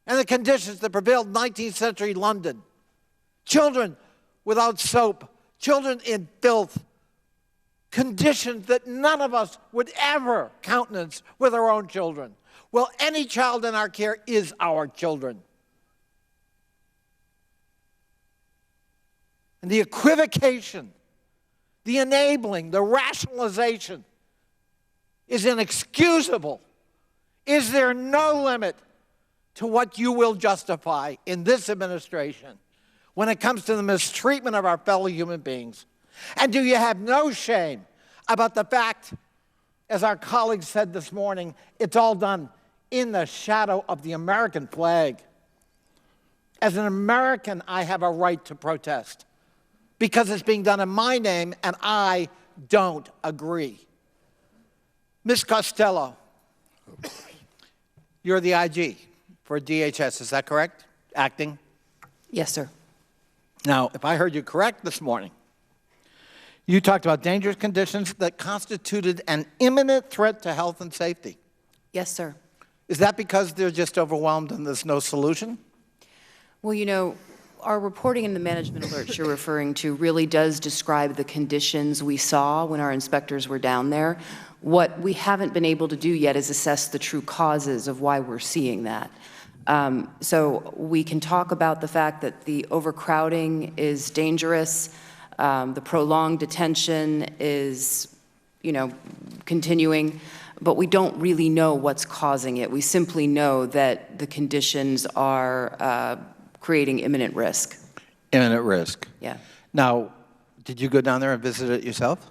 Speaker 4: and the conditions that prevailed in 19th century London. Children without soap, children in filth, conditions that none of us would ever countenance with our own children. Well, any child in our care is our children. And the equivocation, the enabling, the rationalization is inexcusable. Is there no limit to what you will justify in this administration when it comes to the mistreatment of our fellow human beings? And do you have no shame about the fact, as our colleagues said this morning, it's all done in the shadow of the American flag? As an American, I have a right to protest because it's being done in my name and I don't agree. Ms. Costello, you're the IG for DHS, is that correct? Acting?
Speaker 16: Yes, sir.
Speaker 4: Now, if I heard you correct this morning, you talked about dangerous conditions that constituted an imminent threat to health and safety.
Speaker 16: Yes, sir.
Speaker 4: Is that because they're just overwhelmed and there's no solution?
Speaker 16: Well, you know, our reporting in the management alerts you're referring to really does describe the conditions we saw when our inspectors were down there. What we haven't been able to do yet is assess the true causes of why we're seeing that. So we can talk about the fact that the overcrowding is dangerous, the prolonged detention is, you know, continuing, but we don't really know what's causing it. We simply know that the conditions are creating imminent risk.
Speaker 4: Imminent risk.
Speaker 16: Yeah.
Speaker 4: Now, did you go down there and visit it yourself?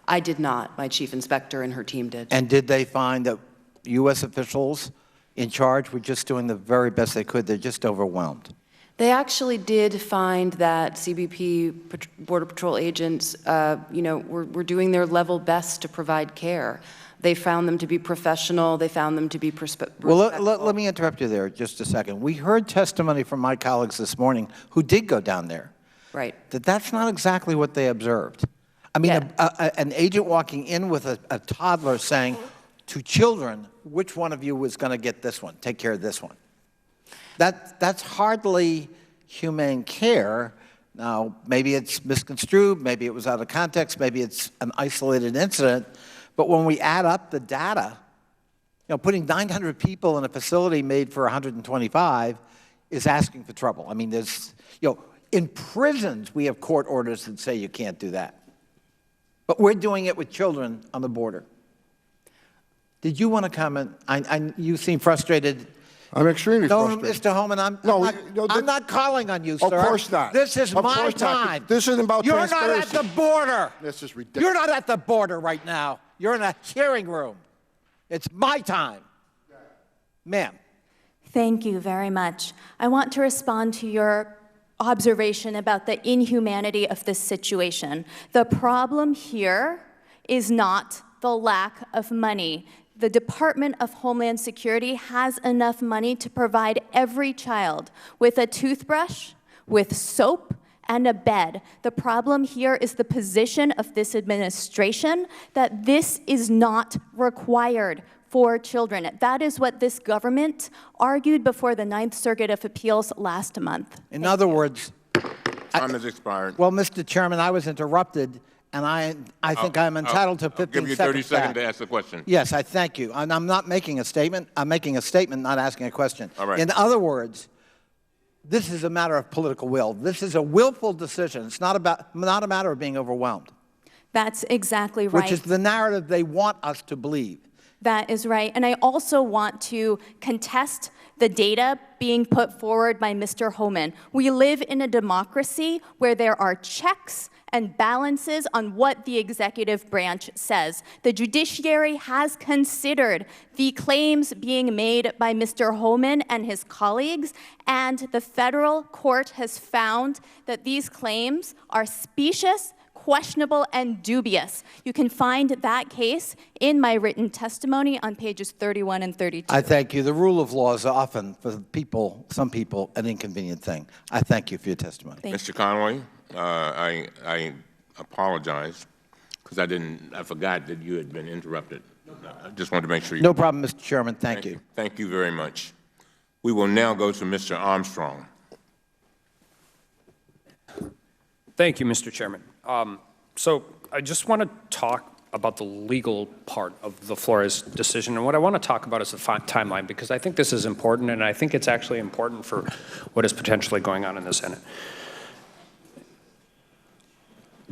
Speaker 16: I did not. My chief inspector and her team did.
Speaker 4: And did they find that U.S. officials in charge were just doing the very best they could? They're just overwhelmed.
Speaker 16: They actually did find that CBP Border Patrol agents, you know, were doing their level best to provide care. They found them to be professional. They found them to be respectful.
Speaker 4: Well, let me interrupt you there just a second. We heard testimony from my colleagues this morning who did go down there.
Speaker 16: Right.
Speaker 4: That's not exactly what they observed. I mean, an agent walking in with a toddler saying to children, which one of you was going to get this one, take care of this one? That's hardly humane care. Now, maybe it's misconstrued, maybe it was out of context, maybe it's an isolated incident, but when we add up the data, you know, putting 900 people in a facility made for 125 is asking for trouble. I mean, there's, you know, in prisons we have court orders that say you can't do that. But we're doing it with children on the border. Did you want to comment? You seem frustrated.
Speaker 20: I'm extremely frustrated.
Speaker 4: Mr. Homan, I'm not calling on you, sir.
Speaker 20: Of course not.
Speaker 4: This is
Speaker 20: Of
Speaker 4: my
Speaker 20: course not.
Speaker 4: time.
Speaker 20: This isn't about
Speaker 4: You're
Speaker 20: transparency.
Speaker 4: not at the border.
Speaker 20: This is ridiculous.
Speaker 4: You're not at the border right now. You're in a hearing room. It's my time. Ma'am.
Speaker 17: Thank you very much. I want to respond to your observation about the inhumanity of this situation. The problem here is not the lack of money. The Department of Homeland Security has enough money to provide every child with a toothbrush, with soap, and a bed. The problem here is the position of this administration that this is not required for children. That is what this government argued before the Ninth Circuit of Appeals last month.
Speaker 4: In other words,
Speaker 2: time has expired.
Speaker 4: Well, Mr. Chairman, I was interrupted, and I think I'm entitled to 15 seconds.
Speaker 2: I'll give you 30 seconds
Speaker 4: back.
Speaker 2: to ask the question.
Speaker 4: Yes, I thank you. And I'm not making a statement. I'm making a statement, not asking a question.
Speaker 2: All right.
Speaker 4: In other words, this is a matter of political will. This is a willful decision. It's not a matter of being overwhelmed.
Speaker 17: That's exactly right.
Speaker 4: Which is the narrative they want us to believe.
Speaker 17: That is right. And I also want to contest the data being put forward by Mr. Homan. We live in a democracy where there are checks and balances on what the executive branch says. The judiciary has considered the claims being made by Mr. Homan and his colleagues, and the federal court has found that these claims are specious, questionable, and dubious. You can find that case in my written testimony on pages 31 and 32.
Speaker 4: I thank you. The rule of law is often, for people, some people, an inconvenient thing. I thank you for your testimony.
Speaker 2: Mr. Conway, I apologize because I forgot that you had been interrupted. I just wanted to make sure you...
Speaker 4: No problem, Mr. Chairman. Thank you.
Speaker 2: Thank you very much. We will now go to Mr. Armstrong.
Speaker 5: Thank you, Mr. Chairman. So I just want to talk about the legal part of the Flores decision. And what I want to talk about is the timeline, because I think this is important, and I think it's actually important for what is potentially going on in the Senate.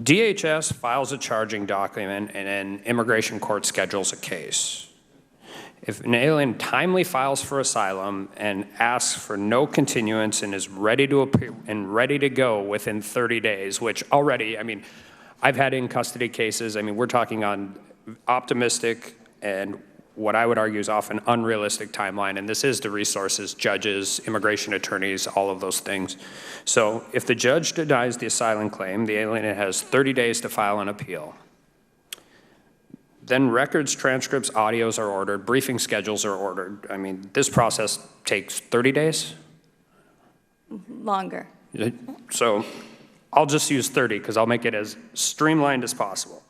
Speaker 5: DHS files a charging document, and an immigration court schedules a case. If an alien timely files for asylum and asks for no continuance and is ready to appear and ready to go within 30 days, which already, I mean, I've had in custody cases. I mean, we're talking on optimistic and what I would argue is often unrealistic timeline, and this is the resources, judges, immigration attorneys, all of those things. So if the judge denies the asylum claim, the alien has 30 days to file an appeal. Then records, transcripts, audios are ordered, briefing schedules are ordered. I mean, this process takes 30 days?
Speaker 17: Longer.
Speaker 5: So I'll just use 30 because I'll make it as streamlined as possible.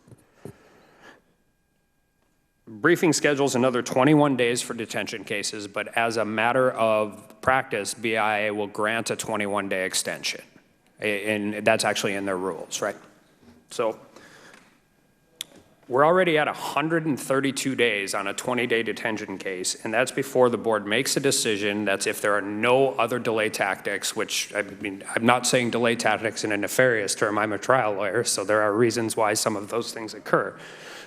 Speaker 5: Briefing schedules another 21 days for detention cases, but as a matter of practice, BIA will grant a 21-day extension. And that's actually in their rules, right? So we're already at 132 days on a 20-day detention case, and that's before the board makes a decision. That's if there are no other delay tactics, which, I mean, I'm not saying delay tactics in a nefarious term. I'm a trial lawyer, so there are reasons why some of those things occur.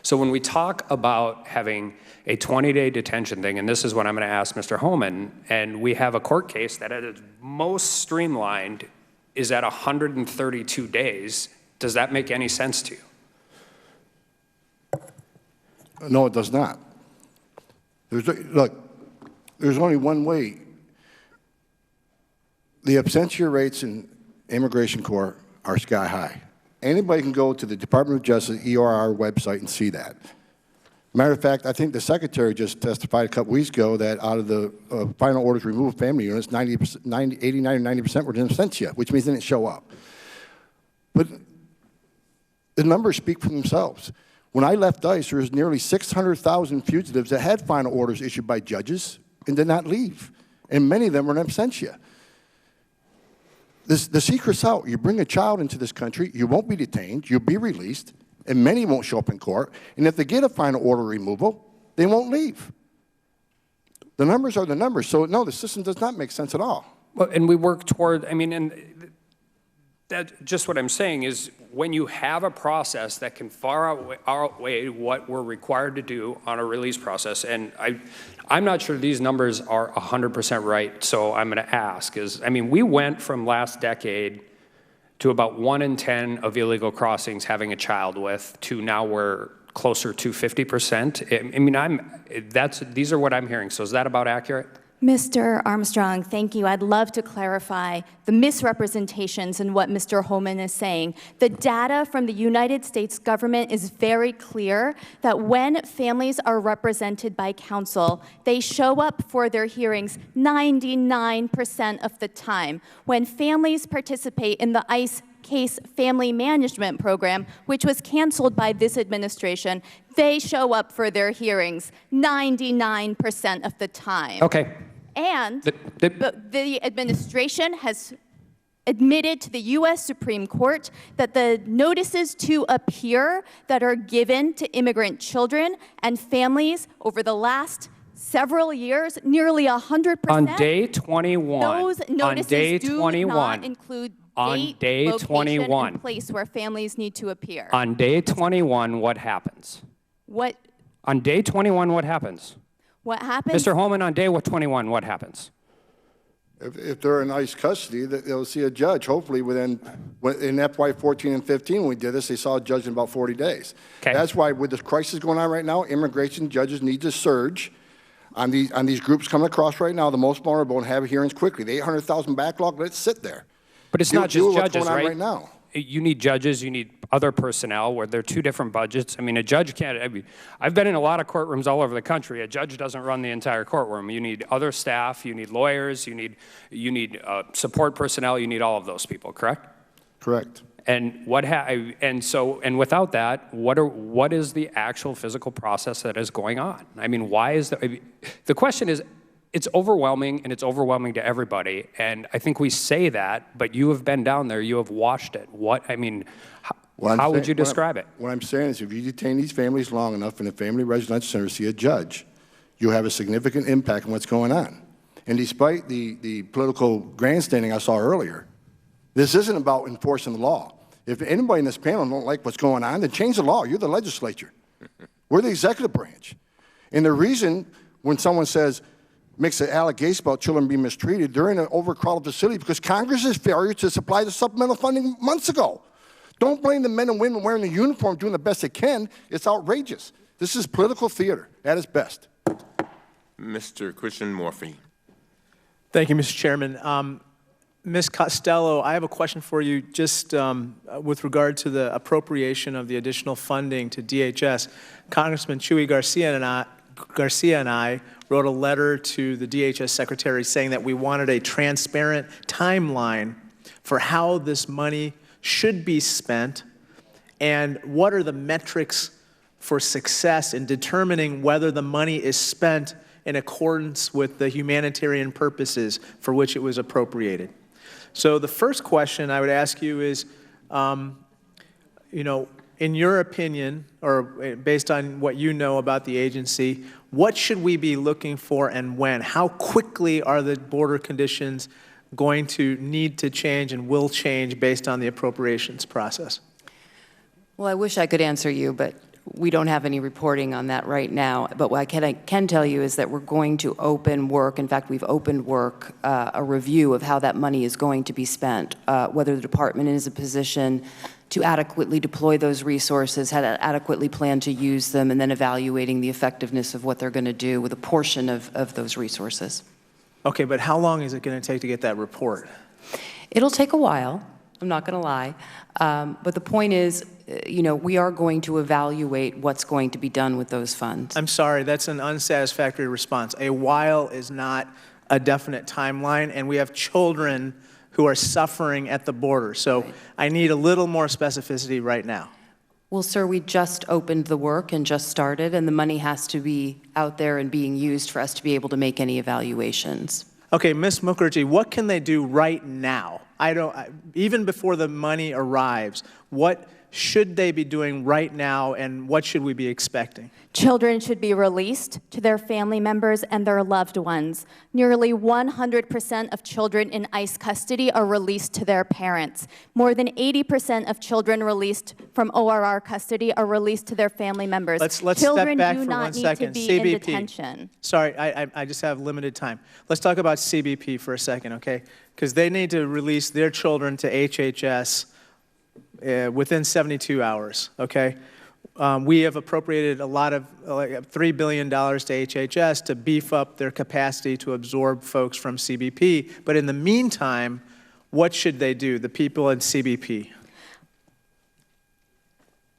Speaker 5: So when we talk about having a 20-day detention thing, and this is what I'm going to ask Mr. Homan, and we have a court case that at its most streamlined is at 132 days, does that make any sense to you?
Speaker 20: No, it does not. Look, there's only one way. The absentia rates in immigration court are sky high. Anybody can go to the Department of Justice EOR website and see that. Matter of fact, I think the Secretary just testified a couple weeks ago that out of the final orders removed family units, 89 or 90% were in absentia, which means they didn't show up. But the numbers speak for themselves. When I left ICE, there was nearly 600,000 fugitives that had final orders issued by judges and did not leave, and many of them were in absentia. The secret's out. You bring a child into this country, you won't be detained, you'll be released, and many won't show up in court. And if they get a final order removal, they won't leave. The numbers are the numbers. So, no, the system does not make sense at all.
Speaker 5: Well, and we work toward, I mean, and that just what I'm saying is when you have a process that can far outweigh what we're required to do on a release process, and I'm not sure these numbers are 100% right, so I'm going to ask is, I mean, we went from last decade to about 1 in 10 of illegal crossings having a child with to now we're closer to 50%. I mean, these are what I'm hearing. So is that about accurate?
Speaker 17: Mr. Armstrong, thank you. I'd love to clarify the misrepresentations in what Mr. Homan is saying. The data from the United States government is very clear that when families are represented by counsel, they show up for their hearings 99% of the time. When families participate in the ICE Case Family Management Program, which was canceled by this administration, they show up for their hearings 99% of the time.
Speaker 5: Okay.
Speaker 17: And the administration has admitted to the U.S. Supreme Court that the notices to appear that are given to immigrant children and families over the last several years, nearly 100%.
Speaker 5: On day 21.
Speaker 17: Those notices do not include
Speaker 5: on day
Speaker 17: location,
Speaker 5: 21.
Speaker 17: and place where families need to appear.
Speaker 5: On day 21, what happens?
Speaker 17: What?
Speaker 5: On day 21, what happens?
Speaker 17: What happens?
Speaker 5: Mr. Homan, on day 21, what happens?
Speaker 20: If they're in ICE custody, they'll see a judge. Hopefully, in FY 14 and 15, when we did this, they saw a judge in about 40 days.
Speaker 5: Okay.
Speaker 20: That's why, with this crisis going on right now, immigration judges need to surge on these groups coming across right now, the most vulnerable, and have hearings quickly. The 800,000 backlog, let it sit there.
Speaker 5: But it's not just judges,
Speaker 20: what's going on
Speaker 5: right?
Speaker 20: right now.
Speaker 5: You need judges, you need other personnel where they're two different budgets. I mean, a judge can't, I've been in a lot of courtrooms all over the country. A judge doesn't run the entire courtroom. You need other staff, you need lawyers, you need support personnel, you need all of those people, correct?
Speaker 20: Correct.
Speaker 5: And without that, what is the actual physical process that is going on? I mean, why is the question is, it's overwhelming, and it's overwhelming to everybody. And I think we say that, but you have been down there, you have watched it. How would you describe it?
Speaker 20: What I'm saying is if you detain these families long enough in a family residential center to see a judge, you have a significant impact on what's going on. And despite the political grandstanding I saw earlier, this isn't about enforcing the law. If anybody in this panel don't like what's going on, then change the law. You're the legislature. We're the executive branch. And the reason when someone makes an allegation about children being mistreated, they're in an overcrowded facility because Congress's failure to supply the supplemental funding months ago. Don't blame the men and women wearing the uniform doing the best they can. It's outrageous. This is political theater at its best.
Speaker 2: Mr. Christian Morphy.
Speaker 6: Thank you, Mr. Chairman. Ms. Costello, I have a question for you just with regard to the appropriation of the additional funding to DHS. Congressman Chuy Garcia and I wrote a letter to the DHS Secretary saying that we wanted a transparent timeline for how this money should be spent and what are the metrics for success in determining whether the money is spent in accordance with the humanitarian purposes for which it was appropriated. So the first question I would ask you is, in your opinion, or based on what you know about the agency, what should we be looking for and when? How quickly are the border conditions going to need to change and will change based on the appropriations process?
Speaker 16: Well, I wish I could answer you, but we don't have any reporting on that right now. But what I can tell you is that we're going to open work. In fact, we've opened work, a review of how that money is going to be spent, whether the department is in a position to adequately deploy those resources, how to adequately plan to use them, and then evaluating the effectiveness of what they're going to do with a portion of those resources.
Speaker 6: Okay, but how long is it going to take to get that report?
Speaker 16: It'll take a while. I'm not going to lie. But the point is, we are going to evaluate what's going to be done with those funds.
Speaker 6: I'm sorry, that's an unsatisfactory response. A while is not a definite timeline, and we have children who are suffering at the border. So I need a little more specificity right now.
Speaker 16: Well, sir, we just opened the work and just started, and the money has to be out there and being used for us to be able to make any evaluations.
Speaker 6: Okay, Ms. Mukherjee, what can they do right now? Even before the money arrives, what should they be doing right now, and what should we be expecting?
Speaker 17: Children should be released to their family members and their loved ones. Nearly 100% of children in ICE custody are released to their parents. More than 80% of children released from ORR custody are released to their family members.
Speaker 6: Let's
Speaker 17: children
Speaker 6: step back
Speaker 17: do
Speaker 6: for
Speaker 17: not
Speaker 6: 1
Speaker 17: need
Speaker 6: second.
Speaker 17: to be
Speaker 6: CBP.
Speaker 17: in detention.
Speaker 6: Sorry, I just have limited time. Let's talk about CBP for a second, okay? Because they need to release their children to HHS within 72 hours, okay? We have appropriated a lot of, $3 billion to HHS to beef up their capacity to absorb folks from CBP. But in the meantime, what should they do, the people in CBP?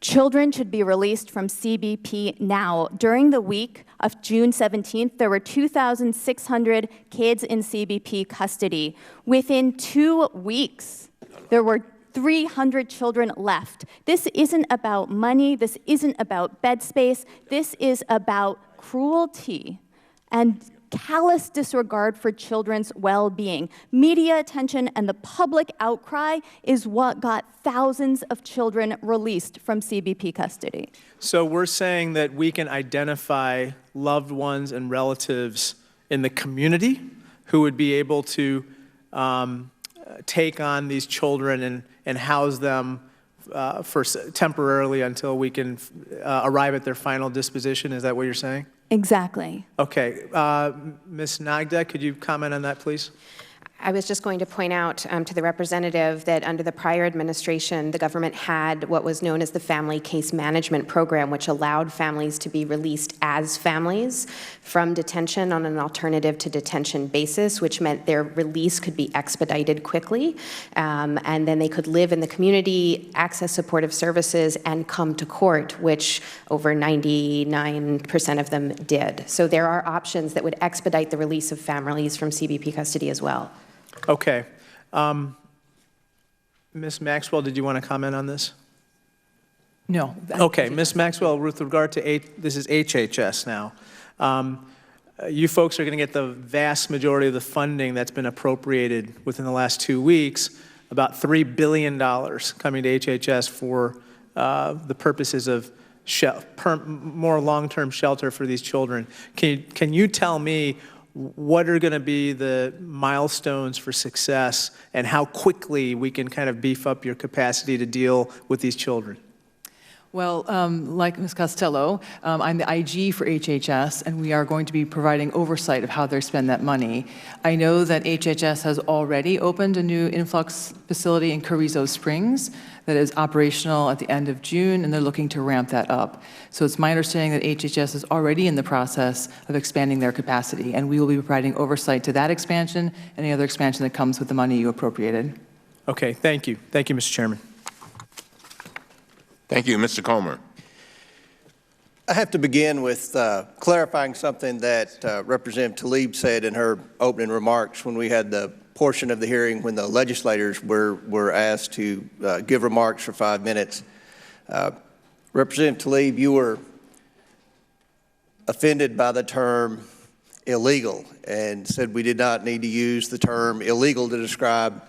Speaker 17: Children should be released from CBP now. During the week of June 17th, there were 2,600 kids in CBP custody. Within 2 weeks, there were 300 children left. This isn't about money. This isn't about bed space. This is about cruelty and callous disregard for children's well-being. Media attention and the public outcry is what got thousands of children released from CBP custody.
Speaker 6: So we're saying that we can identify loved ones and relatives in the community who would be able to take on these children and house them temporarily until we can arrive at their final disposition. Is that what you're saying?
Speaker 17: Exactly.
Speaker 6: Okay. Ms. Nagda, could you comment on that, please?
Speaker 19: I was just going to point out to the representative that under the prior administration, the government had what was known as the Family Case Management Program, which allowed families to be released as families from detention on an alternative to detention basis, which meant their release could be expedited quickly, and then they could live in the community, access supportive services, and come to court, which over 99% of them did. So there are options that would expedite the release of families from CBP custody as well.
Speaker 6: Okay. Ms. Maxwell, did you want to comment on this?
Speaker 15: No.
Speaker 6: Okay, Ms. Maxwell, with regard to this is HHS now. You folks are going to get the vast majority of the funding that's been appropriated within the last 2 weeks, about $3 billion coming to HHS for the purposes of more long-term shelter for these children. Can you tell me what are going to be the milestones for success and how quickly we can kind of beef up your capacity to deal with these children?
Speaker 15: Well, like Ms. Costello, I'm the IG for HHS, and we are going to be providing oversight of how they spend that money. I know that HHS has already opened a new influx facility in Carrizo Springs that is operational at the end of June, and they're looking to ramp that up. So it's my understanding that HHS is already in the process of expanding their capacity, and we will be providing oversight to that expansion and any other expansion that comes with the money you appropriated.
Speaker 6: Okay, thank you. Thank you, Mr. Chairman.
Speaker 2: Thank you. Mr. Comer.
Speaker 7: I have to begin with clarifying something that Representative Tlaib said in her opening remarks when we had the portion of the hearing when the legislators were asked to give remarks for 5 minutes. Representative Tlaib, you were offended by the term illegal and said we did not need to use the term illegal to describe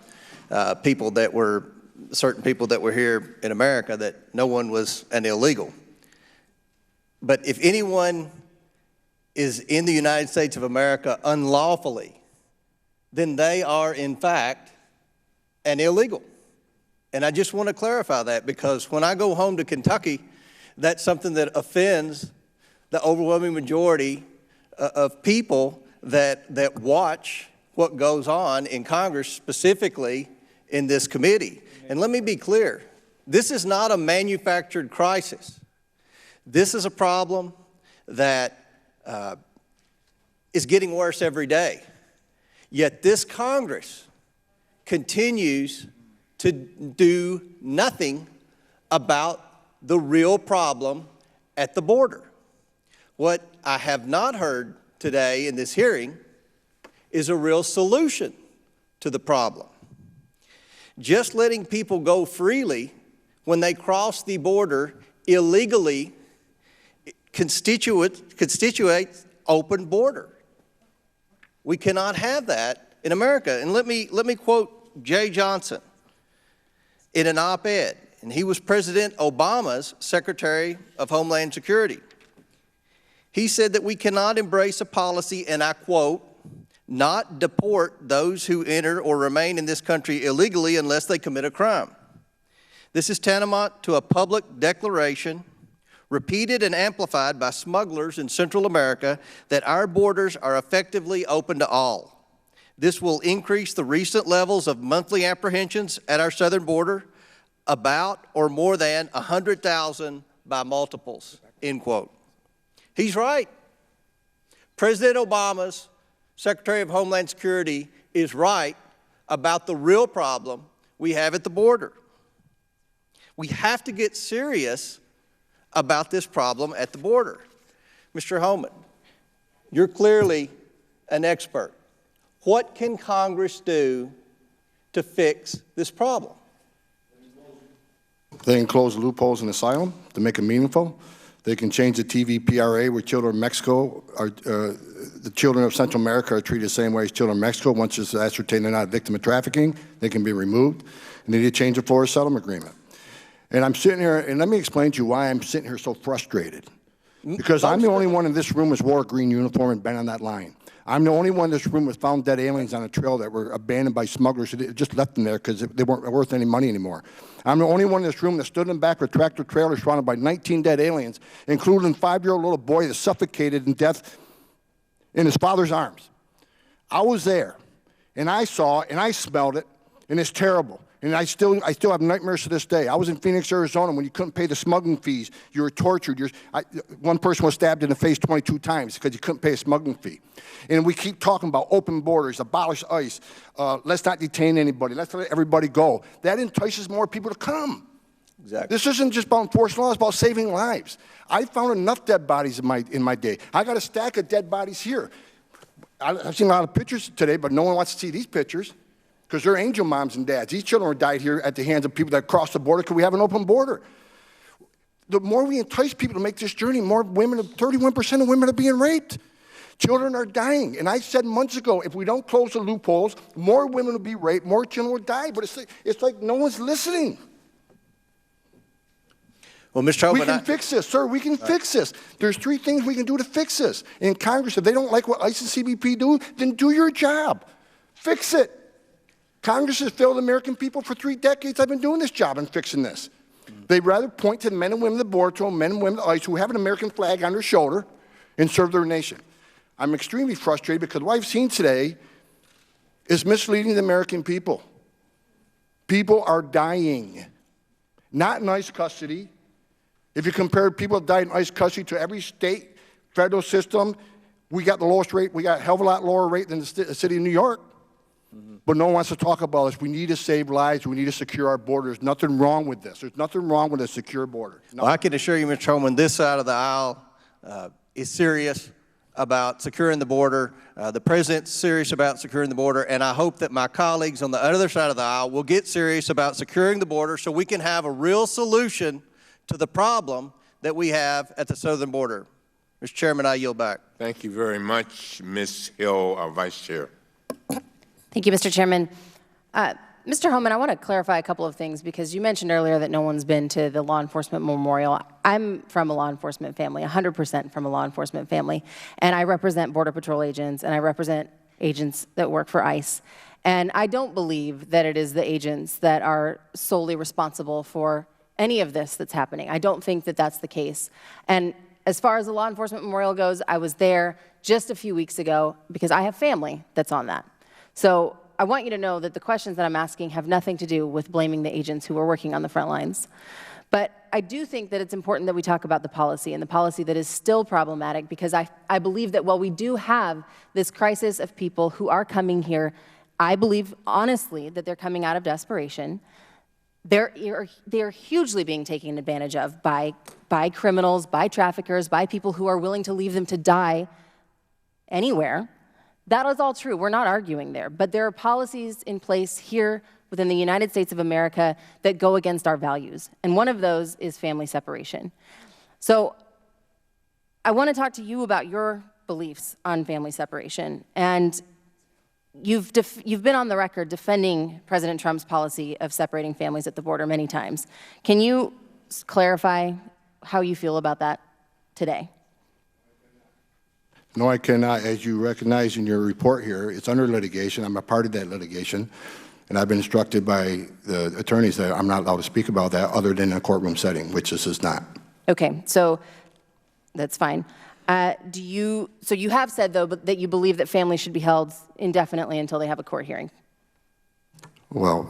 Speaker 7: certain people that were here in America, that no one was an illegal. But if anyone is in the United States of America unlawfully, then they are, in fact, an illegal. And I just want to clarify that, because when I go home to Kentucky, that's something that offends the overwhelming majority of people that watch what goes on in Congress, specifically in this committee. And let me be clear, this is not a manufactured crisis. This is a problem that is getting worse every day. Yet this Congress continues to do nothing about the real problem at the border. What I have not heard today in this hearing is a real solution to the problem. Just letting people go freely when they cross the border illegally constitutes open border. We cannot have that in America. And let me quote Jay Johnson in an op-ed, and he was President Obama's Secretary of Homeland Security. He said that we cannot embrace a policy, and I quote, not deport those who enter or remain in this country illegally unless they commit a crime. This is tantamount to a public declaration, repeated and amplified by smugglers in Central America, that our borders are effectively open to all. This will increase the recent levels of monthly apprehensions at our southern border, about or more than 100,000 by multiples, end quote. He's right. President Obama's Secretary of Homeland Security is right about the real problem we have at the border. We have to get serious about this problem at the border. Mr. Homan, you're clearly an expert. What can Congress do to fix this problem?
Speaker 20: They can close loopholes in asylum to make it meaningful. They can change the TVPRA where children in Mexico are, the children of Central America are treated the same way as children in Mexico. Once it's ascertained they're not a victim of trafficking, they can be removed. And they need to change the Florida Settlement Agreement. And I'm sitting here, and let me explain to you why I'm sitting here so frustrated. Because I'm the only one in this room who's wore a green uniform and been on that line. I'm the only one in this room who's found dead aliens on a trail that were abandoned by smugglers who just left them there because they weren't worth any money anymore. I'm the only one in this room that stood in the back of a tractor trailer surrounded by 19 dead aliens, including a 5-year-old little boy that suffocated in death in his father's arms. I was there, and I saw it, and I smelled it, and it's terrible. And I still have nightmares to this day. I was in Phoenix, Arizona, when you couldn't pay the smuggling fees. You were tortured. One person was stabbed in the face 22 times because you couldn't pay a smuggling fee. And we keep talking about open borders, abolish ICE, let's not detain anybody, let's let everybody go. That entices more people to come.
Speaker 7: Exactly.
Speaker 20: This isn't just about enforcing laws, it's about saving lives. I found enough dead bodies in my day. I got a stack of dead bodies here. I've seen a lot of pictures today, but no one wants to see these pictures, because they're angel moms and dads. These children died here at the hands of people that crossed the border because we have an open border. The more we entice people to make this journey, more women, 31% of women are being raped. Children are dying. And I said months ago, if we don't close the loopholes, more women will be raped, more children will die. But it's like no one's listening.
Speaker 7: Well, Mr. Homan,
Speaker 20: we can fix this, sir. We can fix this. There's 3 things we can do to fix this. In Congress, if they don't like what ICE and CBP do, then do your job. Fix it. Congress has failed American people for 3 decades. I've been doing this job and fixing this. They'd rather point to the men and women of the Border Patrol, men and women of ICE who have an American flag on their shoulder and serve their nation. I'm extremely frustrated because what I've seen today is misleading the American people. People are dying, not in ICE custody. If you compare people that died in ICE custody to every state, federal system, we got the lowest rate. We got a hell of a lot lower rate than the city of New York. But no one wants to talk about this. We need to save lives. We need to secure our borders. Nothing wrong with this. There's nothing wrong with a secure border.
Speaker 7: Well, I can assure you, Mr. Homan, this side of the aisle is serious about securing the border. The President's serious about securing the border, and I hope that my colleagues on the other side of the aisle will get serious about securing the border so we can have a real solution to the problem that we have at the southern border. Mr. Chairman, I yield back.
Speaker 2: Thank you very much, Ms. Hill, our Vice Chair.
Speaker 8: Thank you, Mr. Chairman. Mr. Homan, I want to clarify a couple of things because you mentioned earlier that no one's been to the law enforcement memorial. I'm from a law enforcement family, 100% from a law enforcement family, and I represent Border Patrol agents and I represent agents that work for ICE. And I don't believe that it is the agents that are solely responsible for any of this that's happening. I don't think that that's the case. And as far as the law enforcement memorial goes, I was there just a few weeks ago because I have family that's on that. So I want you to know that the questions that I'm asking have nothing to do with blaming the agents who are working on the front lines. But I do think that it's important that we talk about the policy, and the policy that is still problematic, because I believe that while we do have this crisis of people who are coming here, I believe honestly that they're coming out of desperation. They're hugely being taken advantage of by criminals, by traffickers, by people who are willing to leave them to die anywhere. That is all true. We're not arguing there. But there are policies in place here within the United States of America that go against our values. And one of those is family separation. So I want to talk to you about your beliefs on family separation. And you've been on the record defending President Trump's policy of separating families at the border many times. Can you clarify how you feel about that today?
Speaker 20: No, I cannot. As you recognize in your report here, it's under litigation. I'm a part of that litigation. And I've been instructed by the attorneys that I'm not allowed to speak about that other than in a courtroom setting, which this is not.
Speaker 8: Okay, so that's fine. So you have said, though, that you believe that families should be held indefinitely until they have a court hearing.
Speaker 20: Well,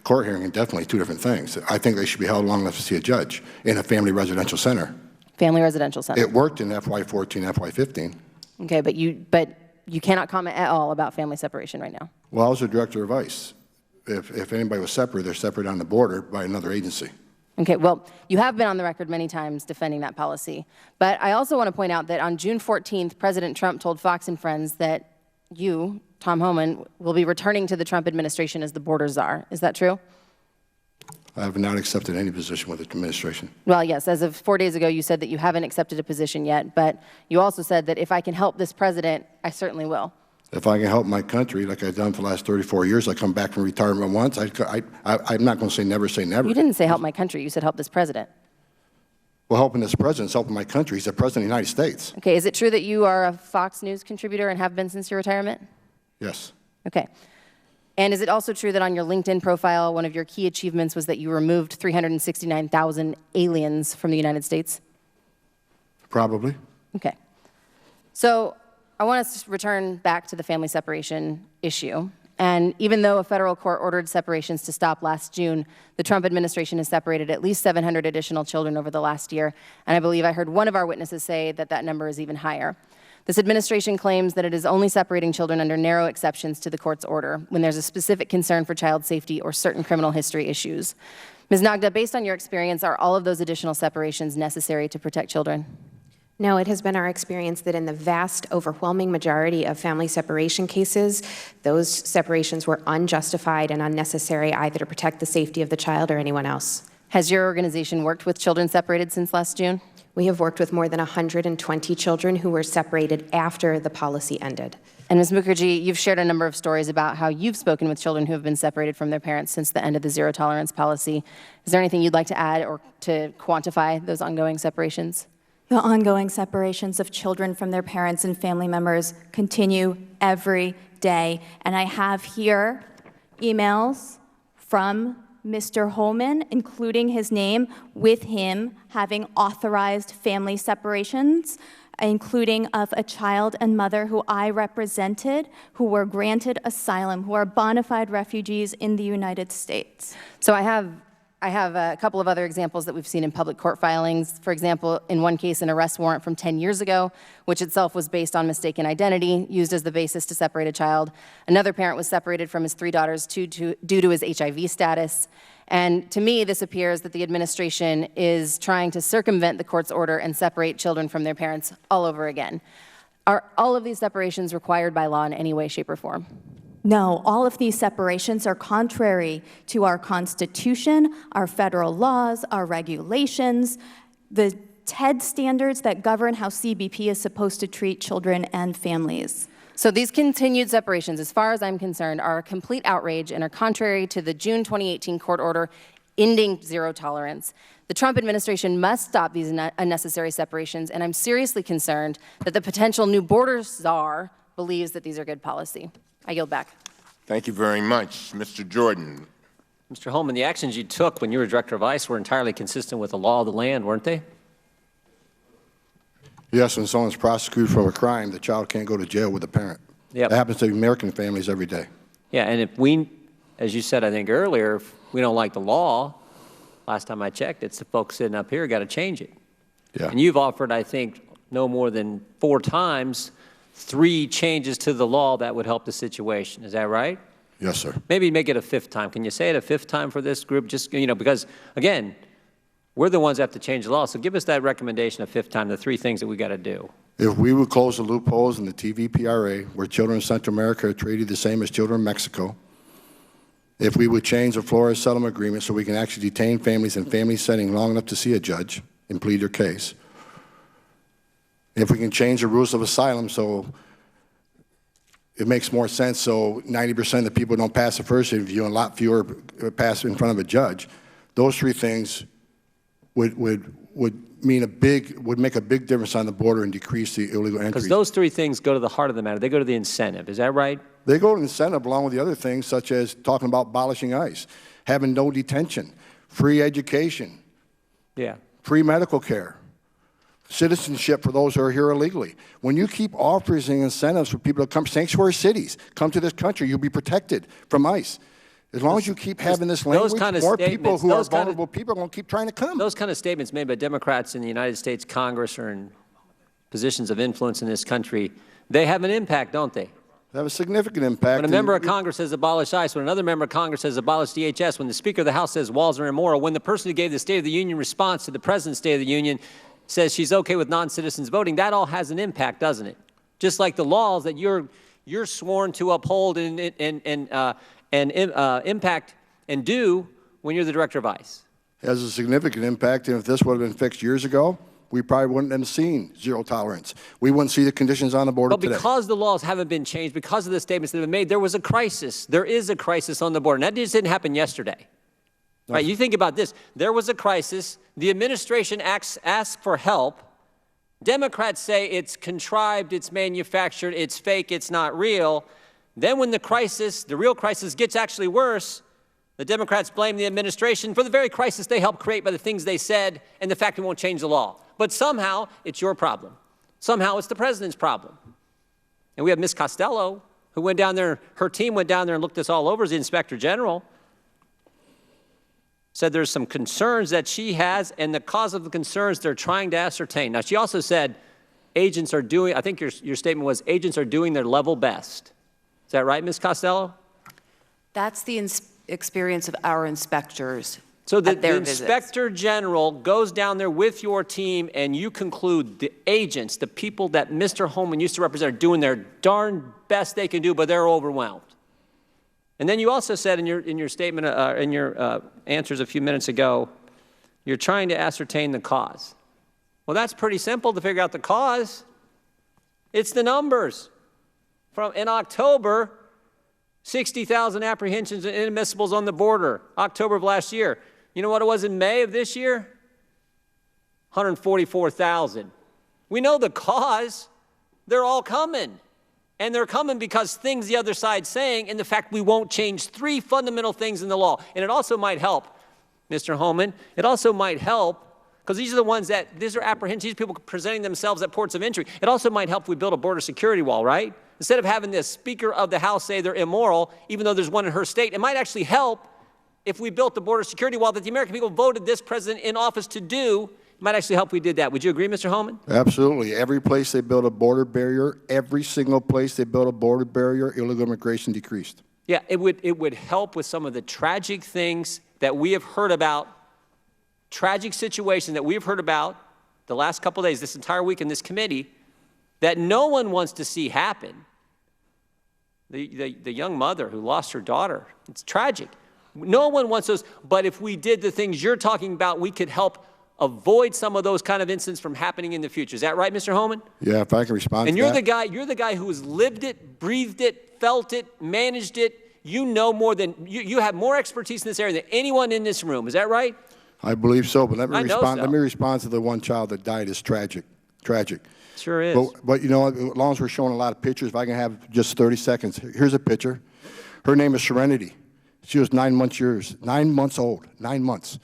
Speaker 20: court hearing and definitely 2 different things. I think they should be held long enough to see a judge in a family residential center.
Speaker 8: Family residential center.
Speaker 20: It worked in FY14, FY15.
Speaker 8: Okay, but you cannot comment at all about family separation right now.
Speaker 20: Well, I was the director of ICE. If anybody was separate, they're separate on the border by another agency.
Speaker 8: Okay, well, you have been on the record many times defending that policy. But I also want to point out that on June 14th, President Trump told Fox and Friends that you, Tom Homan, will be returning to the Trump administration as the border czar. Is that true?
Speaker 20: I have not accepted any position with the administration.
Speaker 8: Well, yes, as of 4 days ago, you said that you haven't accepted a position yet, but you also said that if I can help this president, I certainly will.
Speaker 20: If I can help my country, like I've done for the last 34 years, I come back from retirement once, I'm not going to say never say never.
Speaker 8: You didn't say help my country, you said help this president.
Speaker 20: Well, helping this president is helping my country. He's the president of the United States.
Speaker 8: Okay, is it true that you are a Fox News contributor and have been since your retirement?
Speaker 20: Yes.
Speaker 8: Okay. And is it also true that on your LinkedIn profile, one of your key achievements was that you removed 369,000 aliens from the United States?
Speaker 20: Probably.
Speaker 8: Okay. So I want us to return back to the family separation issue. And even though a federal court ordered separations to stop last June, the Trump administration has separated at least 700 additional children over the last year. And I believe I heard one of our witnesses say that that number is even higher. This administration claims that it is only separating children under narrow exceptions to the court's order when there's a specific concern for child safety or certain criminal history issues. Ms. Nagda, based on your experience, are all of those additional separations necessary to protect children?
Speaker 19: No, it has been our experience that in the vast, overwhelming majority of family separation cases, those separations were unjustified and unnecessary either to protect the safety of the child or anyone else.
Speaker 8: Has your organization worked with children separated since last June?
Speaker 19: We have worked with more than 120 children who were separated after the policy ended.
Speaker 8: And Ms. Mukherjee, you've shared a number of stories about how you've spoken with children who have been separated from their parents since the end of the zero-tolerance policy. Is there anything you'd like to add or to quantify those ongoing separations?
Speaker 17: The ongoing separations of children from their parents and family members continue every day. And I have here emails from Mr. Homan, including his name, with him having authorized family separations, including of a child and mother who I represented, who were granted asylum, who are bona fide refugees in the United States.
Speaker 8: So I have a couple of other examples that we've seen in public court filings. For example, in one case, an arrest warrant from 10 years ago, which itself was based on mistaken identity, used as the basis to separate a child. Another parent was separated from his 3 daughters due to his HIV status. And to me, this appears that the administration is trying to circumvent the court's order and separate children from their parents all over again. Are all of these separations required by law in any way, shape, or form?
Speaker 17: No, all of these separations are contrary to our Constitution, our federal laws, our regulations, the TED standards that govern how CBP is supposed to treat children and families.
Speaker 8: So these continued separations, as far as I'm concerned, are a complete outrage and are contrary to the June 2018 court order ending zero tolerance. The Trump administration must stop these unnecessary separations, and I'm seriously concerned that the potential new border czar believes that these are good policy. I yield back.
Speaker 2: Thank you very much. Mr. Jordan.
Speaker 9: Mr. Homan, the actions you took when you were Director of ICE were entirely consistent with the law of the land, weren't they?
Speaker 20: Yes, when someone's prosecuted for a crime, the child can't go to jail with the parent.
Speaker 9: Yep.
Speaker 20: That happens to American families every day.
Speaker 9: Yeah, and if we, as you said, I think earlier, if we don't like the law, last time I checked, it's the folks sitting up here got to change it.
Speaker 20: Yeah.
Speaker 9: And you've offered, I think, no more than 4 times 3 changes to the law that would help the situation. Is that right?
Speaker 20: Yes, sir.
Speaker 9: Maybe make it a 5th time. Can you say it a 5th time for this group? Just, because, again, we're the ones that have to change the law. So give us that recommendation a 5th time, the 3 things that we got to do.
Speaker 20: If we would close the loopholes in the TVPRA, where children in Central America are treated the same as children in Mexico, if we would change the Flores settlement agreement so we can actually detain families in family setting long enough to see a judge and plead their case, if we can change the rules of asylum so it makes more sense so 90% of the people don't pass the first interview and a lot fewer pass in front of a judge, those 3 things would make a big difference on the border and decrease the illegal entry.
Speaker 9: Because those 3 things go to the heart of the matter. They go to the incentive. Is that right?
Speaker 20: They go to incentive along with the other things, such as talking about abolishing ICE, having no detention, free education,
Speaker 9: yeah,
Speaker 20: free medical care, citizenship for those who are here illegally. When you keep offering incentives for people to come, sanctuary cities, come to this country, you'll be protected from ICE. As long as you keep having this language, more people who are vulnerable people are going to keep trying to come.
Speaker 9: Those kind of statements made by Democrats in the United States Congress or in positions of influence in this country, they have an impact, don't they?
Speaker 20: They have a significant impact.
Speaker 9: When a member of Congress says abolish ICE, when another member of Congress says abolish DHS, when the Speaker of the House says walls are immoral, when the person who gave the State of the Union response to the President's State of the Union says she's okay with non-citizens voting, that all has an impact, doesn't it? Just like the laws that you're sworn to uphold and impact and do when you're the Director of ICE.
Speaker 20: It has a significant impact, and if this would have been fixed years ago, we probably wouldn't have seen zero tolerance. We wouldn't see the conditions on the border today.
Speaker 9: But because the laws haven't been changed, because of the statements that have been made, there was a crisis. There is a crisis on the border. And that just didn't happen yesterday. No. Right? You think about this. There was a crisis. The administration asked for help. Democrats say it's contrived, it's manufactured, it's fake, it's not real. Then when the crisis, the real crisis, gets actually worse, the Democrats blame the administration for the very crisis they helped create by the things they said and the fact it won't change the law. But somehow, it's your problem. Somehow, it's the president's problem. And we have Ms. Costello, who went down there, her team went down there and looked this all over as the Inspector General, said there's some concerns that she has, and the cause of the concerns they're trying to ascertain. Now, she also said agents are doing, I think your statement was, agents are doing their level best. Is that right, Ms. Costello?
Speaker 16: That's the experience of our inspectors.
Speaker 9: So the Inspector General goes down there with your team, and you conclude the agents, the people that Mr. Homan used to represent, are doing their darn best they can do, but they're overwhelmed. And then you also said in your statement, in your answers a few minutes ago, you're trying to ascertain the cause. Well, that's pretty simple to figure out the cause. It's the numbers. in October, 60,000 apprehensions and inadmissibles on the border, October of last year. You know what it was in May of this year? 144,000. We know the cause. They're all coming. And they're coming because things the other side's saying, and the fact we won't change 3 fundamental things in the law. And it also might help, Mr. Homan, it also might help, because these are the ones that, these are apprehensions, these people presenting themselves at ports of entry. It also might help if we build a border security wall, right? Instead of having the Speaker of the House say they're immoral, even though there's one in her state, it might actually help if we built the border security wall that the American people voted this president in office to do. It might actually help if we did that. Would you agree, Mr. Homan?
Speaker 20: Absolutely. Every place they build a border barrier, every single place they build a border barrier, illegal immigration decreased.
Speaker 9: Yeah, it would help with some of the tragic things that we have heard about, tragic situations that we've heard about the last couple of days, this entire week in this committee, that no one wants to see happen. The young mother who lost her daughter, it's tragic. No one wants those, but if we did the things you're talking about, we could help avoid some of those kind of incidents from happening in the future. Is that right, Mr. Homan?
Speaker 20: Yeah, if I can respond
Speaker 9: and
Speaker 20: to
Speaker 9: you're
Speaker 20: that.
Speaker 9: you're the guy who has lived it, breathed it, felt it, managed it. You know more than, you have more expertise in this area than anyone in this room. Is that right?
Speaker 20: I believe so, but let me respond.
Speaker 9: So.
Speaker 20: Let me respond to the one child that died. It's tragic, tragic.
Speaker 9: Sure is.
Speaker 20: But you know, as long as we're showing a lot of pictures, if I can have just 30 seconds. Here's a picture. Her name is Serenity. She was 9 months old, 9 months,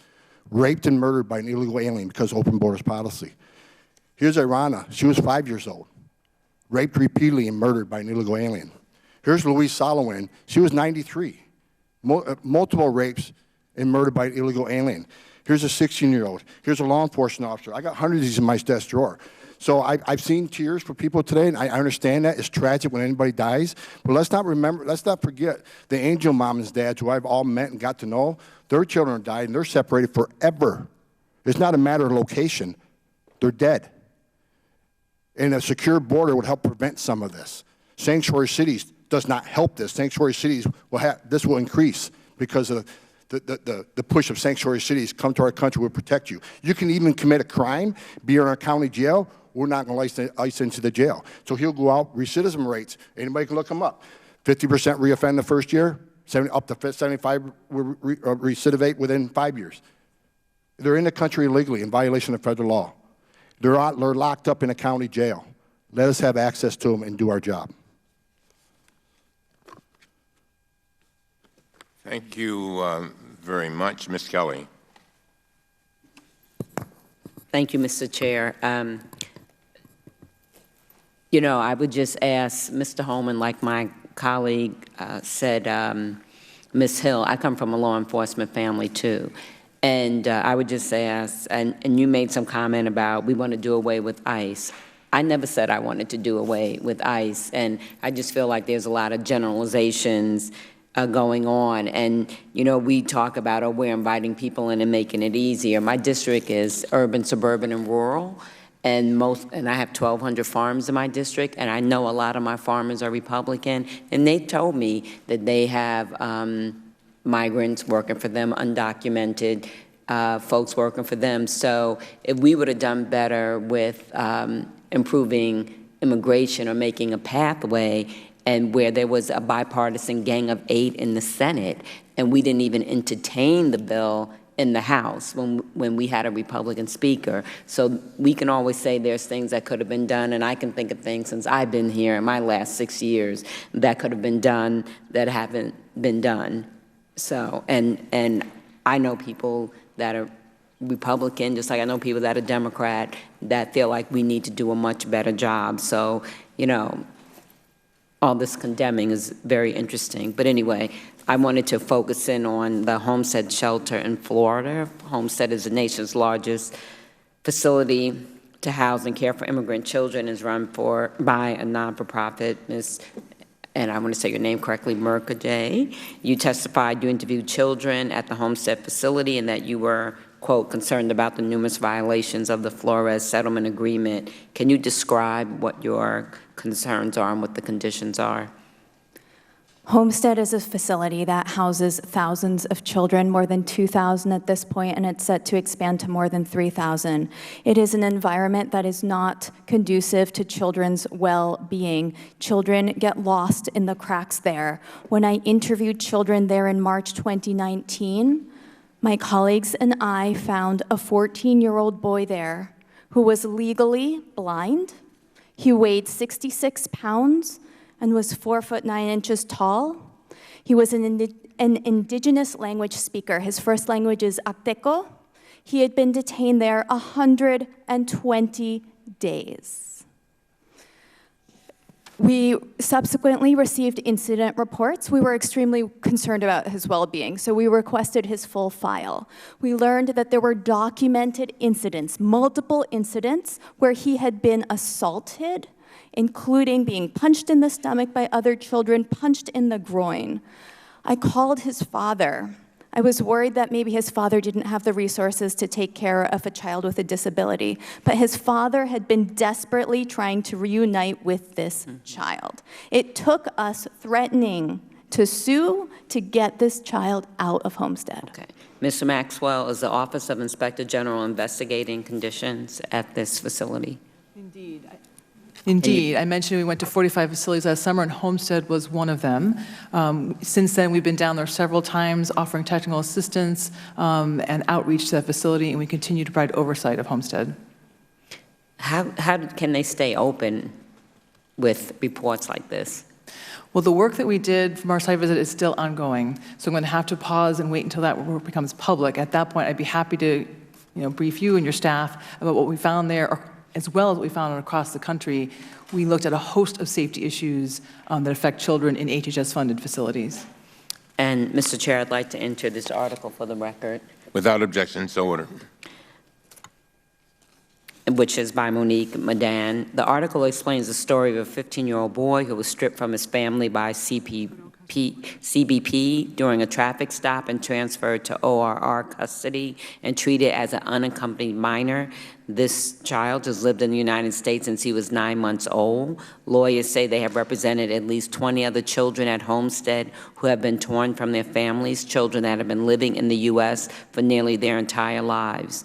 Speaker 20: raped and murdered by an illegal alien because of open borders policy. Here's Irana. She was 5 years old, raped repeatedly and murdered by an illegal alien. Here's Louise Solowin. She was 93, multiple rapes and murdered by an illegal alien. Here's a 16-year-old. Here's a law enforcement officer. I got hundreds of these in my desk drawer. So I've seen tears for people today, and I understand that. It's tragic when anybody dies. But let's not forget the angel moms and dads who I've all met and got to know. Their children died, and they're separated forever. It's not a matter of location. They're dead. And a secure border would help prevent some of this. Sanctuary cities does not help this. Sanctuary cities this will increase because of the push of sanctuary cities. Come to our country, we'll protect you. You can even commit a crime, be in our county jail. We're not going to ice into the jail. So he'll go out, recidivism rates. Anybody can look them up. 50% reoffend the first year, up to 75 recidivate within 5 years. They're in the country illegally in violation of federal law. They're locked up in a county jail. Let us have access to them and do our job.
Speaker 2: Thank you very much. Ms. Kelly.
Speaker 10: Thank you, Mr. Chair. You know, I would just ask Mr. Homan, like my colleague said, Ms. Hill, I come from a law enforcement family too. And I would just ask, and you made some comment about we want to do away with ICE. I never said I wanted to do away with ICE, and I just feel like there's a lot of generalizations going on. And, you know, we talk about, oh, we're inviting people in and making it easier. My district is urban, suburban, and rural. And I have 1,200 farms in my district, and I know a lot of my farmers are Republican, and they told me that they have migrants working for them, undocumented folks working for them. So if we would have done better with improving immigration or making a pathway, and where there was a bipartisan Gang of 8 in the Senate, and we didn't even entertain the bill in the House when we had a Republican speaker. So we can always say there's things that could have been done, and I can think of things since I've been here in my last 6 years that could have been done that haven't been done. So, and I know people that are Republican, just like I know people that are Democrat, that feel like we need to do a much better job. So, you know, all this condemning is very interesting. But anyway, I wanted to focus in on the Homestead shelter in Florida. Homestead is the nation's largest facility to house and care for immigrant children. Is run by a non-for-profit, and I want to say your name correctly, Merkajay. You testified you interviewed children at the Homestead facility and that you were, quote, concerned about the numerous violations of the Flores settlement agreement. Can you describe what your concerns are and what the conditions are?
Speaker 17: Homestead is a facility that houses thousands of children, more than 2,000 at this point, and it's set to expand to more than 3,000. It is an environment that is not conducive to children's well-being. Children get lost in the cracks there. When I interviewed children there in March 2019, my colleagues and I found a 14-year-old boy there who was legally blind. He weighed 66 pounds and was 4'9" tall. He was an indigenous language speaker. His first language is Azteco. He had been detained there 120 days. We subsequently received incident reports. We were extremely concerned about his well-being, so we requested his full file. We learned that there were documented incidents, multiple incidents, where he had been assaulted, including being punched in the stomach by other children, punched in the groin. I called his father. I was worried that maybe his father didn't have the resources to take care of a child with a disability, but his father had been desperately trying to reunite with this child. It took us threatening to sue to get this child out of Homestead.
Speaker 10: Okay. Mr. Maxwell, is the Office of Inspector General investigating conditions at this facility?
Speaker 15: Indeed. Indeed. I mentioned we went to 45 facilities last summer, and Homestead was one of them. Since then, we've been down there several times offering technical assistance and outreach to that facility, and we continue to provide oversight of Homestead.
Speaker 10: How can they stay open with reports like this?
Speaker 15: Well, the work that we did from our site visit is still ongoing, so I'm going to have to pause and wait until that work becomes public. At that point, I'd be happy to brief you and your staff about what we found there, as well as what we found across the country. We looked at a host of safety issues that affect children in HHS-funded facilities.
Speaker 10: And, Mr. Chair, I'd like to enter this article for the record.
Speaker 2: Without objection, so ordered.
Speaker 10: Which is by Monique Madan. The article explains the story of a 15-year-old boy who was stripped from his family by CBP during a traffic stop and transferred to ORR custody and treated as an unaccompanied minor. This child has lived in the United States since he was 9 months old. Lawyers say they have represented at least 20 other children at Homestead who have been torn from their families, children that have been living in the U.S. for nearly their entire lives.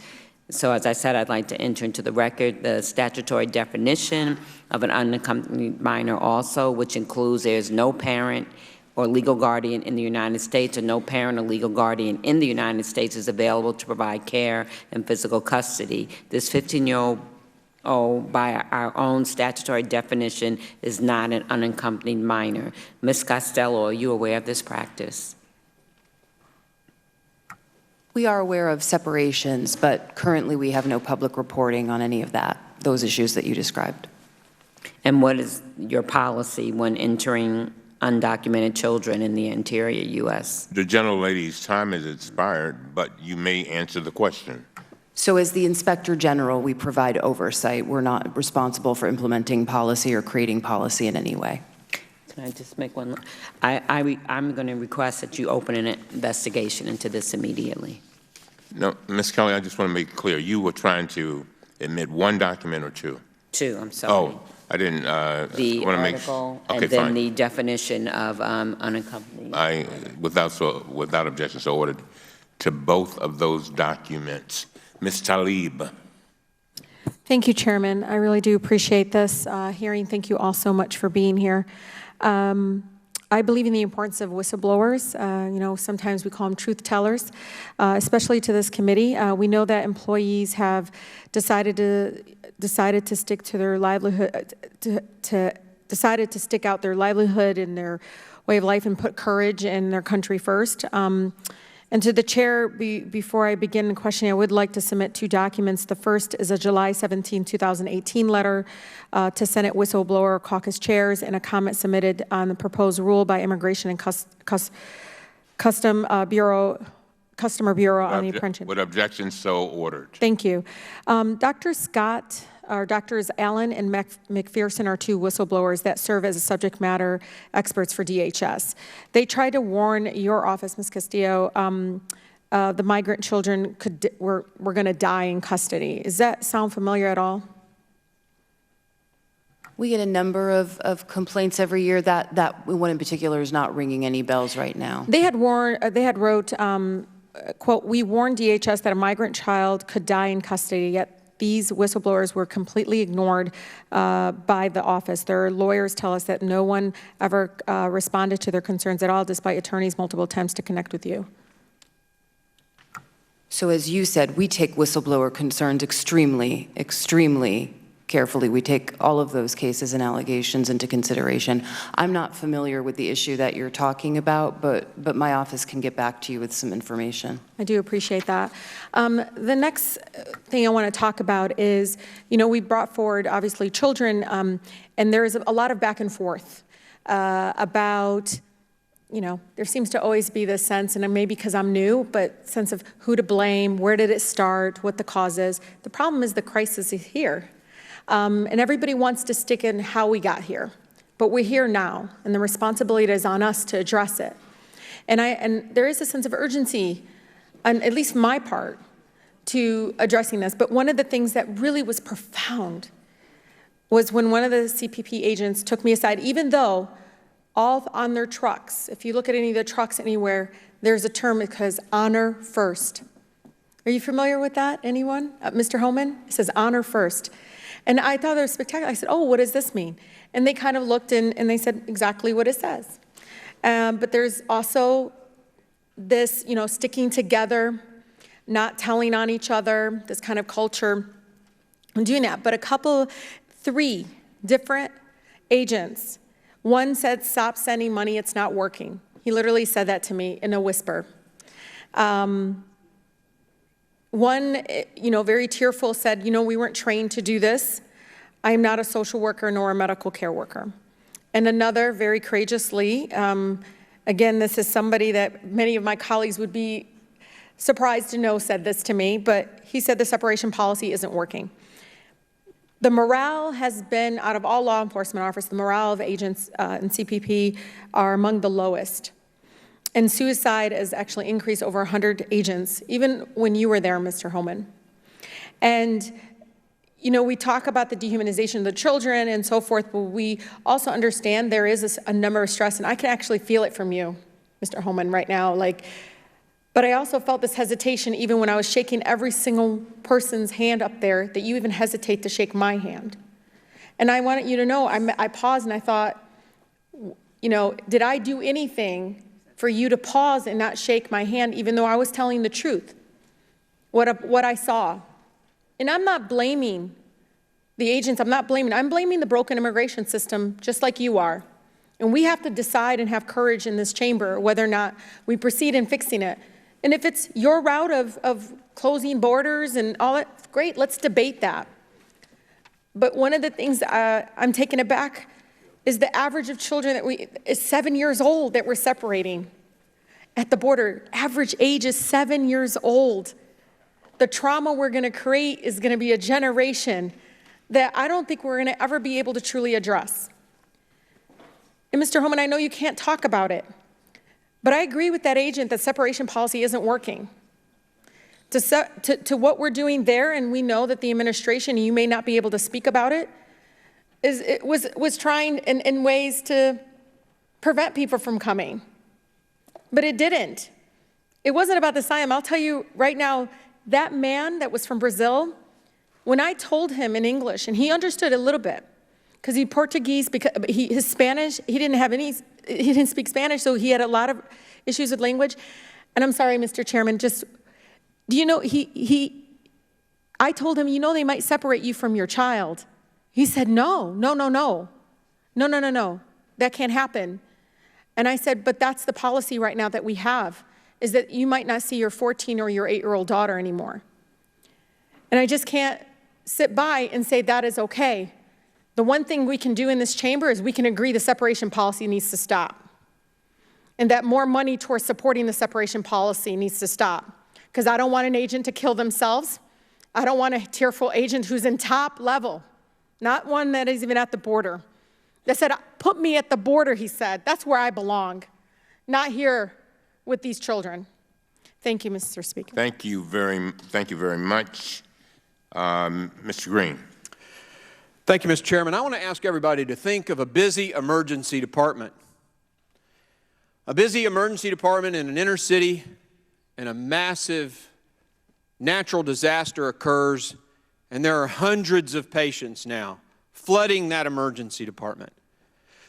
Speaker 10: So as I said, I'd like to enter into the record the statutory definition of an unaccompanied minor also, which includes there's no parent or legal guardian in the United States, or no parent or legal guardian in the United States is available to provide care and physical custody. This 15-year-old, by our own statutory definition, is not an unaccompanied minor. Ms. Costello, are you aware of this practice?
Speaker 16: We are aware of separations, but currently we have no public reporting on any of those issues that you described.
Speaker 10: And what is your policy when entering undocumented children in the interior U.S.?
Speaker 2: The gentle lady's time has expired, but you may answer the question.
Speaker 16: So as the Inspector General, we provide oversight. We're not responsible for implementing policy or creating policy in any way.
Speaker 10: Can I just make one? I'm going to request that you open an investigation into this immediately.
Speaker 2: No, Ms. Kelly, I just want to make it clear. You were trying to admit one document or two?
Speaker 10: Two, I'm sorry.
Speaker 2: Oh, I didn't.
Speaker 10: The article
Speaker 2: okay,
Speaker 10: and then
Speaker 2: fine.
Speaker 10: the definition of unaccompanied.
Speaker 2: Without objection, so ordered to both of those documents. Ms. Tlaib.
Speaker 13: Thank you, Chairman. I really do appreciate this hearing. Thank you all so much for being here. I believe in the importance of whistleblowers. Sometimes we call them truth tellers, especially to this committee. We know that employees have decided to stick to their livelihood, decided to stick out their livelihood and their way of life and put courage in their country first. And to the chair, before I begin the questioning, I would like to submit two documents. The first is a July 17, 2018 letter to Senate whistleblower caucus chairs and a comment submitted on the proposed rule by Immigration and Customer Bureau on the apprentice.
Speaker 2: With objection, so ordered.
Speaker 13: Thank you. Dr. Scott, or Drs. Allen and McPherson are two whistleblowers that serve as subject matter experts for DHS. They tried to warn your office, Ms. Castillo, the migrant children were going to die in custody. Does that sound familiar at all?
Speaker 16: We get a number of complaints every year. That one in particular is not ringing any bells right now.
Speaker 13: They had wrote, quote, "We warned DHS that a migrant child could die in custody, yet these whistleblowers were completely ignored by the office. Their lawyers tell us that no one ever responded to their concerns at all, despite attorneys' multiple attempts to connect with you."
Speaker 16: So as you said, we take whistleblower concerns extremely, extremely carefully. We take all of those cases and allegations into consideration. I'm not familiar with the issue that you're talking about, but my office can get back to you with some information.
Speaker 13: I do appreciate that. The next thing I want to talk about is, we brought forward, obviously, children, and there's a lot of back and forth about, there seems to always be this sense, and maybe because I'm new, but sense of who to blame, where did it start, what the cause is. The problem is the crisis is here. And everybody wants to stick in how we got here. But we're here now, and the responsibility is on us to address it. And there is a sense of urgency, on at least my part, to addressing this. But one of the things that really was profound was when one of the CPP agents took me aside, even though all on their trucks, if you look at any of the trucks anywhere, there's a term that says honor first. Are you familiar with that, anyone? Mr. Homan? It says honor first. And I thought it was spectacular. I said, oh, what does this mean? And they kind of looked and they said exactly what it says. But there's also this, sticking together, not telling on each other, this kind of culture, and doing that. But 3 different agents, one said, stop sending money, it's not working. He literally said that to me in a whisper. One, very tearful said, we weren't trained to do this. I am not a social worker nor a medical care worker. And another, very courageously, again, this is somebody that many of my colleagues would be surprised to know said this to me, but he said the separation policy isn't working. The morale has been, out of all law enforcement officers, the morale of agents in CPP are among the lowest. And suicide has actually increased over 100 agents, even when you were there, Mr. Homan. And, we talk about the dehumanization of the children and so forth, but we also understand there is a number of stress, and I can actually feel it from you, Mr. Homan, right now. But I also felt this hesitation even when I was shaking every single person's hand up there, that you even hesitate to shake my hand. And I wanted you to know, I paused and I thought, did I do anything for you to pause and not shake my hand, even though I was telling the truth, what I saw? And I'm not blaming the agents, I'm blaming the broken immigration system, just like you are. And we have to decide and have courage in this chamber whether or not we proceed in fixing it. And if it's your route of closing borders and all that, great, let's debate that. But one of the things I'm taken aback is the average of children is 7 years old that we're separating at the border. Average age is 7 years old. The trauma we're going to create is going to be a generation that I don't think we're going to ever be able to truly address. And Mr. Homan, I know you can't talk about it, but I agree with that agent that separation policy isn't working. To what we're doing there, and we know that the administration, you may not be able to speak about it, was trying in ways to prevent people from coming. But it didn't. It wasn't about the asylum. I'll tell you right now, that man that was from Brazil, when I told him in English, and he understood a little bit, because he Portuguese, because his Spanish, he didn't speak Spanish, so he had a lot of issues with language. And I'm sorry, Mr. Chairman, just, do you know, I told him, they might separate you from your child. He said, no, that can't happen. And I said, but that's the policy right now that we have, is that you might not see your 14 or your 8-year-old daughter anymore. And I just can't sit by and say that is okay. The one thing we can do in this chamber is we can agree the separation policy needs to stop, and that more money towards supporting the separation policy needs to stop. Because I don't want an agent to kill themselves. I don't want a tearful agent who's in top level, not one that is even at the border. They said, put me at the border, he said. That's where I belong, not here with these children. Thank you, Mr. Speaker.
Speaker 2: Thank you very much. Mr. Green.
Speaker 11: Thank you, Mr. Chairman. I want to ask everybody to think of a busy emergency department. A busy emergency department in an inner city, and a massive natural disaster occurs, and there are hundreds of patients now flooding that emergency department.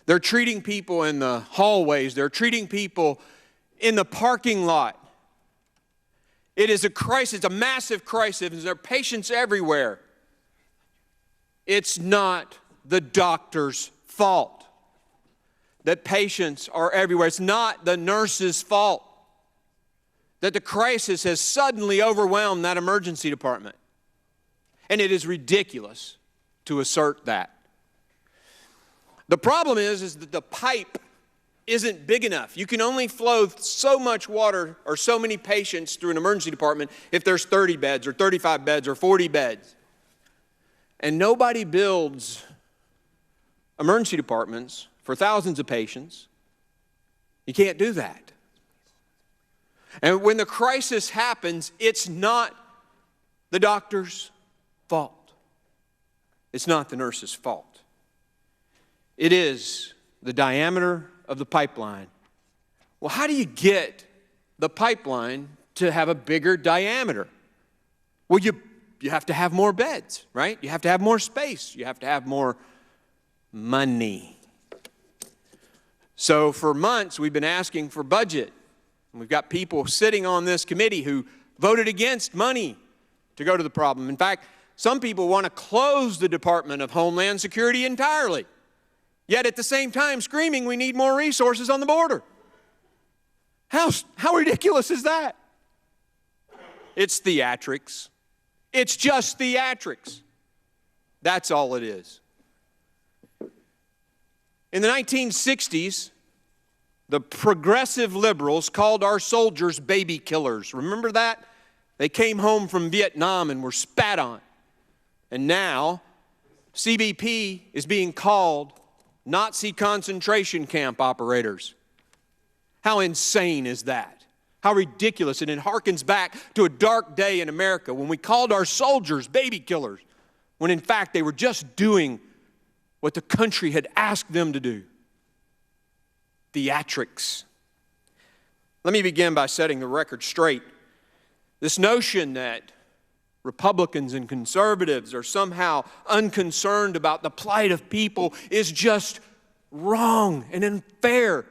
Speaker 11: They're treating people in the hallways. They're treating people in the parking lot. It is a crisis, a massive crisis. There are patients everywhere. It's not the doctor's fault that patients are everywhere. It's not the nurse's fault that the crisis has suddenly overwhelmed that emergency department. And it is ridiculous to assert that. The problem is that the pipe isn't big enough. You can only flow so much water or so many patients through an emergency department if there's 30 beds or 35 beds or 40 beds. And nobody builds emergency departments for thousands of patients. You can't do that. And when the crisis happens, it's not the doctor's fault. It's not the nurse's fault. It is the diameter of the pipeline. Well, how do you get the pipeline to have a bigger diameter? Well, you have to have more beds, right? You have to have more space. You have to have more money. So for months, we've been asking for budget. And we've got people sitting on this committee who voted against money to go to the problem. In fact, some people want to close the Department of Homeland Security entirely, yet at the same time screaming we need more resources on the border. How ridiculous is that? It's theatrics. It's just theatrics. That's all it is. In the 1960s, the progressive liberals called our soldiers baby killers. Remember that? They came home from Vietnam and were spat on. And now, CBP is being called Nazi concentration camp operators. How insane is that? How ridiculous. And it harkens back to a dark day in America when we called our soldiers baby killers, when in fact they were just doing what the country had asked them to do. Theatrics. Let me begin by setting the record straight. This notion that Republicans and conservatives are somehow unconcerned about the plight of people is just wrong and unfair.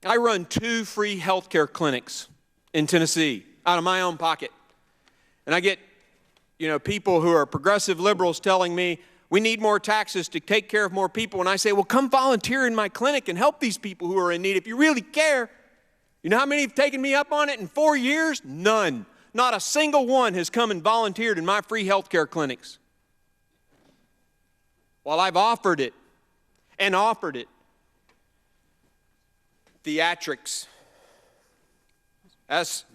Speaker 11: I run 2 free health care clinics in Tennessee out of my own pocket. And I get, people who are progressive liberals telling me, we need more taxes to take care of more people. And I say, well, come volunteer in my clinic and help these people who are in need if you really care. You know how many have taken me up on it in 4 years? None. Not a single one has come and volunteered in my free health care clinics. While I've offered it and offered it. Theatrics. As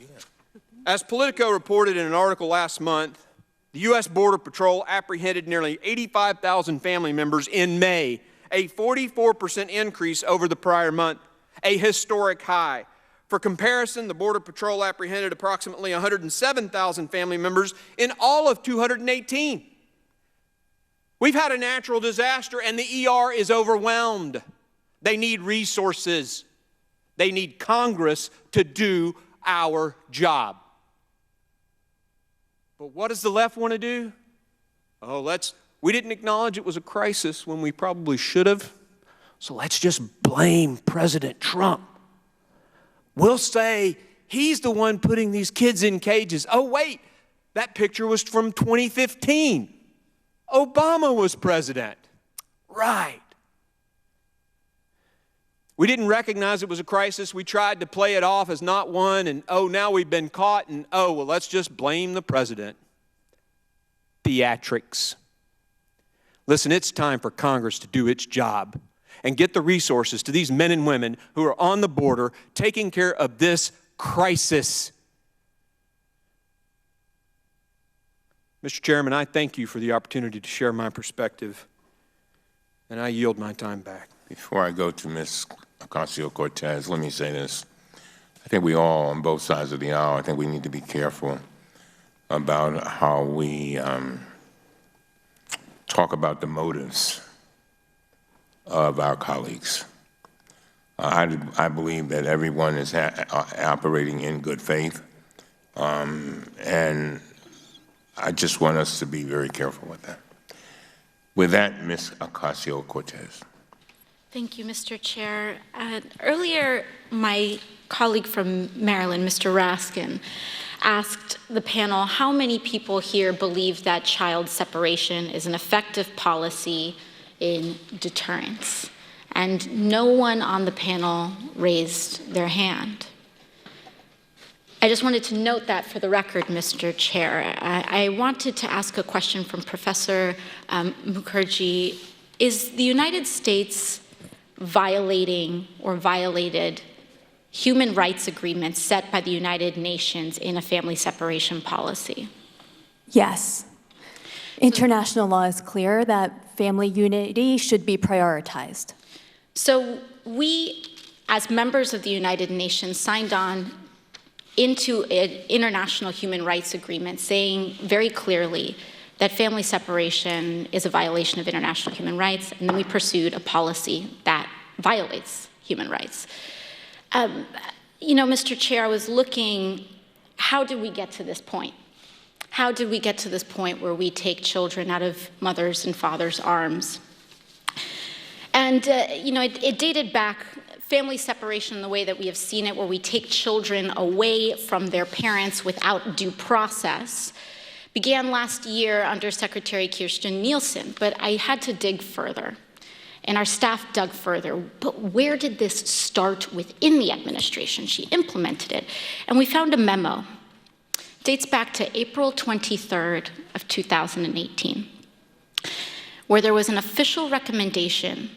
Speaker 11: Politico reported in an article last month, the U.S. Border Patrol apprehended nearly 85,000 family members in May, a 44% increase over the prior month, a historic high. For comparison, the Border Patrol apprehended approximately 107,000 family members in all of 2018. We've had a natural disaster and the ER is overwhelmed. They need resources. They need Congress to do our job. But what does the left want to do? We didn't acknowledge it was a crisis when we probably should have, so let's just blame President Trump. We'll say he's the one putting these kids in cages. Oh, wait, that picture was from 2015. Obama was president. Right. We didn't recognize it was a crisis. We tried to play it off as not one, and now we've been caught, and let's just blame the president. Theatrics. Listen, it's time for Congress to do its job and get the resources to these men and women who are on the border taking care of this crisis. Mr. Chairman, I thank you for the opportunity to share my perspective, and I yield my time back.
Speaker 2: Before I go to Ms. Ocasio-Cortez, let me say this. I think we all, on both sides of the aisle, I think we need to be careful about how we talk about the motives of our colleagues. I believe that everyone is operating in good faith, and I just want us to be very careful with that. With that, Ms. Ocasio-Cortez.
Speaker 12: Thank you, Mr. Chair. Earlier, my colleague from Maryland, Mr. Raskin, asked the panel how many people here believe that child separation is an effective policy in deterrence. And no one on the panel raised their hand. I just wanted to note that for the record, Mr. Chair. I wanted to ask a question from Professor Mukherjee. Is the United States violating or violated human rights agreements set by the United Nations in a family separation policy?
Speaker 17: Yes. International law is clear that family unity should be prioritized.
Speaker 12: So we, as members of the United Nations, signed on into an international human rights agreement saying very clearly that family separation is a violation of international human rights, and then we pursued a policy that violates human rights. You know, Mr. Chair, I was looking, how did we get to this point? How did we get to this point where we take children out of mothers' and fathers' arms? And, you know, it dated back, family separation in the way that we have seen it, where we take children away from their parents without due process, began last year under Secretary Kirstjen Nielsen, but I had to dig further. And our staff dug further. But where did this start within the administration? She implemented it. And we found a memo. It dates back to April 23rd of 2018, where there was an official recommendation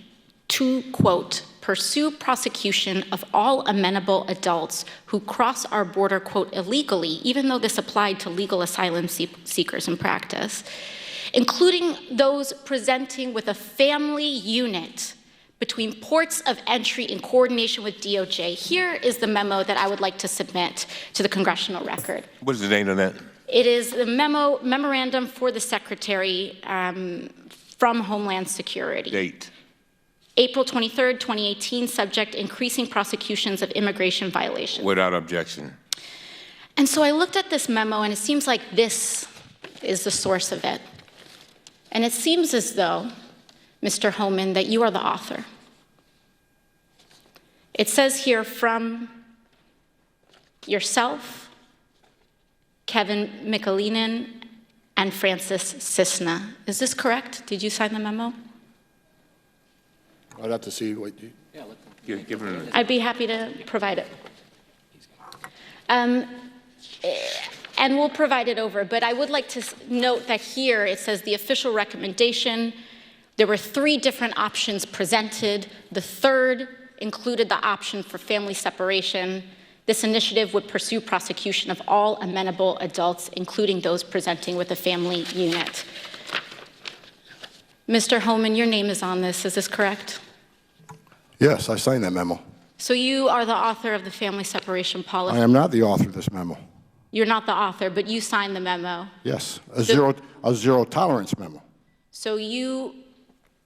Speaker 12: to, quote, pursue prosecution of all amenable adults who cross our border, quote, illegally, even though this applied to legal asylum seekers in practice, including those presenting with a family unit between ports of entry in coordination with DOJ. Here is the memo that I would like to submit to the congressional record.
Speaker 2: What is the date of that?
Speaker 12: It is the memorandum for the Secretary from Homeland Security.
Speaker 2: Date.
Speaker 12: April 23rd, 2018, subject increasing prosecutions of immigration violations.
Speaker 2: Without objection.
Speaker 12: And so I looked at this memo, and it seems like this is the source of it. And it seems as though, Mr. Homan, that you are the author. It says here from yourself, Kevin Michalinen, and Francis Cisna. Is this correct? Did you sign the memo?
Speaker 20: I'd have to see what you...
Speaker 2: Yeah, give him
Speaker 12: I'd be happy to provide it. And we'll provide it over, but I would like to note that here it says the official recommendation. There were 3 different options presented. The third included the option for family separation. This initiative would pursue prosecution of all amenable adults, including those presenting with a family unit. Mr. Homan, your name is on this. Is this correct?
Speaker 20: Yes, I signed that memo.
Speaker 12: So you are the author of the family separation policy?
Speaker 20: I am not the author of this memo.
Speaker 12: You're not the author, but you signed the memo.
Speaker 20: Yes, a zero tolerance memo.
Speaker 12: So you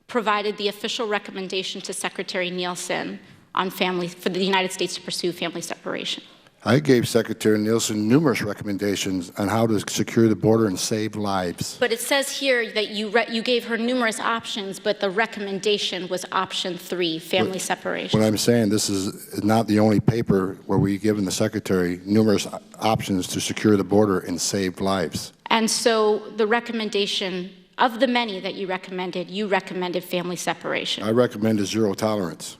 Speaker 12: provided the official recommendation to Secretary Nielsen on family, for the United States to pursue family separation.
Speaker 20: I gave Secretary Nielsen numerous recommendations on how to secure the border and save lives.
Speaker 12: But it says here that you gave her numerous options, but the recommendation was option 3, family separation.
Speaker 20: What I'm saying, this is not the only paper where we've given the Secretary numerous options to secure the border and save lives.
Speaker 12: And so the recommendation, of the many that you recommended family separation.
Speaker 20: I recommended zero tolerance.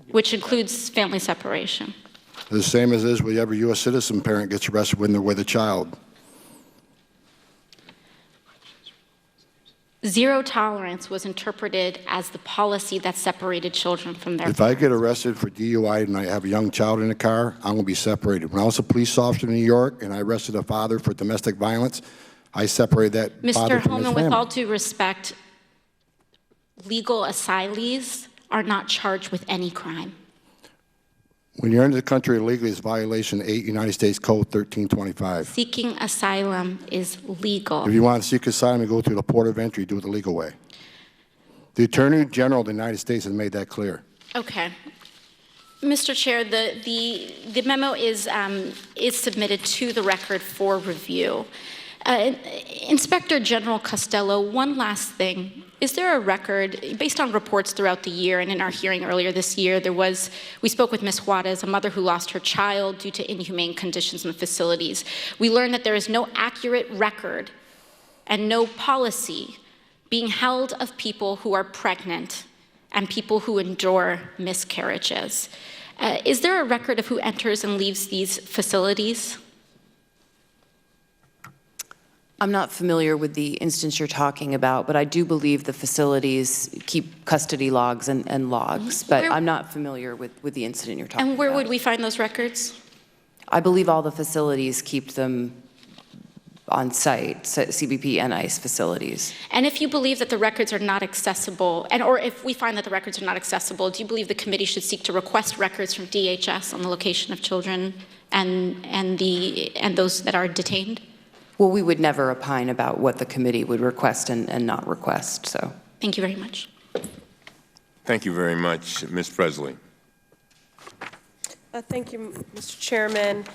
Speaker 12: Which includes family separation.
Speaker 20: The same as is with every U.S. citizen parent gets arrested when they're with a child.
Speaker 12: Zero tolerance was interpreted as the policy that separated children from their
Speaker 20: If I get arrested for DUI and I have a young child in the car, I'm going to be separated. When I was a police officer in New York and I arrested a father for domestic violence, I separated that father from his
Speaker 12: Mr. Homan,
Speaker 20: family.
Speaker 12: with all due respect, legal asylees are not charged with any crime.
Speaker 20: When you're into the country illegally, it's violation 8 United States Code 1325.
Speaker 12: Seeking asylum is legal.
Speaker 20: If you want to seek asylum, you go through the port of entry, do it the legal way. The Attorney General of the United States has made that clear.
Speaker 12: Okay. Mr. Chair, the memo is submitted to the record for review. Inspector General Costello, one last thing. Is there a record, based on reports throughout the year, and in our hearing earlier this year, we spoke with Ms. Juarez, a mother who lost her child due to inhumane conditions in the facilities. We learned that there is no accurate record and no policy being held of people who are pregnant and people who endure miscarriages. Is there a record of who enters and leaves these facilities?
Speaker 16: I'm not familiar with the instance you're talking about, but I do believe the facilities keep custody logs and logs, but I'm not familiar with the incident you're talking about.
Speaker 12: And where would we find those records?
Speaker 16: I believe all the facilities keep them on site, CBP and ICE facilities.
Speaker 12: And if you believe that the records are not accessible, or if we find that the records are not accessible, do you believe the committee should seek to request records from DHS on the location of children and those that are detained?
Speaker 16: Well, we would never opine about what the committee would request and not request, so.
Speaker 12: Thank you very much.
Speaker 2: Thank you very much. Ms. Pressley.
Speaker 14: Thank you, Mr. Chairman.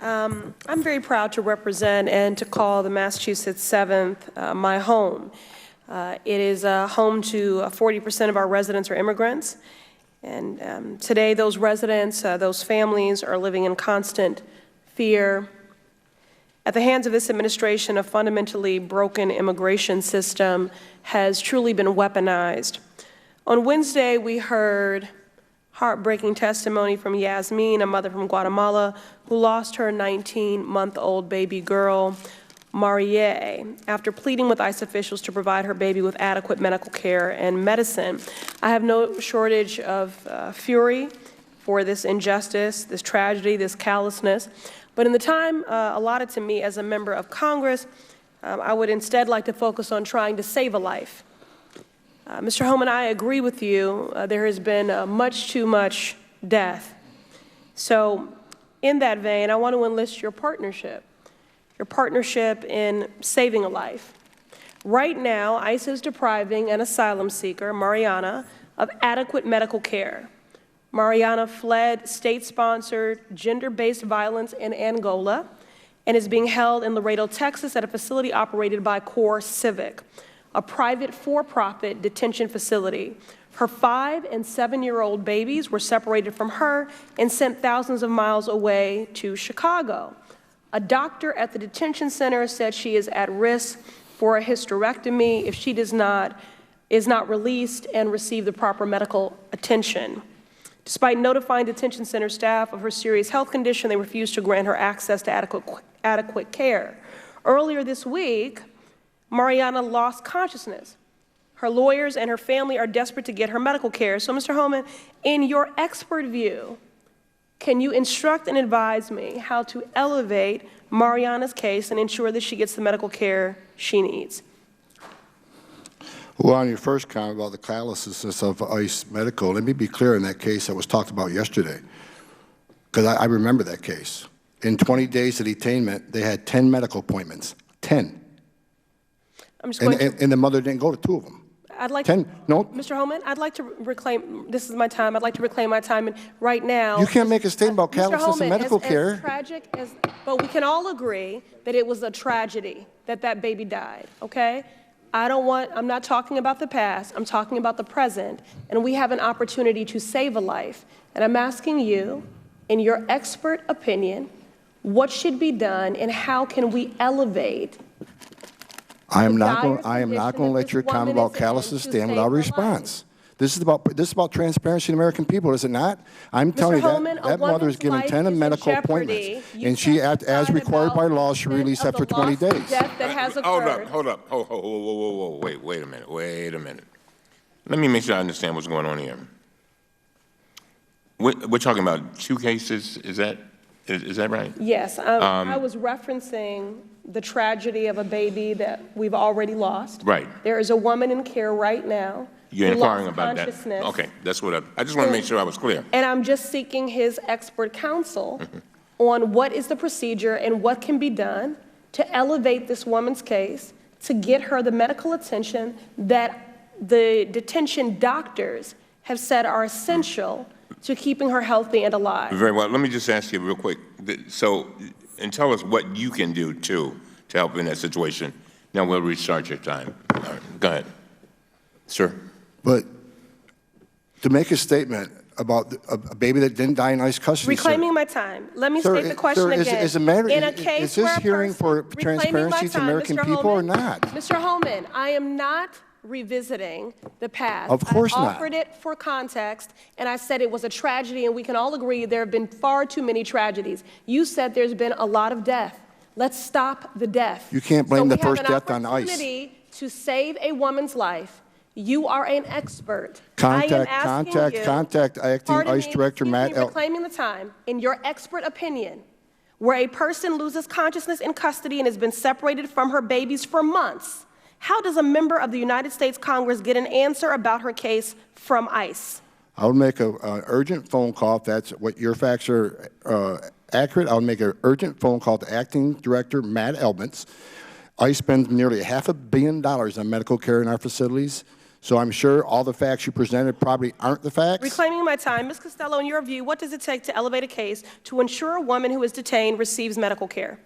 Speaker 14: I'm very proud to represent and to call the Massachusetts 7th my home. It is a home to 40% of our residents are immigrants. And today those residents, those families are living in constant fear. At the hands of this administration, a fundamentally broken immigration system has truly been weaponized. On Wednesday, we heard heartbreaking testimony from Yasmin, a mother from Guatemala, who lost her 19-month-old baby girl, Marie, after pleading with ICE officials to provide her baby with adequate medical care and medicine. I have no shortage of fury for this injustice, this tragedy, this callousness. But in the time allotted to me as a member of Congress, I would instead like to focus on trying to save a life. Mr. Homan, I agree with you. There has been much too much death. So in that vein, I want to enlist your partnership in saving a life. Right now, ICE is depriving an asylum seeker, Mariana, of adequate medical care. Mariana fled state-sponsored, gender-based violence in Angola and is being held in Laredo, Texas at a facility operated by Core Civic, a private for-profit detention facility. Her 5- and 7-year-old babies were separated from her and sent thousands of miles away to Chicago. A doctor at the detention center said she is at risk for a hysterectomy if she is not released and receive the proper medical attention. Despite notifying detention center staff of her serious health condition, they refused to grant her access to adequate care. Earlier this week, Mariana lost consciousness. Her lawyers and her family are desperate to get her medical care. So, Mr. Homan, in your expert view, can you instruct and advise me how to elevate Mariana's case and ensure that she gets the medical care she needs?
Speaker 20: Well, on your first comment about the callousness of ICE Medical, let me be clear in that case that was talked about yesterday, because I remember that case. In 20 days of detainment, they had 10 medical appointments, 10.
Speaker 14: I'm just going
Speaker 20: and the mother didn't go to 2 of them.
Speaker 14: I'd like
Speaker 20: 10, no.
Speaker 14: Mr. Homan, I'd like to reclaim, this is my time, I'd like to reclaim my time, and right now.
Speaker 20: You can't make a statement about callousness in medical care.
Speaker 14: As tragic as, but we can all agree that it was a tragedy that that baby died, okay? I'm not talking about the past, I'm talking about the present, and we have an opportunity to save a life. And I'm asking you, in your expert opinion, what should be done and how can we elevate?
Speaker 20: I am not going to let your comment about callousness stand without a response. This is about transparency in the American people, is it not? I'm telling you that mother is given 10 medical appointments, and she, as required by law, should release after 20 days.
Speaker 2: Hold up. Wait a minute. Let me make sure I understand what's going on here. We're talking about 2 cases, is that right?
Speaker 14: Yes, I was referencing the tragedy of a baby that we've already lost.
Speaker 2: Right.
Speaker 14: There is a woman in care right now.
Speaker 2: You're inquiring about that? Okay, that's what I just want to make sure I was clear.
Speaker 14: And I'm just seeking his expert counsel on what is the procedure and what can be done to elevate this woman's case, to get her the medical attention that the detention doctors have said are essential to keeping her healthy and alive.
Speaker 2: Very well. Let me just ask you real quick. And tell us what you can do, too, to help in that situation. Now we'll restart your time. All right, go ahead. Sir.
Speaker 20: But to make a statement about a baby that didn't die in ICE custody,
Speaker 14: Reclaiming my time. Let me state the question again.
Speaker 20: Is a
Speaker 14: case
Speaker 20: is this hearing for
Speaker 14: Reclaiming
Speaker 20: transparency to American
Speaker 14: Mr.
Speaker 20: people
Speaker 14: Homan,
Speaker 20: or not?
Speaker 14: Mr. Homan, I am not revisiting the past.
Speaker 20: Of course
Speaker 14: I
Speaker 20: not.
Speaker 14: offered it for context, and I said it was a tragedy, and we can all agree there have been far too many tragedies. You said there's been a lot of death. Let's stop the death.
Speaker 20: You can't blame the
Speaker 14: we have
Speaker 20: first death on ICE.
Speaker 14: an opportunity to save a woman's life. You are an expert.
Speaker 20: Contact acting
Speaker 14: pardon
Speaker 20: ICE
Speaker 14: me,
Speaker 20: Director
Speaker 14: excuse
Speaker 20: Matt
Speaker 14: me, reclaiming the time. In your expert opinion, where a person loses consciousness in custody and has been separated from her babies for months, how does a member of the United States Congress get an answer about her case from ICE?
Speaker 20: I would make an urgent phone call if that's what your facts are accurate. I would make an urgent phone call to Acting Director Matt Elbitz. ICE spends nearly $500 million on medical care in our facilities. So I'm sure all the facts you presented probably aren't the facts.
Speaker 14: Reclaiming my time, Ms. Costello, in your view, what does it take to elevate a case to ensure a woman who is detained receives medical care?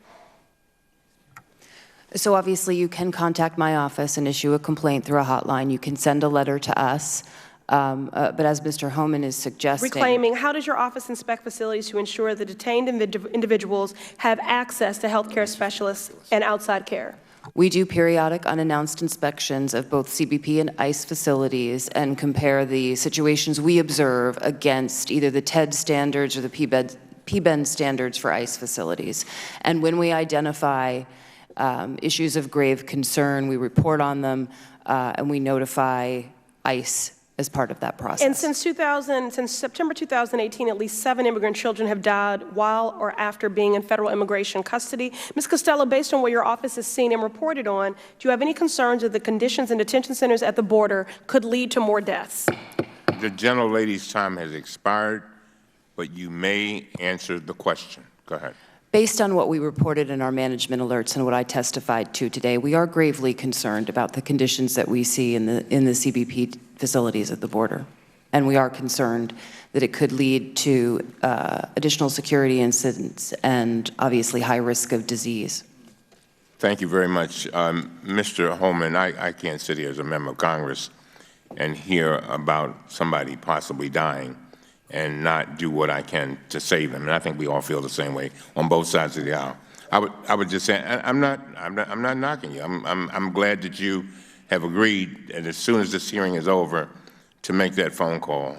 Speaker 16: So obviously you can contact my office and issue a complaint through a hotline. You can send a letter to us. But as Mr. Homan is suggesting—
Speaker 14: Reclaiming, how does your office inspect facilities to ensure the detained individuals have access to health care specialists and outside care?
Speaker 16: We do periodic unannounced inspections of both CBP and ICE facilities and compare the situations we observe against either the TED standards or the PBEN standards for ICE facilities. And when we identify issues of grave concern, we report on them and we notify ICE as part of that process.
Speaker 14: And since September 2018, at least 7 immigrant children have died while or after being in federal immigration custody. Ms. Costello, based on what your office has seen and reported on, do you have any concerns that the conditions in detention centers at the border could lead to more deaths?
Speaker 2: The gentlelady's time has expired, but you may answer the question. Go ahead.
Speaker 16: Based on what we reported in our management alerts and what I testified to today, we are gravely concerned about the conditions that we see in the CBP facilities at the border. And we are concerned that it could lead to additional security incidents and obviously high risk of disease.
Speaker 2: Thank you very much. Mr. Homan, I can't sit here as a member of Congress and hear about somebody possibly dying and not do what I can to save them. And I think we all feel the same way on both sides of the aisle. I would just say I'm not knocking you. I'm glad that you have agreed, and as soon as this hearing is over, to make that phone call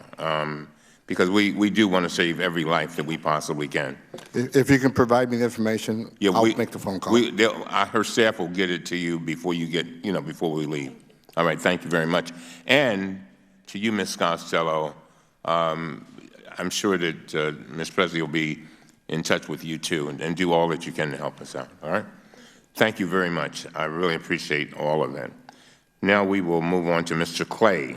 Speaker 2: because we do want to save every life that we possibly can.
Speaker 20: If you can provide me the information, I'll make the phone call.
Speaker 2: Her staff will get it to you before you get, before we leave. All right. Thank you very much. And to you, Ms. Costello. I'm sure that Ms. Pressley will be in touch with you, too, and do all that you can to help us out, all right? Thank you very much. I really appreciate all of that. Now we will move on to Mr. Clay.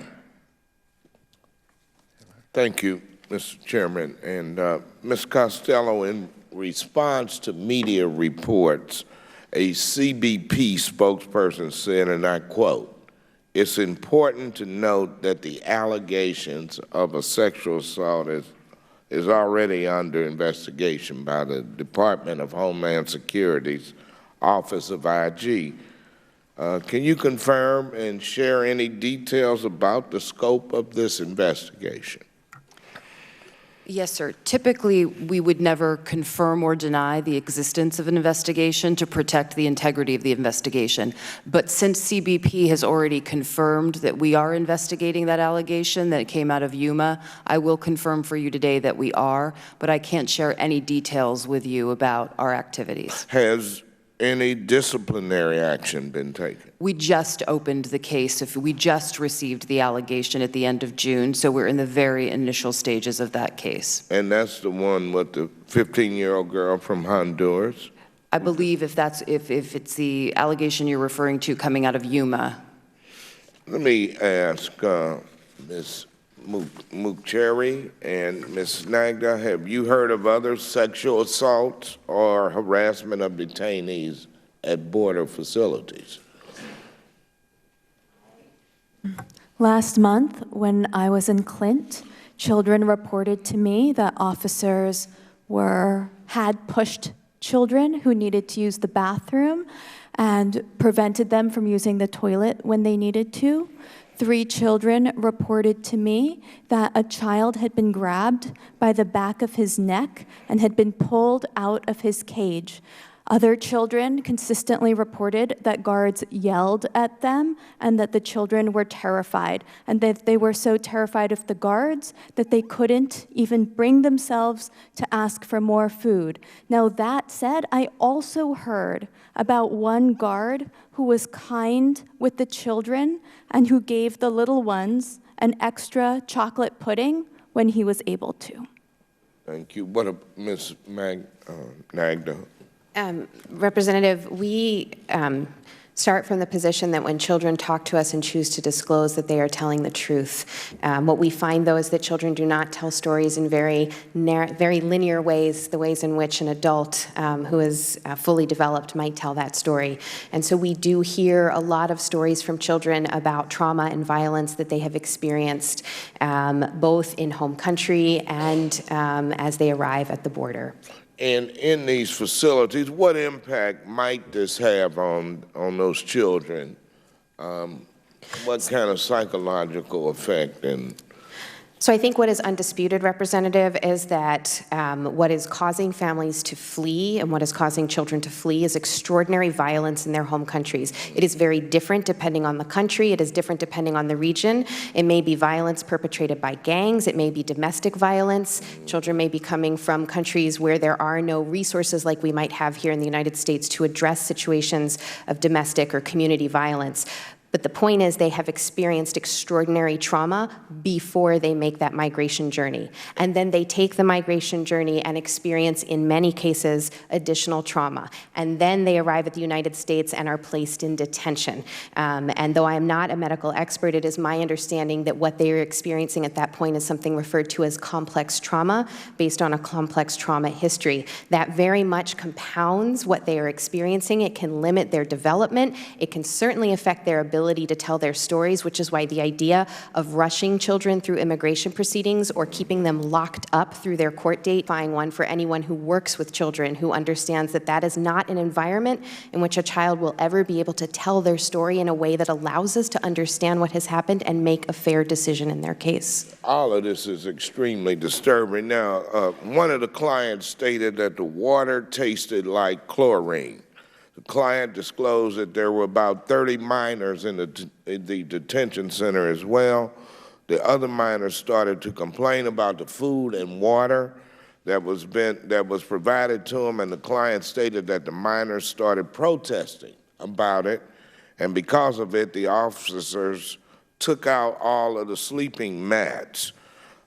Speaker 21: Thank you, Mr. Chairman. And Ms. Costello, in response to media reports, a CBP spokesperson said, and I quote, "It's important to note that the allegations of a sexual assault is already under investigation by the Department of Homeland Security's Office of IG. Can you confirm and share any details about the scope of this investigation?"
Speaker 16: Yes, sir. Typically, we would never confirm or deny the existence of an investigation to protect the integrity of the investigation. But since CBP has already confirmed that we are investigating that allegation that came out of Yuma, I will confirm for you today that we are, but I can't share any details with you about our activities.
Speaker 21: Has any disciplinary action been taken?
Speaker 16: We just opened the case. We just received the allegation at the end of June, so we're in the very initial stages of that case.
Speaker 21: And that's the one with the 15-year-old girl from Honduras?
Speaker 16: I believe if it's the allegation you're referring to coming out of Yuma.
Speaker 21: Let me ask Ms. Mukcherry and Ms. Nagda, have you heard of other sexual assaults or harassment of detainees at border facilities?
Speaker 17: Last month, when I was in Clint, children reported to me that officers had pushed children who needed to use the bathroom and prevented them from using the toilet when they needed to. 3 children reported to me that a child had been grabbed by the back of his neck and had been pulled out of his cage. Other children consistently reported that guards yelled at them and that the children were terrified, and that they were so terrified of the guards that they couldn't even bring themselves to ask for more food. Now, that said, I also heard about one guard who was kind with the children and who gave the little ones an extra chocolate pudding when he was able to.
Speaker 21: Thank you. What about Ms. Nagda?
Speaker 19: Representative, we start from the position that when children talk to us and choose to disclose that they are telling the truth. What we find, though, is that children do not tell stories in very linear ways, the ways in which an adult who is fully developed might tell that story. And so we do hear a lot of stories from children about trauma and violence that they have experienced, both in home country and as they arrive at the border.
Speaker 21: And in these facilities, what impact might this have on those children? What kind of psychological effect?
Speaker 19: So I think what is undisputed, Representative, is that what is causing families to flee and what is causing children to flee is extraordinary violence in their home countries. It is very different depending on the country. It is different depending on the region. It may be violence perpetrated by gangs. It may be domestic violence. Children may be coming from countries where there are no resources like we might have here in the United States to address situations of domestic or community violence. But the point is they have experienced extraordinary trauma before they make that migration journey. And then they take the migration journey and experience, in many cases, additional trauma. And then they arrive at the United States and are placed in detention. And though I am not a medical expert, it is my understanding that what they are experiencing at that point is something referred to as complex trauma, based on a complex trauma history. That very much compounds what they are experiencing. It can limit their development. It can certainly affect their ability to tell their stories, which is why the idea of rushing children through immigration proceedings or keeping them locked up through their court date, buying one for anyone who works with children, who understands that that is not an environment in which a child will ever be able to tell their story in a way that allows us to understand what has happened and make a fair decision in their case.
Speaker 21: All of this is extremely disturbing. Now, one of the clients stated that the water tasted like chlorine. The client disclosed that there were about 30 minors in the detention center as well. The other minors started to complain about the food and water that was provided to them, and the client stated that the minors started protesting about it, and because of it, the officers took out all of the sleeping mats.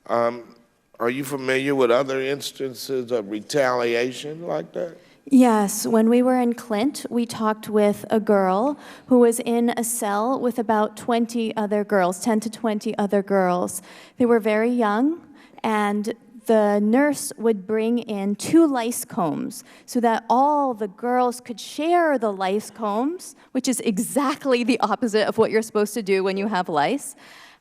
Speaker 21: Are you familiar with other instances of retaliation like that?
Speaker 17: Yes, when we were in Clint, we talked with a girl who was in a cell with about 20 other girls, 10 to 20 other girls. They were very young, and the nurse would bring in 2 lice combs so that all the girls could share the lice combs, which is exactly the opposite of what you're supposed to do when you have lice.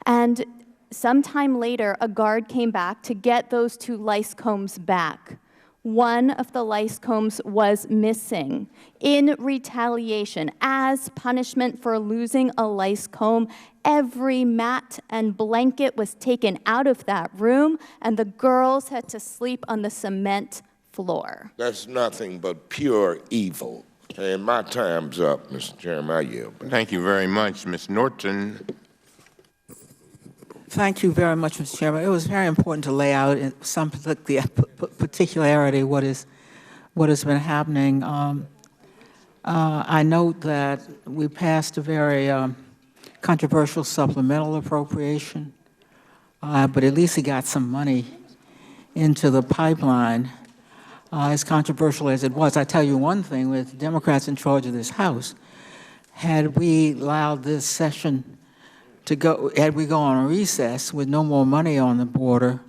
Speaker 17: And sometime later, a guard came back to get those 2 lice combs back. One of the lice combs was missing. In retaliation, as punishment for losing a lice comb, every mat and blanket was taken out of that room, and the girls had to sleep on the cement floor.
Speaker 21: That's nothing but pure evil. And my time's up, Mr. Chairman. I yield.
Speaker 2: Thank you very much. Ms. Norton.
Speaker 1: Thank you very much, Mr. Chairman. It was very important to lay out in some particularity what has been happening. I note that we passed a very controversial supplemental appropriation, but at least it got some money into the pipeline. As controversial as it was, I tell you one thing, with Democrats in charge of this House, had we allowed this session to go, had we gone on a recess with no more money on the border,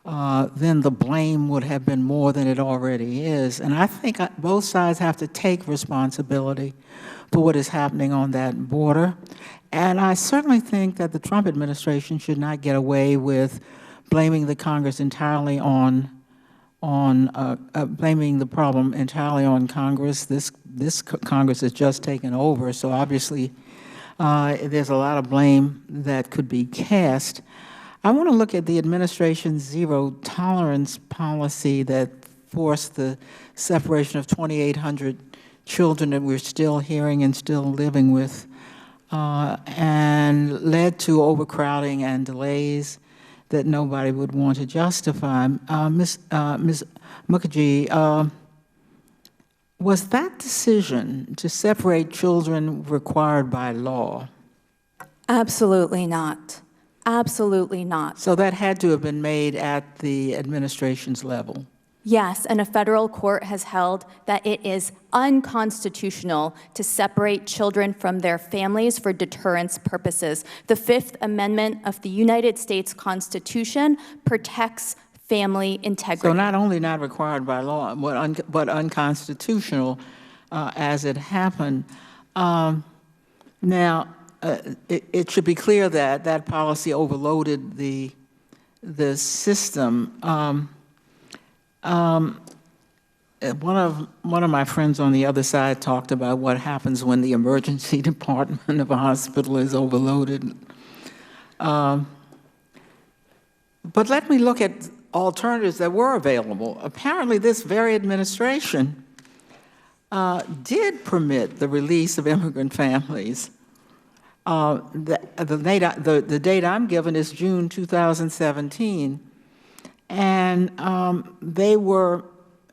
Speaker 1: then the blame would have been more than it already is. And I think both sides have to take responsibility for what is happening on that border. And I certainly think that the Trump administration should not get away with blaming the Congress entirely on blaming the problem entirely on Congress. This Congress has just taken over, so obviously there's a lot of blame that could be cast. I want to look at the administration's zero-tolerance policy that forced the separation of 2,800 children that we're still hearing and still living with, and led to overcrowding and delays that nobody would want to justify. Ms. Mukherjee, was that decision to separate children required by law?
Speaker 17: Absolutely not. Absolutely not.
Speaker 1: So that had to have been made at the administration's level.
Speaker 17: Yes, and a federal court has held that it is unconstitutional to separate children from their families for deterrence purposes. The Fifth Amendment of the United States Constitution protects family integrity.
Speaker 1: So not only not required by law, but unconstitutional as it happened. Now, it should be clear that that policy overloaded the system. One of my friends on the other side talked about what happens when the emergency department of a hospital is overloaded. But let me look at alternatives that were available. Apparently, this very administration did permit the release of immigrant families. The date I'm given is June 2017. And they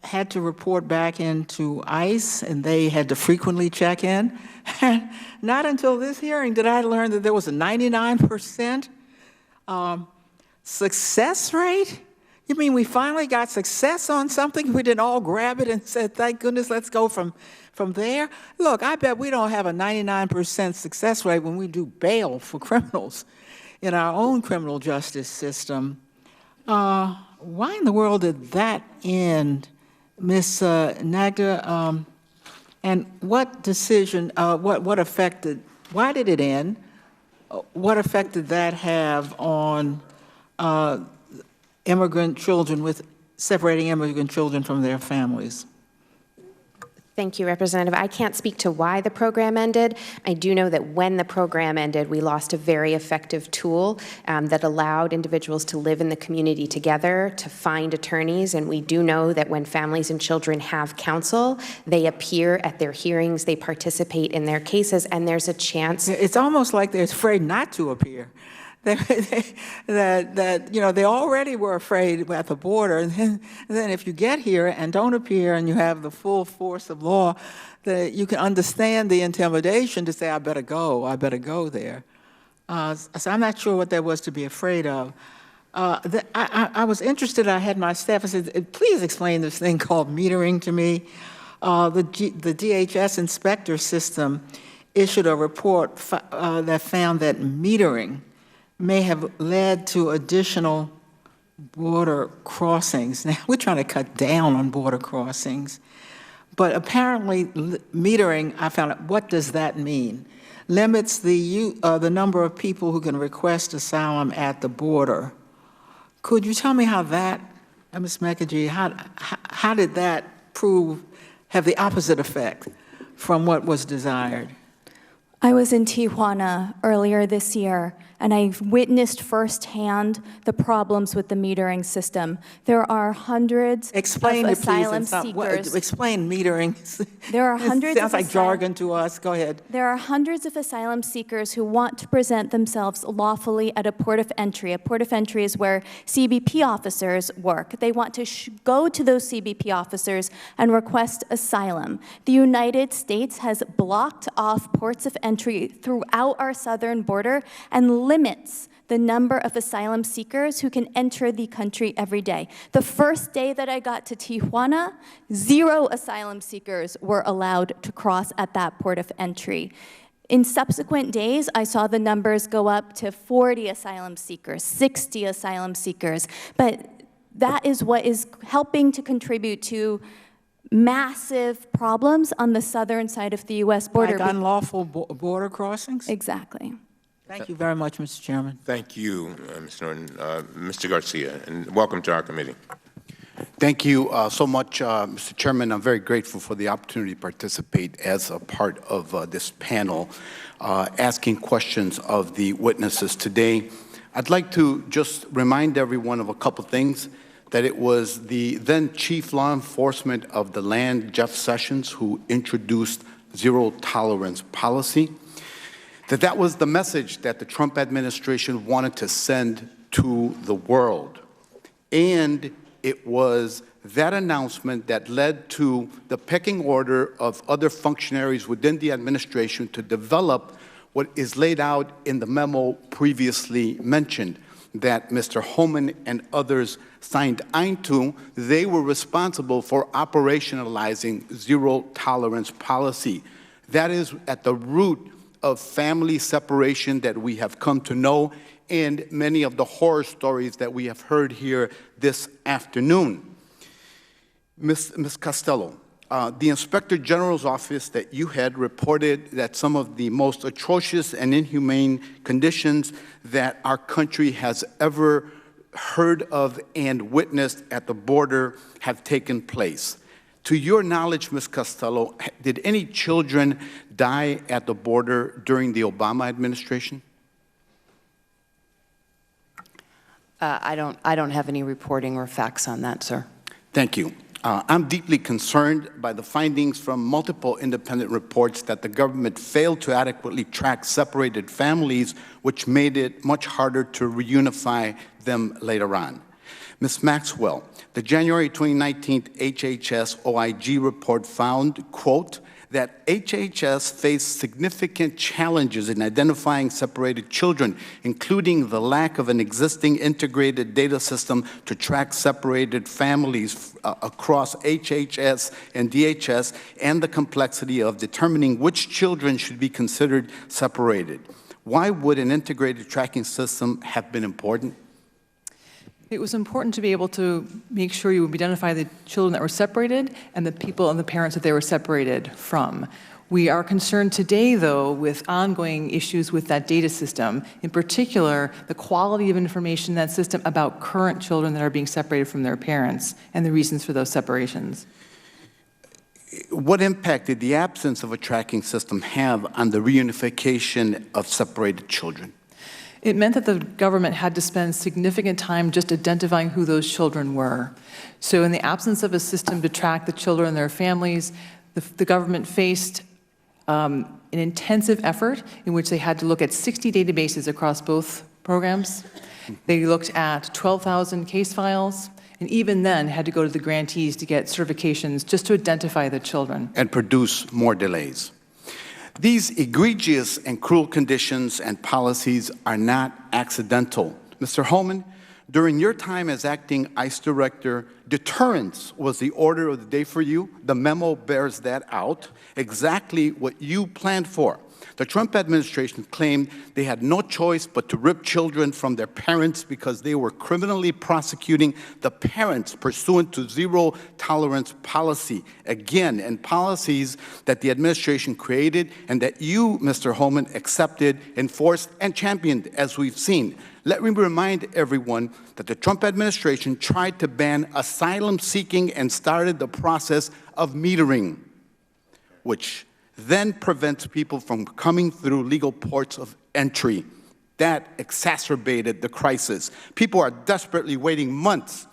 Speaker 1: had to report back into ICE, and they had to frequently check in. And not until this hearing did I learn that there was a 99% success rate. You mean we finally got success on something? We didn't all grab it and said, thank goodness, let's go from there? Look, I bet we don't have a 99% success rate when we do bail for criminals in our own criminal justice system. Why in the world did that end, Ms. Nagda? And what decision, what affected, why did it end? What effect did that have on immigrant children separating immigrant children from their families?
Speaker 19: Thank you, Representative. I can't speak to why the program ended. I do know that when the program ended, we lost a very effective tool that allowed individuals to live in the community together, to find attorneys, and we do know that when families and children have counsel, they appear at their hearings, they participate in their cases, and there's a chance.
Speaker 1: It's almost like they're afraid not to appear. They already were afraid at the border, and then if you get here and don't appear and you have the full force of law, that you can understand the intimidation to say, I better go there. So I'm not sure what there was to be afraid of. I was interested, I had my staff, I said, please explain this thing called metering to me. The DHS inspector system issued a report that found that metering may have led to additional border crossings. Now, we're trying to cut down on border crossings, but apparently metering, I found out, what does that mean? Limits the number of people who can request asylum at the border. Could you tell me how that, Ms. Mukherjee, how did that have the opposite effect from what was desired?
Speaker 17: I was in Tijuana earlier this year, and I witnessed firsthand the problems with the metering system. There are hundreds of asylum seekers.
Speaker 1: Explain metering.
Speaker 17: There are hundreds.
Speaker 1: It sounds like jargon to us. Go ahead.
Speaker 17: There are hundreds of asylum seekers who want to present themselves lawfully at a port of entry. A port of entry is where CBP officers work. They want to go to those CBP officers and request asylum. The United States has blocked off ports of entry throughout our southern border and limits the number of asylum seekers who can enter the country every day. The first day that I got to Tijuana, 0 asylum seekers were allowed to cross at that port of entry. In subsequent days, I saw the numbers go up to 40 asylum seekers, 60 asylum seekers, but that is what is helping to contribute to massive problems on the southern side of the U.S. border.
Speaker 1: Like unlawful border crossings?
Speaker 17: Exactly.
Speaker 1: Thank you very much, Mr. Chairman.
Speaker 2: Thank you, Mr. Norton. Mr. Garcia, and welcome to our committee.
Speaker 18: Thank you so much, Mr. Chairman. I'm very grateful for the opportunity to participate as a part of this panel, asking questions of the witnesses today. I'd like to just remind everyone of a couple things, that it was the then Chief Law Enforcement of the land, Jeff Sessions, who introduced zero-tolerance policy, that was the message that the Trump administration wanted to send to the world. And it was that announcement that led to the pecking order of other functionaries within the administration to develop what is laid out in the memo previously mentioned, that Mr. Homan and others signed on to. They were responsible for operationalizing zero-tolerance policy. That is at the root of family separation that we have come to know, and many of the horror stories that we have heard here this afternoon. Ms. Costello, the Inspector General's office that you had reported that some of the most atrocious and inhumane conditions that our country has ever heard of and witnessed at the border have taken place. To your knowledge, Ms. Costello, did any children die at the border during the Obama administration?
Speaker 16: I don't have any reporting or facts on that, sir.
Speaker 18: Thank you. I'm deeply concerned by the findings from multiple independent reports that the government failed to adequately track separated families, which made it much harder to reunify them later on. Ms. Maxwell, the January 2019 HHS OIG report found, quote, that HHS faced significant challenges in identifying separated children, including the lack of an existing integrated data system to track separated families across HHS and DHS, and the complexity of determining which children should be considered separated. Why would an integrated tracking system have been important?
Speaker 15: It was important to be able to make sure you would identify the children that were separated and the people and the parents that they were separated from. We are concerned today, though, with ongoing issues with that data system, in particular, the quality of information in that system about current children that are being separated from their parents and the reasons for those separations.
Speaker 18: What impact did the absence of a tracking system have on the reunification of separated children?
Speaker 15: It meant that the government had to spend significant time just identifying who those children were. So in the absence of a system to track the children and their families, the government faced an intensive effort in which they had to look at 60 databases across both programs. They looked at 12,000 case files, and even then had to go to the grantees to get certifications just to identify the children.
Speaker 18: And produce more delays. These egregious and cruel conditions and policies are not accidental. Mr. Homan, during your time as acting ICE director, deterrence was the order of the day for you. The memo bears that out, exactly what you planned for. The Trump administration claimed they had no choice but to rip children from their parents because they were criminally prosecuting the parents pursuant to zero-tolerance policy, again, and policies that the administration created and that you, Mr. Homan, accepted, enforced, and championed, as we've seen. Let me remind everyone that the Trump administration tried to ban asylum seeking and started the process of metering, which then prevents people from coming through legal ports of entry. That exacerbated the crisis. People are desperately waiting months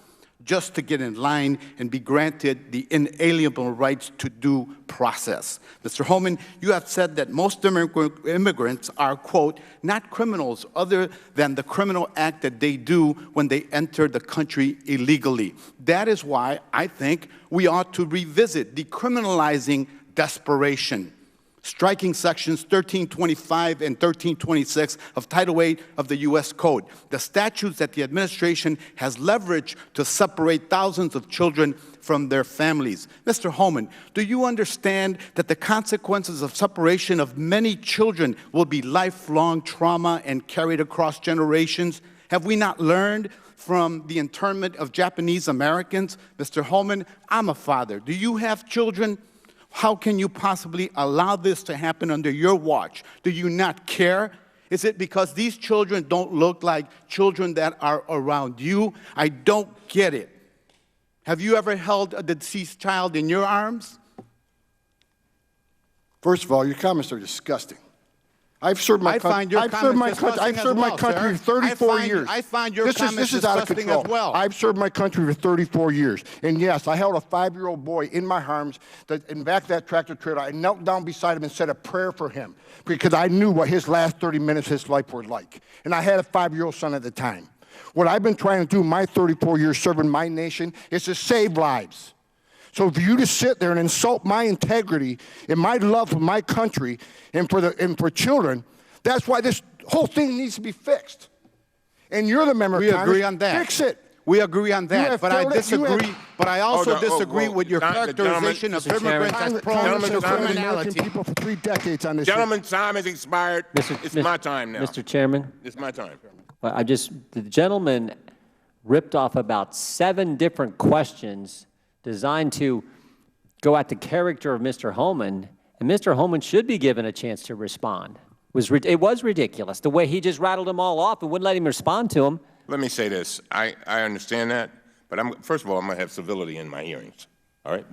Speaker 18: just to get in line and be granted the inalienable rights to due process. Mr. Homan, you have said that most immigrants are, quote, not criminals other than the criminal act that they do when they enter the country illegally. That is why I think we ought to revisit decriminalizing desperation, striking sections 1325 and 1326 of Title 8 of the U.S. Code, the statutes that the administration has leveraged to separate thousands of children from their families. Mr. Homan, do you understand that the consequences of separation of many children will be lifelong trauma and carried across generations? Have we not learned from the internment of Japanese Americans? Mr. Homan, I'm a father. Do you have children? How can you possibly allow this to happen under your watch? Do you not care? Is it because these children don't look like children that are around you? I don't get it. Have you ever held a deceased child in your arms?
Speaker 20: First of all, your comments are disgusting. I've served my country. I've served my country for 34 years.
Speaker 18: I find your comments
Speaker 20: this is out of
Speaker 18: disgusting
Speaker 20: control.
Speaker 18: as well.
Speaker 20: I've served my country for 34 years. And yes, I held a 5-year-old boy in my arms in the back of that tractor trailer. I knelt down beside him and said a prayer for him because I knew what his last 30 minutes of his life were like. And I had a 5-year-old son at the time. What I've been trying to do my 34 years serving my nation is to save lives. So for you to sit there and insult my integrity and my love for my country and for children, that's why this whole thing needs to be fixed. And you're the member of Congress.
Speaker 18: We agree on that.
Speaker 20: Fix it.
Speaker 18: We agree on that, but I disagree. But I also disagree with your characterization of immigrants as prone to criminality.
Speaker 20: People for 3 decades on this.
Speaker 2: Gentleman's time has expired. It's my time now.
Speaker 9: Mr. Chairman?
Speaker 2: It's my time.
Speaker 9: The gentleman ripped off about 7 different questions designed to go at the character of Mr. Homan, and Mr. Homan should be given a chance to respond. It was ridiculous, the way he just rattled them all off and wouldn't let him respond to them.
Speaker 2: Let me say this. I understand that, but first of all, I'm going to have civility in my hearings. All right?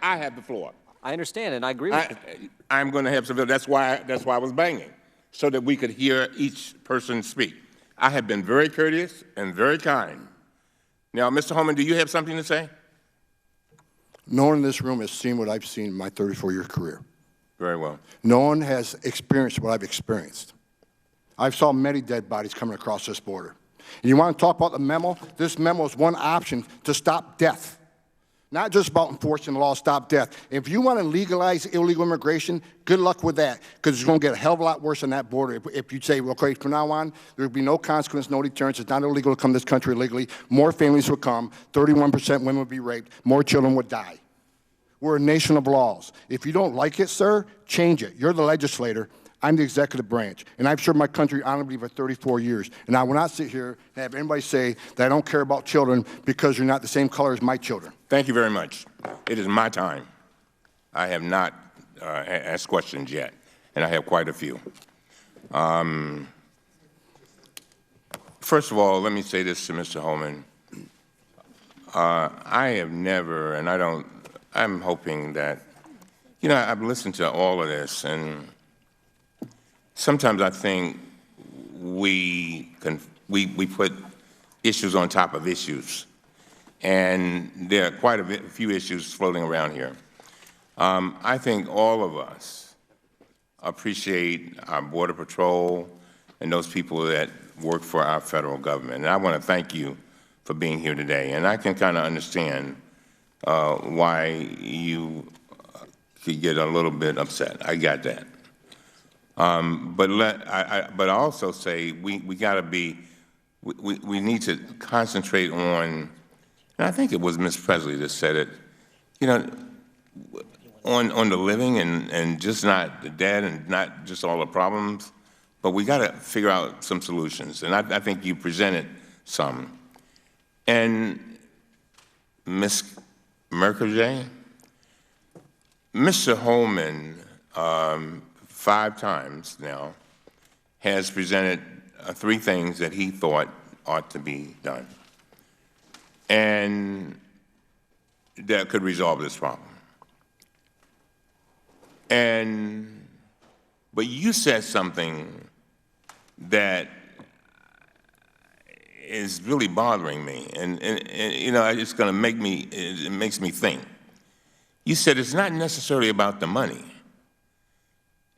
Speaker 2: I have the floor.
Speaker 9: I understand, and I agree with you.
Speaker 2: I'm going to have civility. That's why I was banging, so that we could hear each person speak. I have been very courteous and very kind. Now, Mr. Homan, do you have something to say?
Speaker 20: No one in this room has seen what I've seen in my 34-year career.
Speaker 2: Very well.
Speaker 20: No one has experienced what I've experienced. I've saw many dead bodies coming across this border. And you want to talk about the memo? This memo is one option to stop death. Not just about enforcing the law, stop death. If you want to legalize illegal immigration, good luck with that, because it's going to get a hell of a lot worse on that border. If you say, well, okay, from now on, there will be no consequence, no deterrence. It's not illegal to come to this country illegally. More families will come. 31% women will be raped. More children would die. We're a nation of laws. If you don't like it, sir, change it. You're the legislator. I'm the executive branch, and I've served my country honorably for 34 years. And I will not sit here and have anybody say that I don't care about children because you're not the same color as my children.
Speaker 2: Thank you very much. It is my time. I have not asked questions yet, and I have quite a few. First of all, let me say this to Mr. Homan. I have never, and I'm hoping that, I've listened to all of this, and sometimes I think we put issues on top of issues, and there are quite a few issues floating around here. I think all of us appreciate our Border Patrol and those people that work for our federal government, and I want to thank you for being here today. And I can kind of understand why you could get a little bit upset. I got that. But I also say we got to be, we need to concentrate on, and I think it was Ms. Pressley that said it, on the living and just not the dead and not just all the problems, but we got to figure out some solutions. And I think you presented some. And Ms. Merkabjay, Mr. Homan, 5 times now, has presented 3 things that he thought ought to be done, and that could resolve this problem. But you said something that is really bothering me, and it's going to make me, it makes me think. You said it's not necessarily about the money.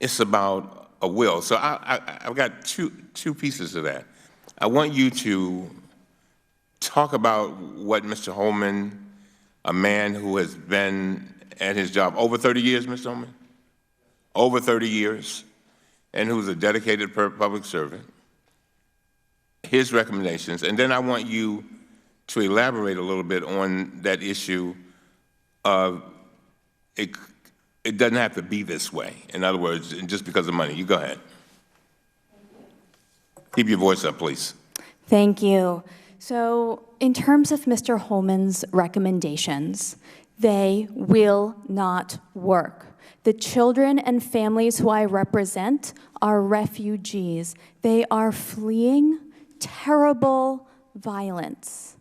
Speaker 2: It's about a will. So I've got two pieces of that. I want you to talk about what Mr. Homan, a man who has been at his job over 30 years, Mr. Homan, over 30 years, and who's a dedicated public servant, his recommendations, and then I want you to elaborate a little bit on that issue of it doesn't have to be this way. In other words, just because of money. You go ahead. Keep your voice up, please.
Speaker 17: Thank you. So in terms of Mr. Homan's recommendations, they will not work. The children and families who I represent are refugees. They are fleeing terrible violence.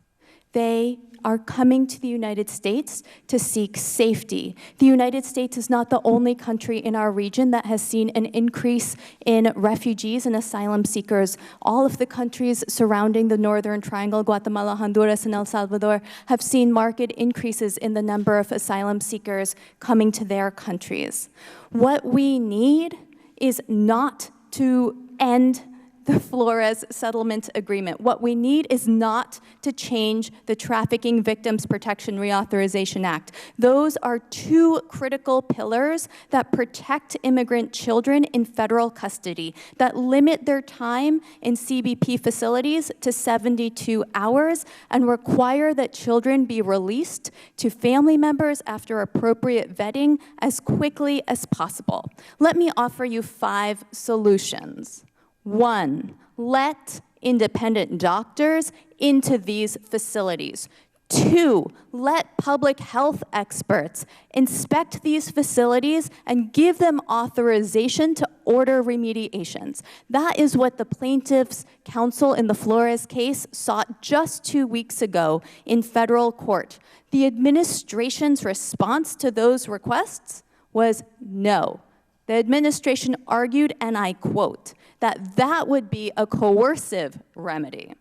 Speaker 17: They are coming to the United States to seek safety. The United States is not the only country in our region that has seen an increase in refugees and asylum seekers. All of the countries surrounding the Northern Triangle, Guatemala, Honduras, and El Salvador, have seen marked increases in the number of asylum seekers coming to their countries. What we need is not to end the Flores settlement agreement. What we need is not to change the Trafficking Victims Protection Reauthorization Act. Those are two critical pillars that protect immigrant children in federal custody, that limit their time in CBP facilities to 72 hours and require that children be released to family members after appropriate vetting as quickly as possible. Let me offer you 5 solutions. 1, let independent doctors into these facilities. 2, let public health experts inspect these facilities and give them authorization to order remediations. That is what the plaintiffs' counsel in the Flores case sought just 2 weeks ago in federal court. The administration's response to those requests was no. The administration argued, and I quote, that would be a coercive remedy.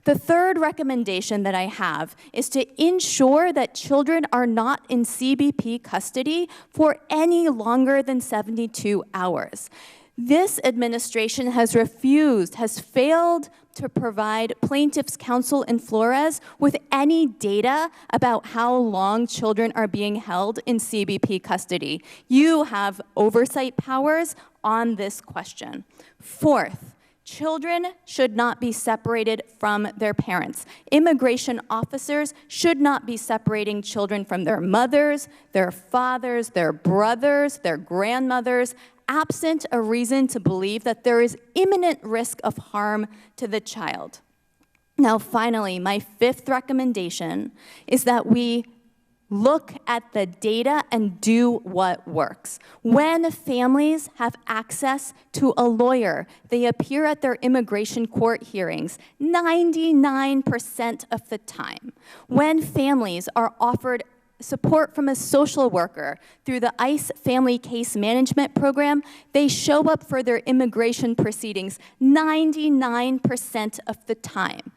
Speaker 17: The third recommendation that I have is to ensure that children are not in CBP custody for any longer than 72 hours. This administration has failed to provide plaintiffs' counsel in Flores with any data about how long children are being held in CBP custody. You have oversight powers on this question. Fourth, children should not be separated from their parents. Immigration officers should not be separating children from their mothers, their fathers, their brothers, their grandmothers, absent a reason to believe that there is imminent risk of harm to the child. Now, finally, my 5th recommendation is that we look at the data and do what works. When families have access to a lawyer, they appear at their immigration court hearings 99% of the time. When families are offered support from a social worker through the ICE Family Case Management Program, they show up for their immigration proceedings 99% of the time.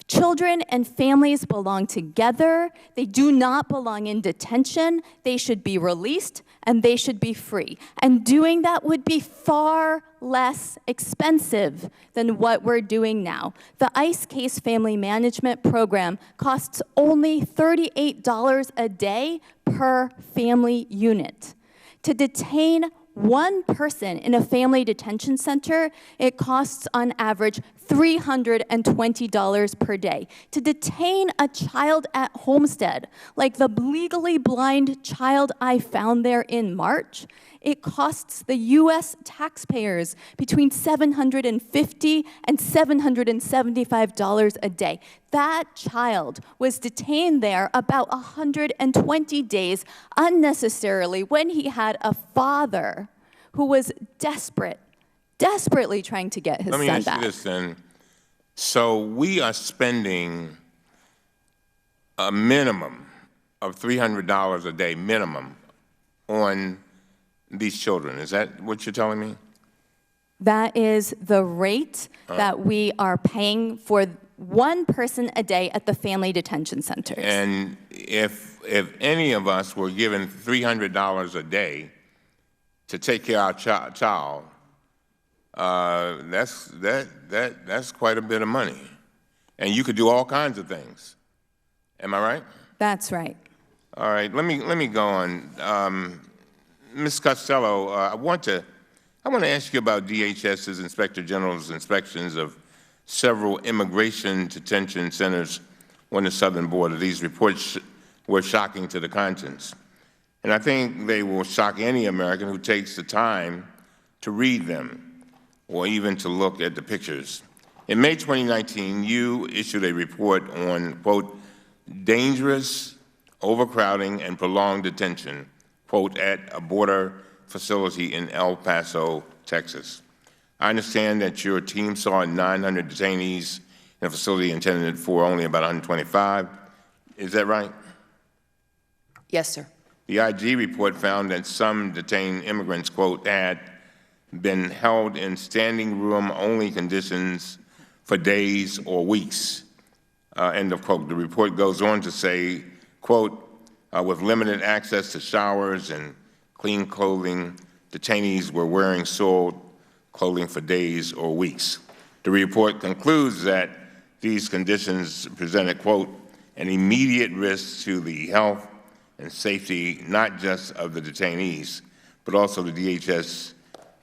Speaker 17: Children and families belong together. They do not belong in detention. They should be released, and they should be free. And doing that would be far less expensive than what we're doing now. The ICE Case Family Management Program costs only $38 a day per family unit. To detain one person in a family detention center, it costs on average $320 per day. To detain a child at Homestead, like the legally blind child I found there in March, it costs the U.S. taxpayers between $750 and $775 a day. That child was detained there about 120 days unnecessarily when he had a father who was desperately trying to get his son back.
Speaker 2: Let me ask you this then. So we are spending a minimum of $300 a day minimum on these children. Is that what you're telling me?
Speaker 17: That is the rate that we are paying for one person a day at the family detention centers.
Speaker 2: And if any of us were given $300 a day to take care of our child, that's quite a bit of money. And you could do all kinds of things. Am I right?
Speaker 17: That's right.
Speaker 2: All right, let me go on. Ms. Costello, I want to ask you about DHS's Inspector General's inspections of several immigration detention centers on the southern border. These reports were shocking to the conscience. And I think they will shock any American who takes the time to read them or even to look at the pictures. In May 2019, you issued a report on, quote, dangerous overcrowding and prolonged detention, quote, at a border facility in El Paso, Texas. I understand that your team saw 900 detainees in a facility intended for only about 125. Is that right?
Speaker 16: Yes, sir.
Speaker 2: The IG report found that some detained immigrants, quote, had been held in standing room only conditions for days or weeks, end of quote. The report goes on to say, quote, with limited access to showers and clean clothing, detainees were wearing soiled clothing for days or weeks. The report concludes that these conditions presented, quote, an immediate risk to the health and safety not just of the detainees, but also the DHS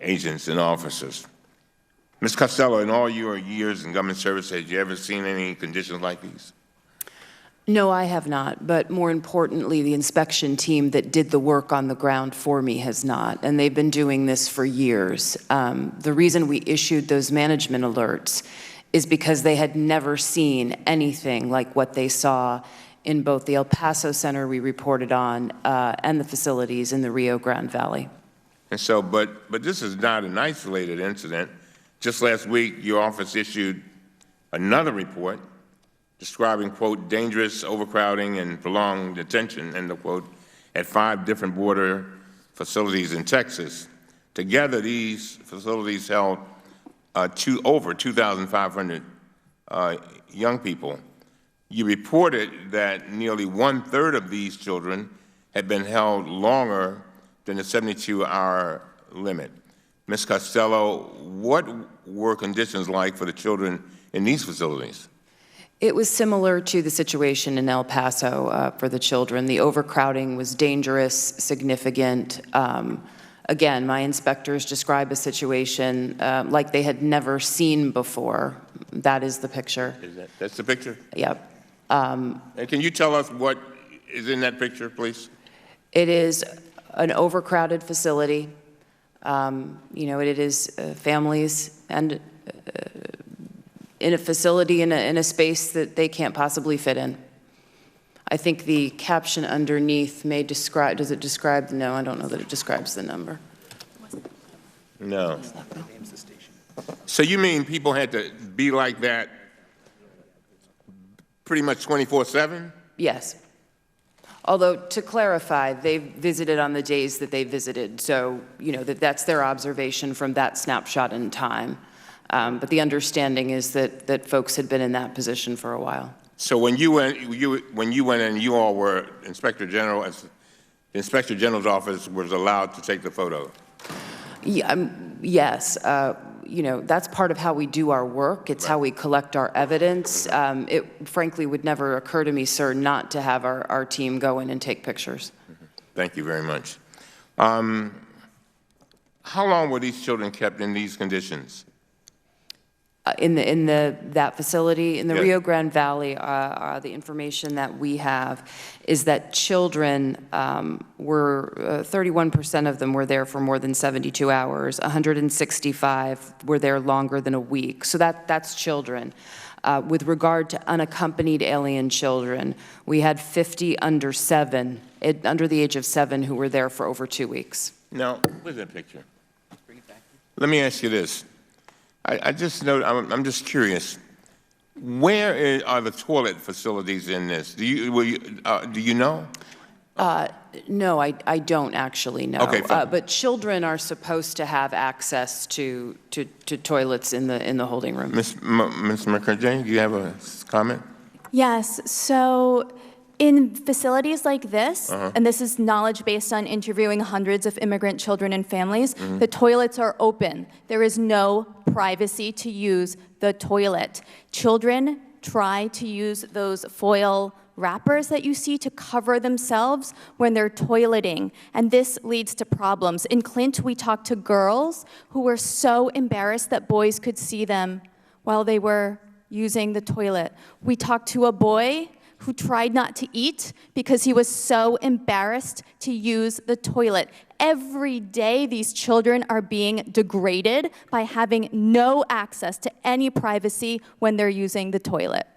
Speaker 2: agents and officers. Ms. Costello, in all your years in government service, have you ever seen any conditions like these?
Speaker 16: No, I have not, but more importantly, the inspection team that did the work on the ground for me has not, and they've been doing this for years. The reason we issued those management alerts is because they had never seen anything like what they saw in both the El Paso Center we reported on and the facilities in the Rio Grande Valley.
Speaker 2: And so, but this is not an isolated incident. Just last week, your office issued another report describing, quote, dangerous overcrowding and prolonged detention, end of quote, at 5 different border facilities in Texas. Together, these facilities held over 2,500 young people. You reported that nearly 1/3 of these children had been held longer than the 72-hour limit. Ms. Costello, what were conditions like for the children in these facilities?
Speaker 16: It was similar to the situation in El Paso for the children. The overcrowding was dangerous, significant. Again, my inspectors describe a situation like they had never seen before. That is the picture.
Speaker 2: That's the picture?
Speaker 16: Yep.
Speaker 2: And can you tell us what is in that picture, please?
Speaker 16: It is an overcrowded facility. You know, it is families and in a facility in a space that they can't possibly fit in. I think the caption underneath may describe, does it describe, no, I don't know that it describes the number.
Speaker 2: No. So you mean people had to be like that pretty much 24/7?
Speaker 16: Yes. Although, to clarify, they visited on the days that they visited, so, you know, that's their observation from that snapshot in time. But the understanding is that folks had been in that position for a while.
Speaker 2: So when you went in, you all were Inspector General, as the Inspector General's office was allowed to take the photo?
Speaker 16: Yeah, yes. You know, that's part of how we do our work. It's how we collect our evidence. It frankly would never occur to me, sir, not to have our team go in and take pictures.
Speaker 2: Thank you very much. How long were these children kept in these conditions?
Speaker 16: In that facility in the
Speaker 2: Yes.
Speaker 16: Rio Grande Valley, the information that we have is that children were 31% of them were there for more than 72 hours. 165 were there longer than a week. So that's children. With regard to unaccompanied alien children, we had 50 under the age of 7 who were there for over 2 weeks.
Speaker 2: Now, where's that picture? Let me ask you this. I just know, I'm just curious. Where are the toilet facilities in this? Do you know?
Speaker 16: No, I don't actually know.
Speaker 2: Okay, fine.
Speaker 16: But children are supposed to have access to toilets in the holding room.
Speaker 2: Ms. Mukherjee, do you have a comment?
Speaker 17: Yes, so in facilities like this, and this is knowledge based on interviewing hundreds of immigrant children and families, the toilets are open. There is no privacy to use the toilet. Children try to use those foil wrappers that you see to cover themselves when they're toileting, and this leads to problems. In Clint, we talked to girls who were so embarrassed that boys could see them while they were using the toilet. We talked to a boy who tried not to eat because he was so embarrassed to use the toilet. Every day, these children are being degraded by having no access to any privacy when they're using the toilet.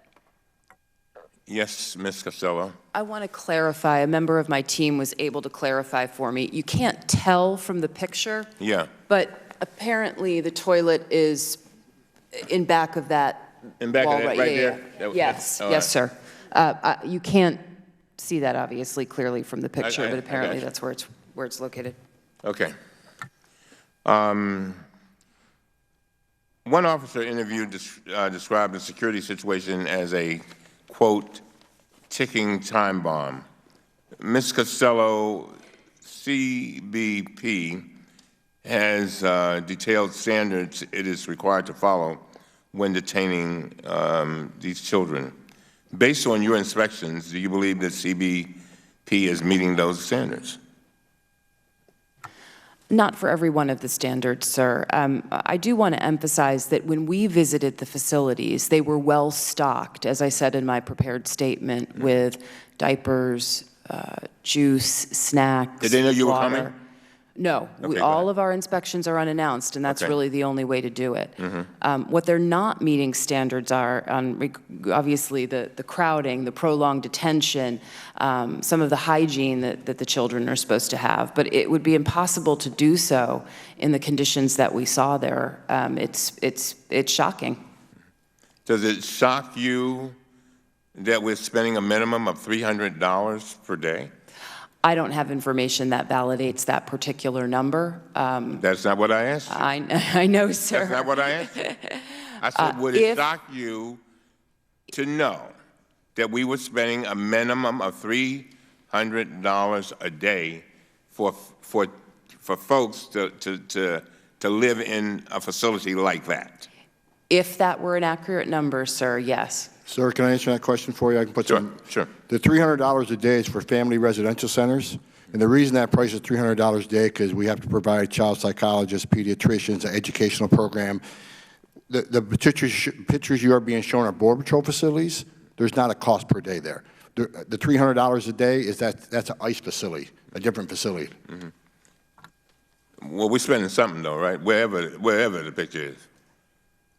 Speaker 2: Yes, Ms. Costello.
Speaker 16: I want to clarify. A member of my team was able to clarify for me. You can't tell from the picture,
Speaker 2: Yeah.
Speaker 16: but apparently the toilet is in back of that
Speaker 2: In back
Speaker 16: wall
Speaker 2: of that, right there? That-
Speaker 16: Yes,
Speaker 2: all
Speaker 16: yes,
Speaker 2: right.
Speaker 16: sir. You can't see that obviously clearly from the picture,
Speaker 2: I
Speaker 16: but apparently
Speaker 2: got you.
Speaker 16: that's where it's located.
Speaker 2: Okay. One officer interviewed described the security situation as a, quote, ticking time bomb. Ms. Costello, CBP has detailed standards it is required to follow when detaining these children. Based on your inspections, do you believe that CBP is meeting those standards?
Speaker 16: Not for every one of the standards, sir. I do want to emphasize that when we visited the facilities, they were well stocked, as I said in my prepared statement, with diapers, juice, snacks,
Speaker 2: Did they know you were
Speaker 16: water.
Speaker 2: coming?
Speaker 16: No,
Speaker 2: Okay, go
Speaker 16: all of our inspections are unannounced, and that's
Speaker 2: Okay.
Speaker 16: really the only way to do it.
Speaker 2: Mhm.
Speaker 16: What they're not meeting standards are on, obviously, the crowding, the prolonged detention, some of the hygiene that the children are supposed to have. But it would be impossible to do so in the conditions that we saw there. It's shocking.
Speaker 2: Does it shock you that we're spending a minimum of $300 per day?
Speaker 16: I don't have information that validates that particular number.
Speaker 2: That's not what I asked you.
Speaker 16: I know, sir.
Speaker 2: That's not what I asked you. I said, would it shock you to know that we were spending a minimum of $300 a day for folks to live in a facility like that?
Speaker 16: If that were an accurate number, sir, yes.
Speaker 20: Sir, can I answer that question for you? I can put some.
Speaker 2: Sure.
Speaker 20: The $300 a day is for family residential centers. And the reason that price is $300 a day because we have to provide child psychologists, pediatricians, an educational program. The pictures you are being shown are Border Patrol facilities. There's not a cost per day there. The $300 a day is that's an ICE facility, a different facility.
Speaker 2: Mm-hmm. Well, we're spending something though, right? Wherever the picture is.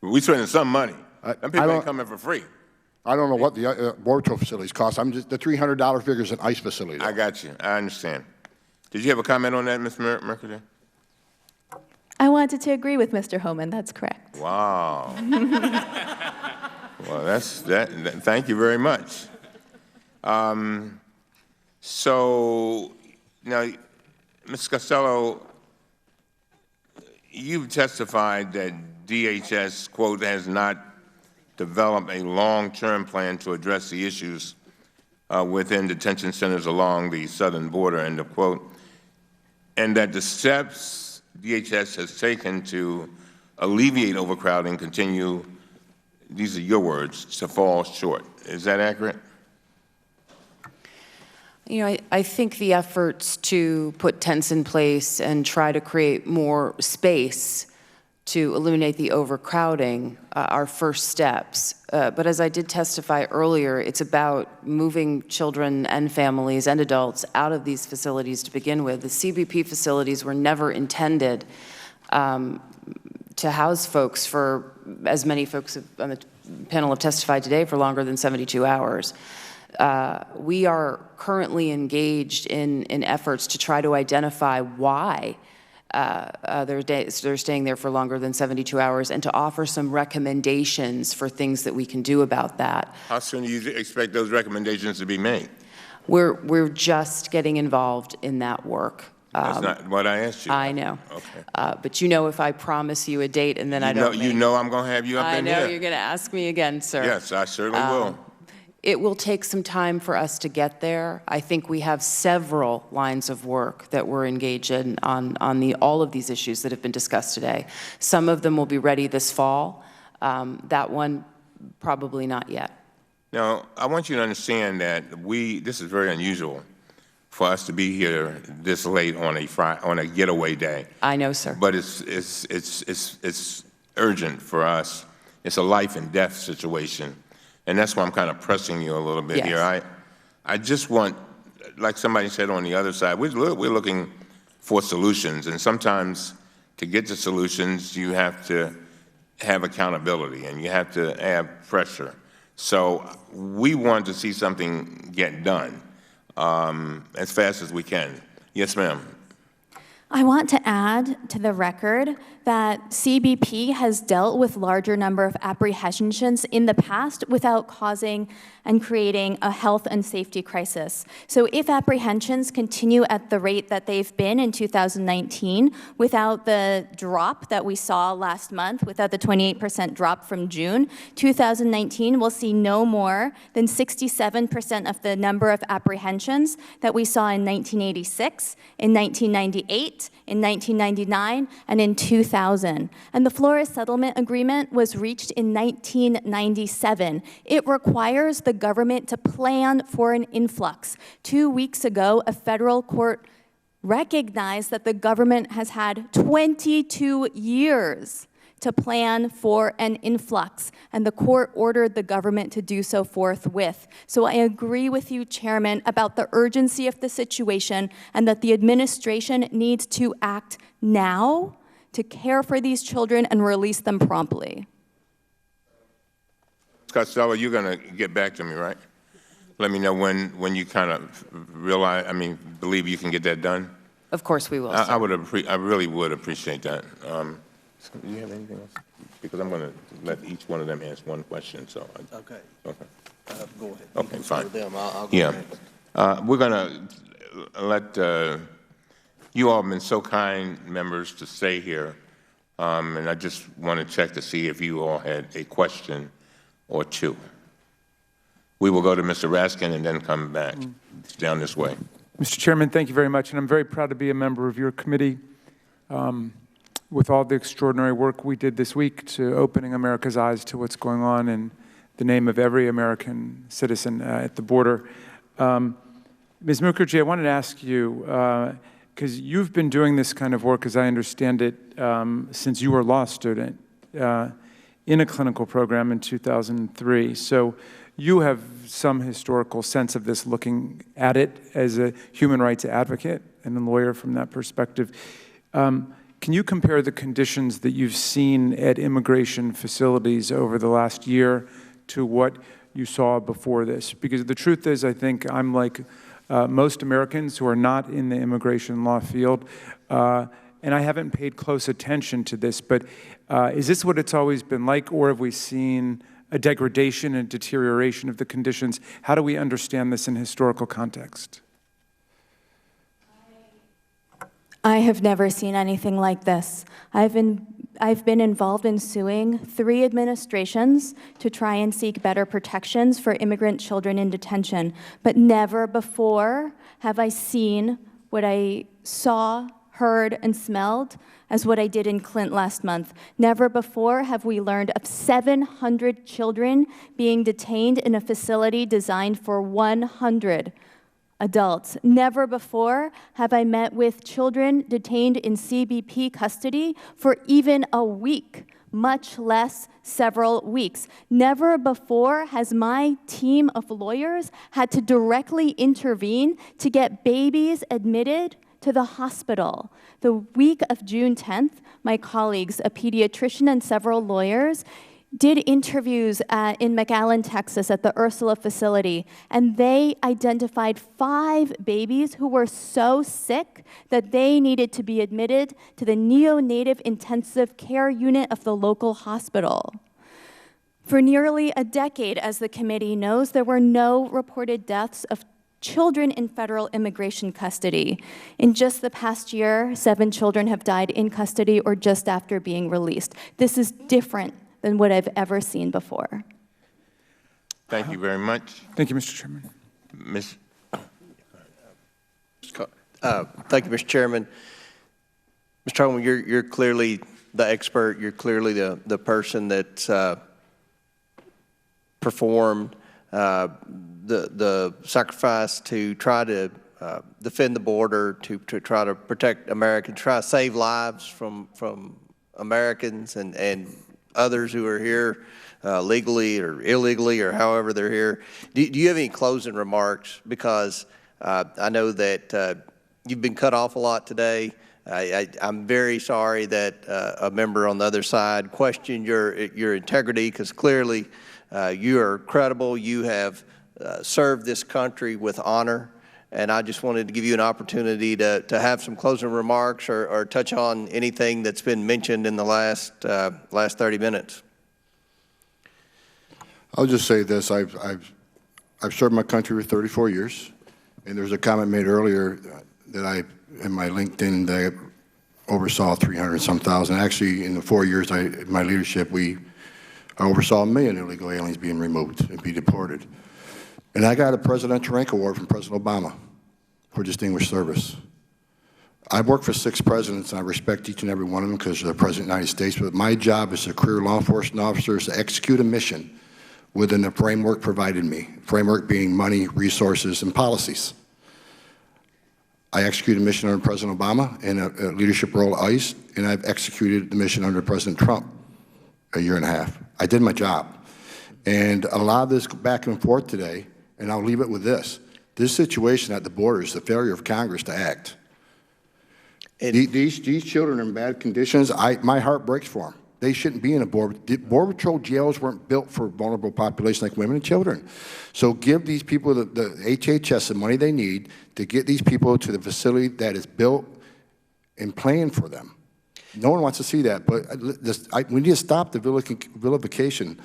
Speaker 2: We're spending some money. Them people ain't coming for free.
Speaker 20: I don't know what the Border Patrol facilities cost. I'm just the $300 figure is an ICE facility. Though.
Speaker 2: I got you. I understand. Did you have a comment on that, Ms. Mercury?
Speaker 3: I wanted to agree with Mr. Homan. That's correct.
Speaker 2: Wow. Well, thank you very much. So now, Ms. Costello, you've testified that DHS, quote, has not developed a long-term plan to address the issues within detention centers along the southern border, end of quote, and that the steps DHS has taken to alleviate overcrowding continue, these are your words, to fall short. Is that accurate?
Speaker 16: You know, I think the efforts to put tents in place and try to create more space to eliminate the overcrowding are first steps. But as I did testify earlier, it's about moving children and families and adults out of these facilities to begin with. The CBP facilities were never intended to house folks for, as many folks on the panel have testified today, for longer than 72 hours. We are currently engaged in efforts to try to identify why they're staying there for longer than 72 hours and to offer some recommendations for things that we can do about that.
Speaker 2: How soon do you expect those recommendations to be made?
Speaker 16: We're just getting involved in that work.
Speaker 2: That's not what I asked you.
Speaker 16: I know.
Speaker 2: Okay.
Speaker 16: But you know, if I promise you a date and then I don't
Speaker 2: You know I'm going to have you up in here.
Speaker 16: I know you're going to ask me again, sir.
Speaker 2: Yes, I certainly will.
Speaker 16: It will take some time for us to get there. I think we have several lines of work that we're engaged in on all of these issues that have been discussed today. Some of them will be ready this fall. That one, probably not yet.
Speaker 2: Now, I want you to understand that this is very unusual for us to be here this late on a getaway day.
Speaker 16: I know, sir.
Speaker 2: But it's urgent for us. It's a life and death situation. And that's why I'm kind of pressing you a little bit here. I just want, like somebody said on the other side, we're looking for solutions. And sometimes to get to solutions, you have to have accountability and you have to have pressure. So we want to see something get done as fast as we can. Yes, ma'am.
Speaker 17: I want to add to the record that CBP has dealt with larger number of apprehensions in the past without causing and creating a health and safety crisis. So if apprehensions continue at the rate that they've been in 2019, without the drop that we saw last month, without the 28% drop from June, 2019 will see no more than 67% of the number of apprehensions that we saw in 1986, in 1998, in 1999, and in 2000. And the Flores Settlement Agreement was reached in 1997. It requires the government to plan for an influx. 2 weeks ago, a federal court recognized that the government has had 22 years to plan for an influx, and the court ordered the government to do so forthwith. So I agree with you, Chairman, about the urgency of the situation and that the administration needs to act now to care for these children and release them promptly.
Speaker 2: Costello, you're going to get back to me, right? Let me know when you kind of realize, believe you can get that done.
Speaker 16: Of course we will.
Speaker 2: I really would appreciate that. Do you have anything else? Because I'm going to let each one of them ask one question. So.
Speaker 7: Okay.
Speaker 2: Okay.
Speaker 7: Go ahead.
Speaker 2: Okay, fine.
Speaker 7: I'll go
Speaker 2: Yeah.
Speaker 7: ahead.
Speaker 2: We're going to let you all have been so kind, members, to stay here, and I just want to check to see if you all had a question or two. We will go to Mr. Raskin and then come back down this way.
Speaker 4: Mr. Chairman, thank you very much, and I'm very proud to be a member of your committee. With all the extraordinary work we did this week to opening America's eyes to what's going on in the name of every American citizen at the border. Ms. Mukherjee, I wanted to ask you, because you've been doing this kind of work, as I understand it, since you were a law student in a clinical program in 2003. So you have some historical sense of this, looking at it as a human rights advocate and a lawyer from that perspective. Can you compare the conditions that you've seen at immigration facilities over the last year to what you saw before this? Because the truth is, I think I'm like most Americans who are not in the immigration law field, and I haven't paid close attention to this, but is this what it's always been like, or have we seen a degradation and deterioration of the conditions? How do we understand this in historical context?
Speaker 17: I have never seen anything like this. I've been involved in suing 3 administrations to try and seek better protections for immigrant children in detention, but never before have I seen what I saw, heard, and smelled as what I did in Clint last month. Never before have we learned of 700 children being detained in a facility designed for 100 adults. Never before have I met with children detained in CBP custody for even a week, much less several weeks. Never before has my team of lawyers had to directly intervene to get babies admitted to the hospital. The week of June 10th, my colleagues, a pediatrician and several lawyers, did interviews in McAllen, Texas at the Ursula facility, and they identified 5 babies who were so sick that they needed to be admitted to the neonatal intensive care unit of the local hospital. For nearly a decade, as the committee knows, there were no reported deaths of children in federal immigration custody. In just the past year, 7 children have died in custody or just after being released. This is different than what I've ever seen before.
Speaker 2: Thank you very much.
Speaker 4: Thank you, Mr. Chairman.
Speaker 7: Thank you, Mr. Chairman. Mr. Homan, you're clearly the expert. You're clearly the person that performed the sacrifice to try to defend the border, to try to protect Americans, try to save lives from Americans and others who are here legally or illegally or however they're here. Do you have any closing remarks? Because I know that you've been cut off a lot today. I'm very sorry that a member on the other side questioned your integrity, because clearly You are credible. You have served this country with honor. And I just wanted to give you an opportunity to have some closing remarks or touch on anything that's been mentioned in the last 30 minutes.
Speaker 20: I'll just say this. I've served my country for 34 years. And there's a comment made earlier that in my LinkedIn, that I oversaw 300-some thousand. Actually, in the 4 years in my leadership, I oversaw 1 million illegal aliens being removed and be deported. And I got a Presidential Rank Award from President Obama for distinguished service. I've worked for 6 presidents, and I respect each and every one of them because they're the President of the United States, but my job as a career law enforcement officer is to execute a mission within the framework provided me, framework being money, resources, and policies. I executed a mission under President Obama in a leadership role at ICE, and I've executed the mission under President Trump a year and a half. I did my job. And a lot of this back and forth today, and I'll leave it with this. This situation at the border is the failure of Congress to act. These children are in bad conditions. My heart breaks for them. They shouldn't be in a Border Patrol jails weren't built for vulnerable populations like women and children. So give these people, the HHS, the money they need to get these people to the facility that is built and planned for them. No one wants to see that, but we need to stop the vilification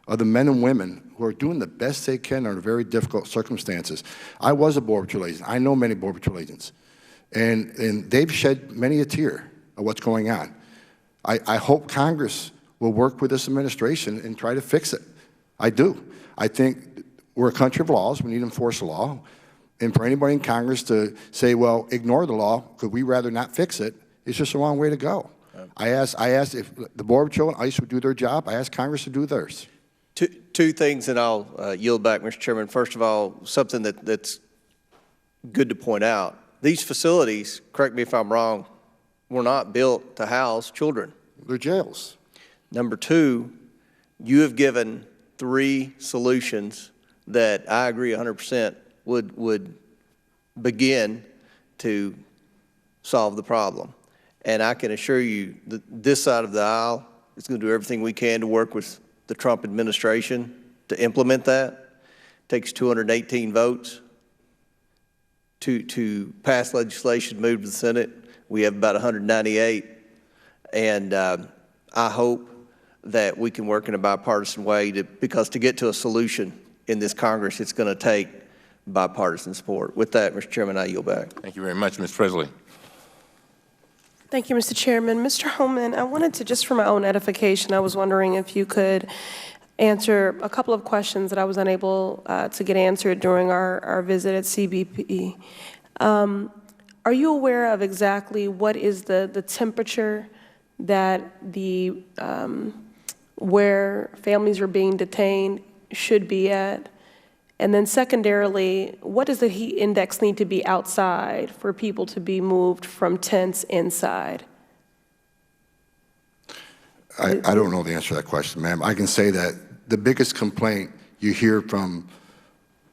Speaker 20: of the men and women who are doing the best they can under very difficult circumstances. I was a Border Patrol agent. I know many Border Patrol agents. And they've shed many a tear of what's going on. I hope Congress will work with this administration and try to fix it. I do. I think we're a country of laws. We need to enforce the law. And for anybody in Congress to say, well, ignore the law because we'd rather not fix it, it's just the wrong way to go. I asked if the Border Patrol and ICE would do their job. I asked Congress to do theirs.
Speaker 7: Two things, and I'll yield back, Mr. Chairman. First of all, something that's good to point out. These facilities, correct me if I'm wrong, were not built to house children.
Speaker 20: They're jails.
Speaker 7: Number two, you have given 3 solutions that I agree 100% would begin to solve the problem. And I can assure you that this side of the aisle is going to do everything we can to work with the Trump administration to implement that. It takes 218 votes to pass legislation, move to the Senate. We have about 198. And I hope that we can work in a bipartisan way because to get to a solution in this Congress, it's going to take bipartisan support. With that, Mr. Chairman, I yield back.
Speaker 2: Thank you very much, Ms. Pressley.
Speaker 14: Thank you, Mr. Chairman. Mr. Homan, I wanted to, just for my own edification, I was wondering if you could answer a couple of questions that I was unable to get answered during our visit at CBP. Are you aware of exactly what is the temperature that where families are being detained should be at? And then secondarily, what does the heat index need to be outside for people to be moved from tents inside?
Speaker 20: I don't know the answer to that question, ma'am. I can say that the biggest complaint you hear from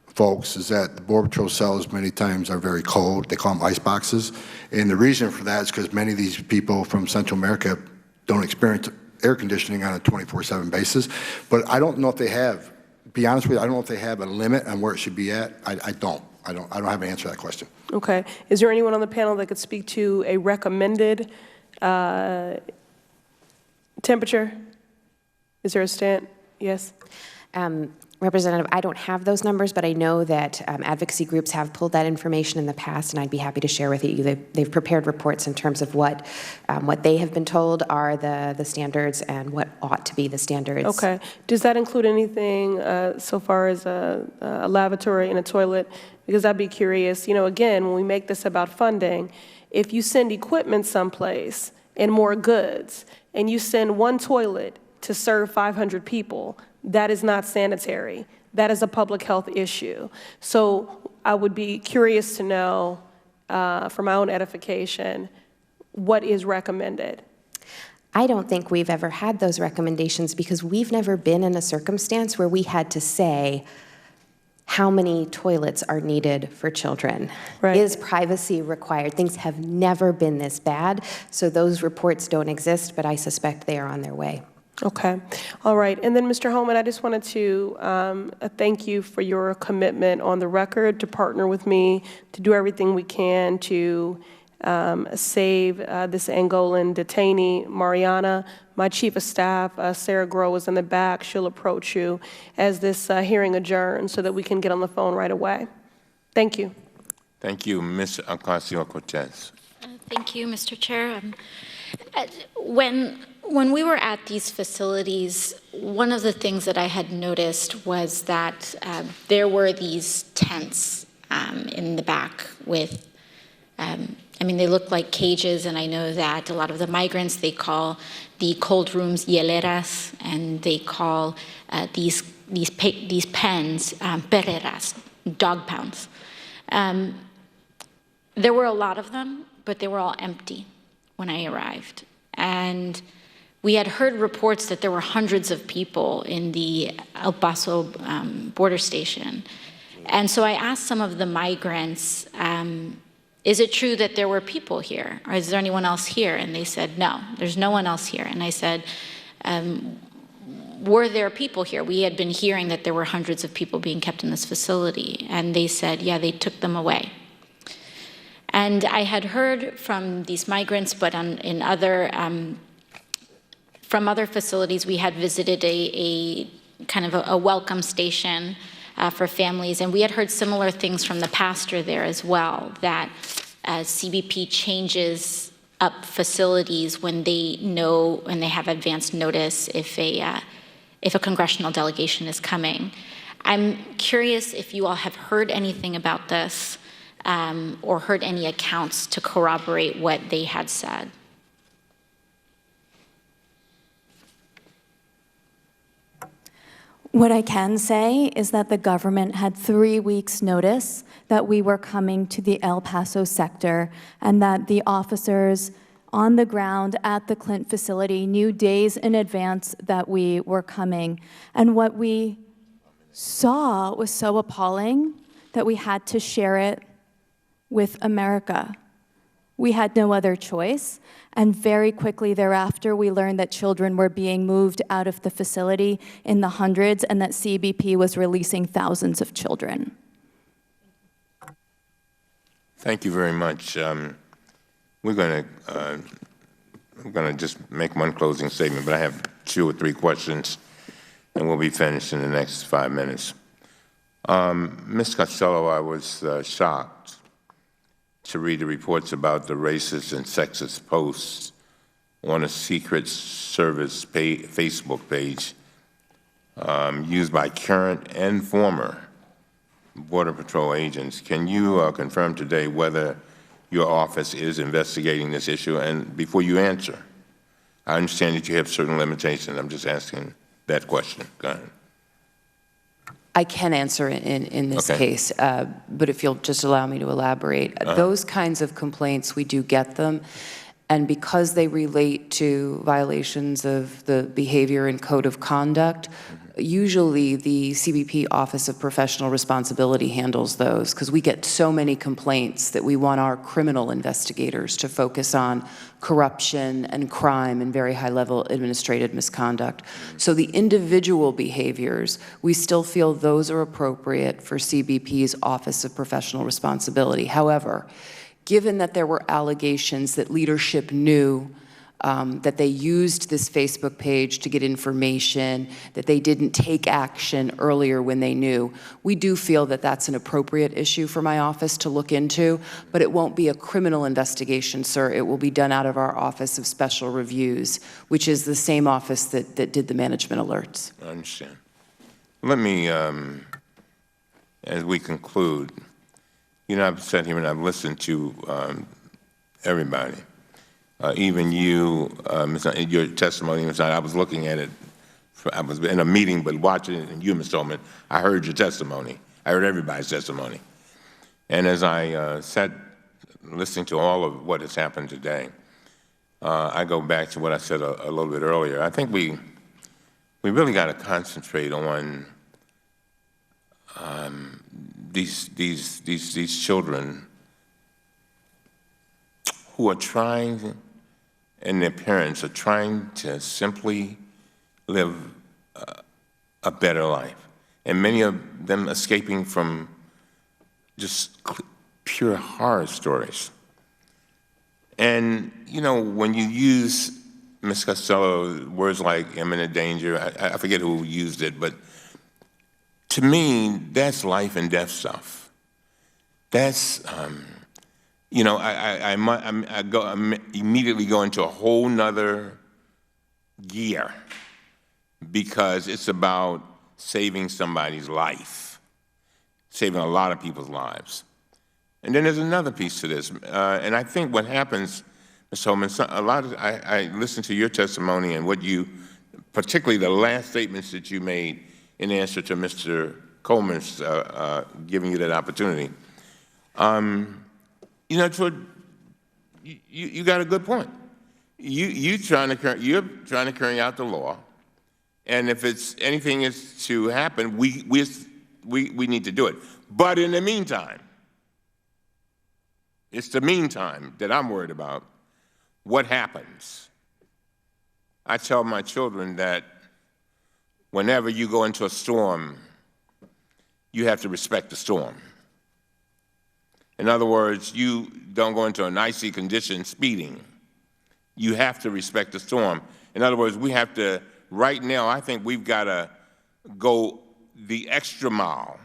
Speaker 20: folks is that the Border Patrol cells many times are very cold. They call them ice boxes. And the reason for that is because many of these people from Central America don't experience air conditioning on a 24/7 basis. But I don't know if they have, to be honest with you, I don't know if they have a limit on where it should be at. I don't have an answer to that question.
Speaker 14: Okay. Is there anyone on the panel that could speak to a recommended temperature? Is there a stand? Yes.
Speaker 19: Representative, I don't have those numbers, but I know that advocacy groups have pulled that information in the past, and I'd be happy to share with you. They've prepared reports in terms of what they have been told are the standards and what ought to be the standards.
Speaker 14: Okay. Does that include anything so far as a lavatory and a toilet? Because I'd be curious, you know, again, when we make this about funding, if you send equipment someplace and more goods, and you send one toilet to serve 500 people, that is not sanitary. That is a public health issue. So I would be curious to know, for my own edification, what is recommended?
Speaker 19: I don't think we've ever had those recommendations because we've never been in a circumstance where we had to say how many toilets are needed for children.
Speaker 14: Right.
Speaker 19: Is privacy required? Things have never been this bad, so those reports don't exist, but I suspect they are on their way.
Speaker 14: Okay. All right. And then, Mr. Homan, I just wanted to thank you for your commitment on the record to partner with me to do everything we can to save this Angolan detainee, Mariana. My chief of staff, Sarah Groh, is in the back. She'll approach you as this hearing adjourns so that we can get on the phone right away. Thank you.
Speaker 2: Thank you. Ms. Ocasio-Cortez.
Speaker 12: Thank you, Mr. Chair. When we were at these facilities, one of the things that I had noticed was that there were these tents in the back with, I mean, they look like cages, and I know that a lot of the migrants, they call the cold rooms hieleras, and they call these pens perreras, dog pounds. There were a lot of them, but they were all empty when I arrived. And we had heard reports that there were hundreds of people in the El Paso border station. And so I asked some of the migrants, is it true that there were people here? Or is there anyone else here? And they said, no, there's no one else here. And I said, were there people here? We had been hearing that there were hundreds of people being kept in this facility. And they said, yeah, they took them away. And I had heard from these migrants, but in other, from other facilities, we had visited a kind of a welcome station for families, and we had heard similar things from the pastor there as well, that CBP changes up facilities when they know, when they have advance notice if a congressional delegation is coming. I'm curious if you all have heard anything about this, or heard any accounts to corroborate what they had said.
Speaker 17: What I can say is that the government had 3 weeks' notice that we were coming to the El Paso sector, and that the officers on the ground at the Clint facility knew days in advance that we were coming. And what we saw was so appalling that we had to share it with America. We had no other choice, and very quickly thereafter, we learned that children were being moved out of the facility in the hundreds, and that CBP was releasing thousands of children.
Speaker 2: Thank you very much. We're going to just make one closing statement, but I have 2 or 3 questions, and we'll be finished in the next 5 minutes. Ms. Costello, I was shocked to read the reports about the racist and sexist posts on a Secret Service Facebook page used by current and former Border Patrol agents. Can you confirm today whether your office is investigating this issue? And before you answer, I understand that you have certain limitations. I'm just asking that question. Go ahead.
Speaker 16: I can answer in this case, but if you'll just allow me to elaborate. Those kinds of complaints, we do get them, and because they relate to violations of the behavior and code of conduct, usually the CBP Office of Professional Responsibility handles those, because we get so many complaints that we want our criminal investigators to focus on corruption and crime and very high-level administrative misconduct. So the individual behaviors, we still feel those are appropriate for CBP's Office of Professional Responsibility. However, given that there were allegations that leadership knew that they used this Facebook page to get information, that they didn't take action earlier when they knew, we do feel that that's an appropriate issue for my office to look into, but it won't be a criminal investigation, sir. It will be done out of our Office of Special Reviews, which is the same office that did the management alerts.
Speaker 2: I understand. Let me, as we conclude, you know, I've sat here and I've listened to everybody. Even you, your testimony, I was looking at it, I was in a meeting, but watching it, and you, Mr. Homan, I heard your testimony. I heard everybody's testimony. And as I sat listening to all of what has happened today, I go back to what I said a little bit earlier. I think we really got to concentrate on these children who are trying, and their parents are trying to simply live a better life, and many of them escaping from just pure horror stories. And, you know, when you use, Ms. Costello, words like imminent danger, I forget who used it, but to me, that's life and death stuff. That's, you know, I immediately go into a whole nother gear because it's about saving somebody's life, saving a lot of people's lives. And then there's another piece to this, and I think what happens, Ms. Homan, I listened to your testimony and what you, particularly the last statements that you made in answer to Mr. Coleman's giving you that opportunity. You know, you got a good point. You're trying to carry out the law, and if it's anything is to happen, we need to do it. But in the meantime, it's the meantime that I'm worried about. What happens? I tell my children that whenever you go into a storm, you have to respect the storm. In other words, you don't go into an icy condition speeding. You have to respect the storm. In other words, we have to, right now, I think we've got to go the extra mile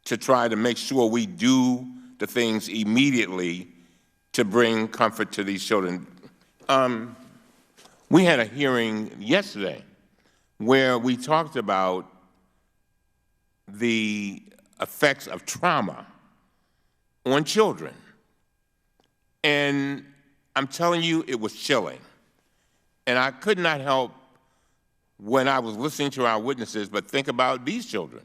Speaker 2: to try to make sure we do the things immediately to bring comfort to these children. We had a hearing yesterday where we talked about the effects of trauma on children. And I'm telling you, it was chilling. And I could not help, when I was listening to our witnesses, but think about these children.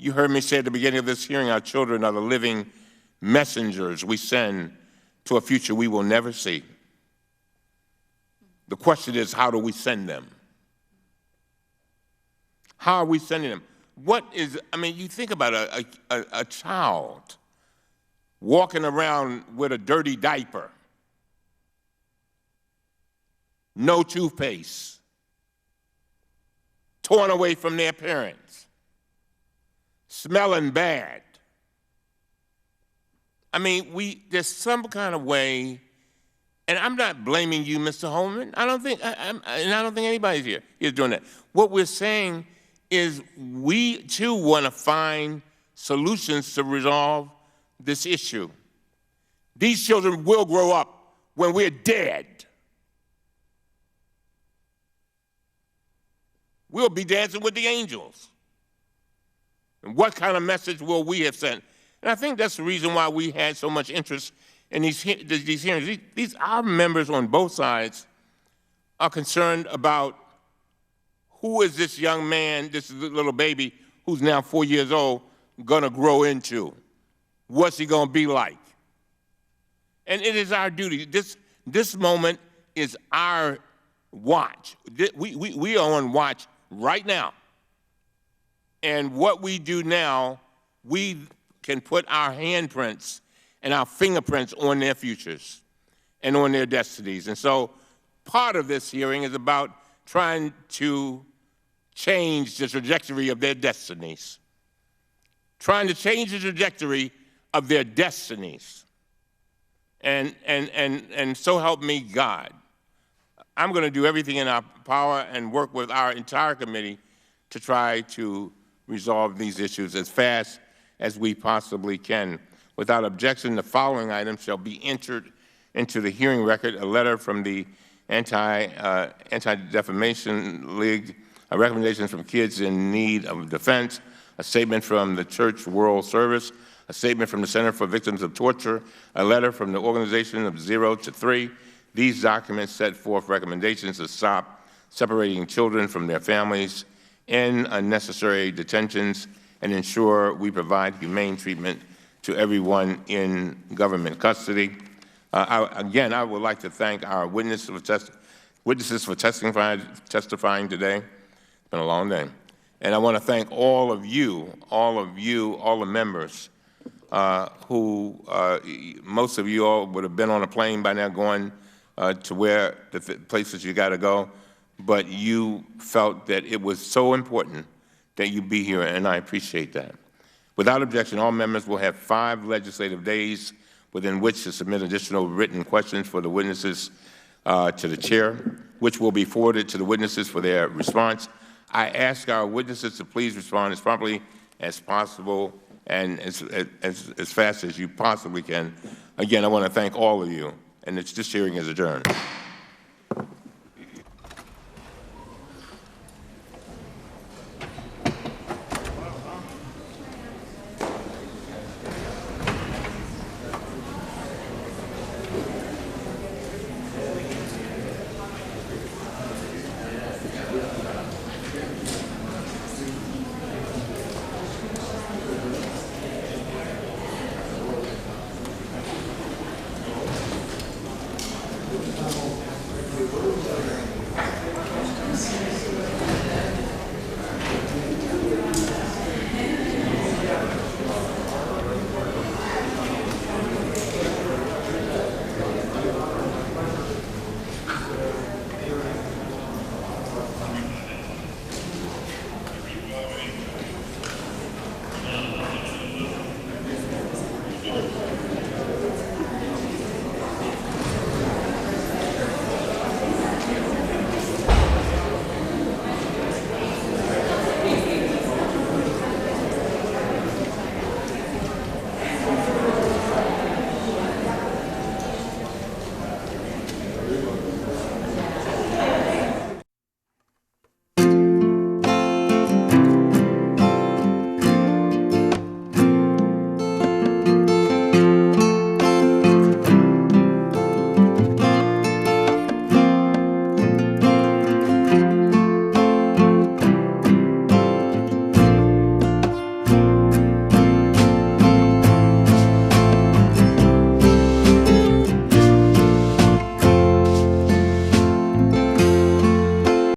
Speaker 2: You heard me say at the beginning of this hearing, our children are the living messengers we send to a future we will never see. The question is, how do we send them? How are we sending them? What is, I mean, you think about a child walking around with a dirty diaper, no toothpaste, torn away from their parents, smelling bad. I mean, there's some kind of way, and I'm not blaming you, Mr. Homan. I don't think, and I don't think anybody's here is doing that. What we're saying is we too want to find solutions to resolve this issue. These children will grow up when we're dead. We'll be dancing with the angels. And what kind of message will we have sent? And I think that's the reason why we had so much interest in these hearings. Our members on both sides are concerned about who is this young man, this little baby who's now 4 years old, going to grow into? What's he going to be like? And it is our duty. This moment is our watch. We are on watch right now. And what we do now, we can put our handprints and our fingerprints on their futures and on their destinies. And so part of this hearing is about trying to change the trajectory of their destinies. Trying to change the trajectory of their destinies. And so help me God. I'm going to do everything in our power and work with our entire committee to try to resolve these issues as fast as we possibly can. Without objection, the following items shall be entered into the hearing record: a letter from the Anti-Defamation League, a recommendation from Kids in Need of Defense, a statement from the Church World Service, a statement from the Center for Victims of Torture, a letter from the Organization of 0 to 3. These documents set forth recommendations to stop separating children from their families in unnecessary detentions and ensure we provide humane treatment to everyone in government custody. Again, I would like to thank our witnesses for testifying today. It's been a long day. And I want to thank all of you, all the members who, most of you all would have been on a plane by now going to where the places you got to go. but you felt that it was so important that you be here, and I appreciate that. Without objection, all members will have 5 legislative days within which to submit additional written questions for the witnesses to the chair, which will be forwarded to the witnesses for their response. I ask our witnesses to please respond as promptly as possible and as fast as you possibly can. Again, I want to thank all of you, and this hearing is adjourned.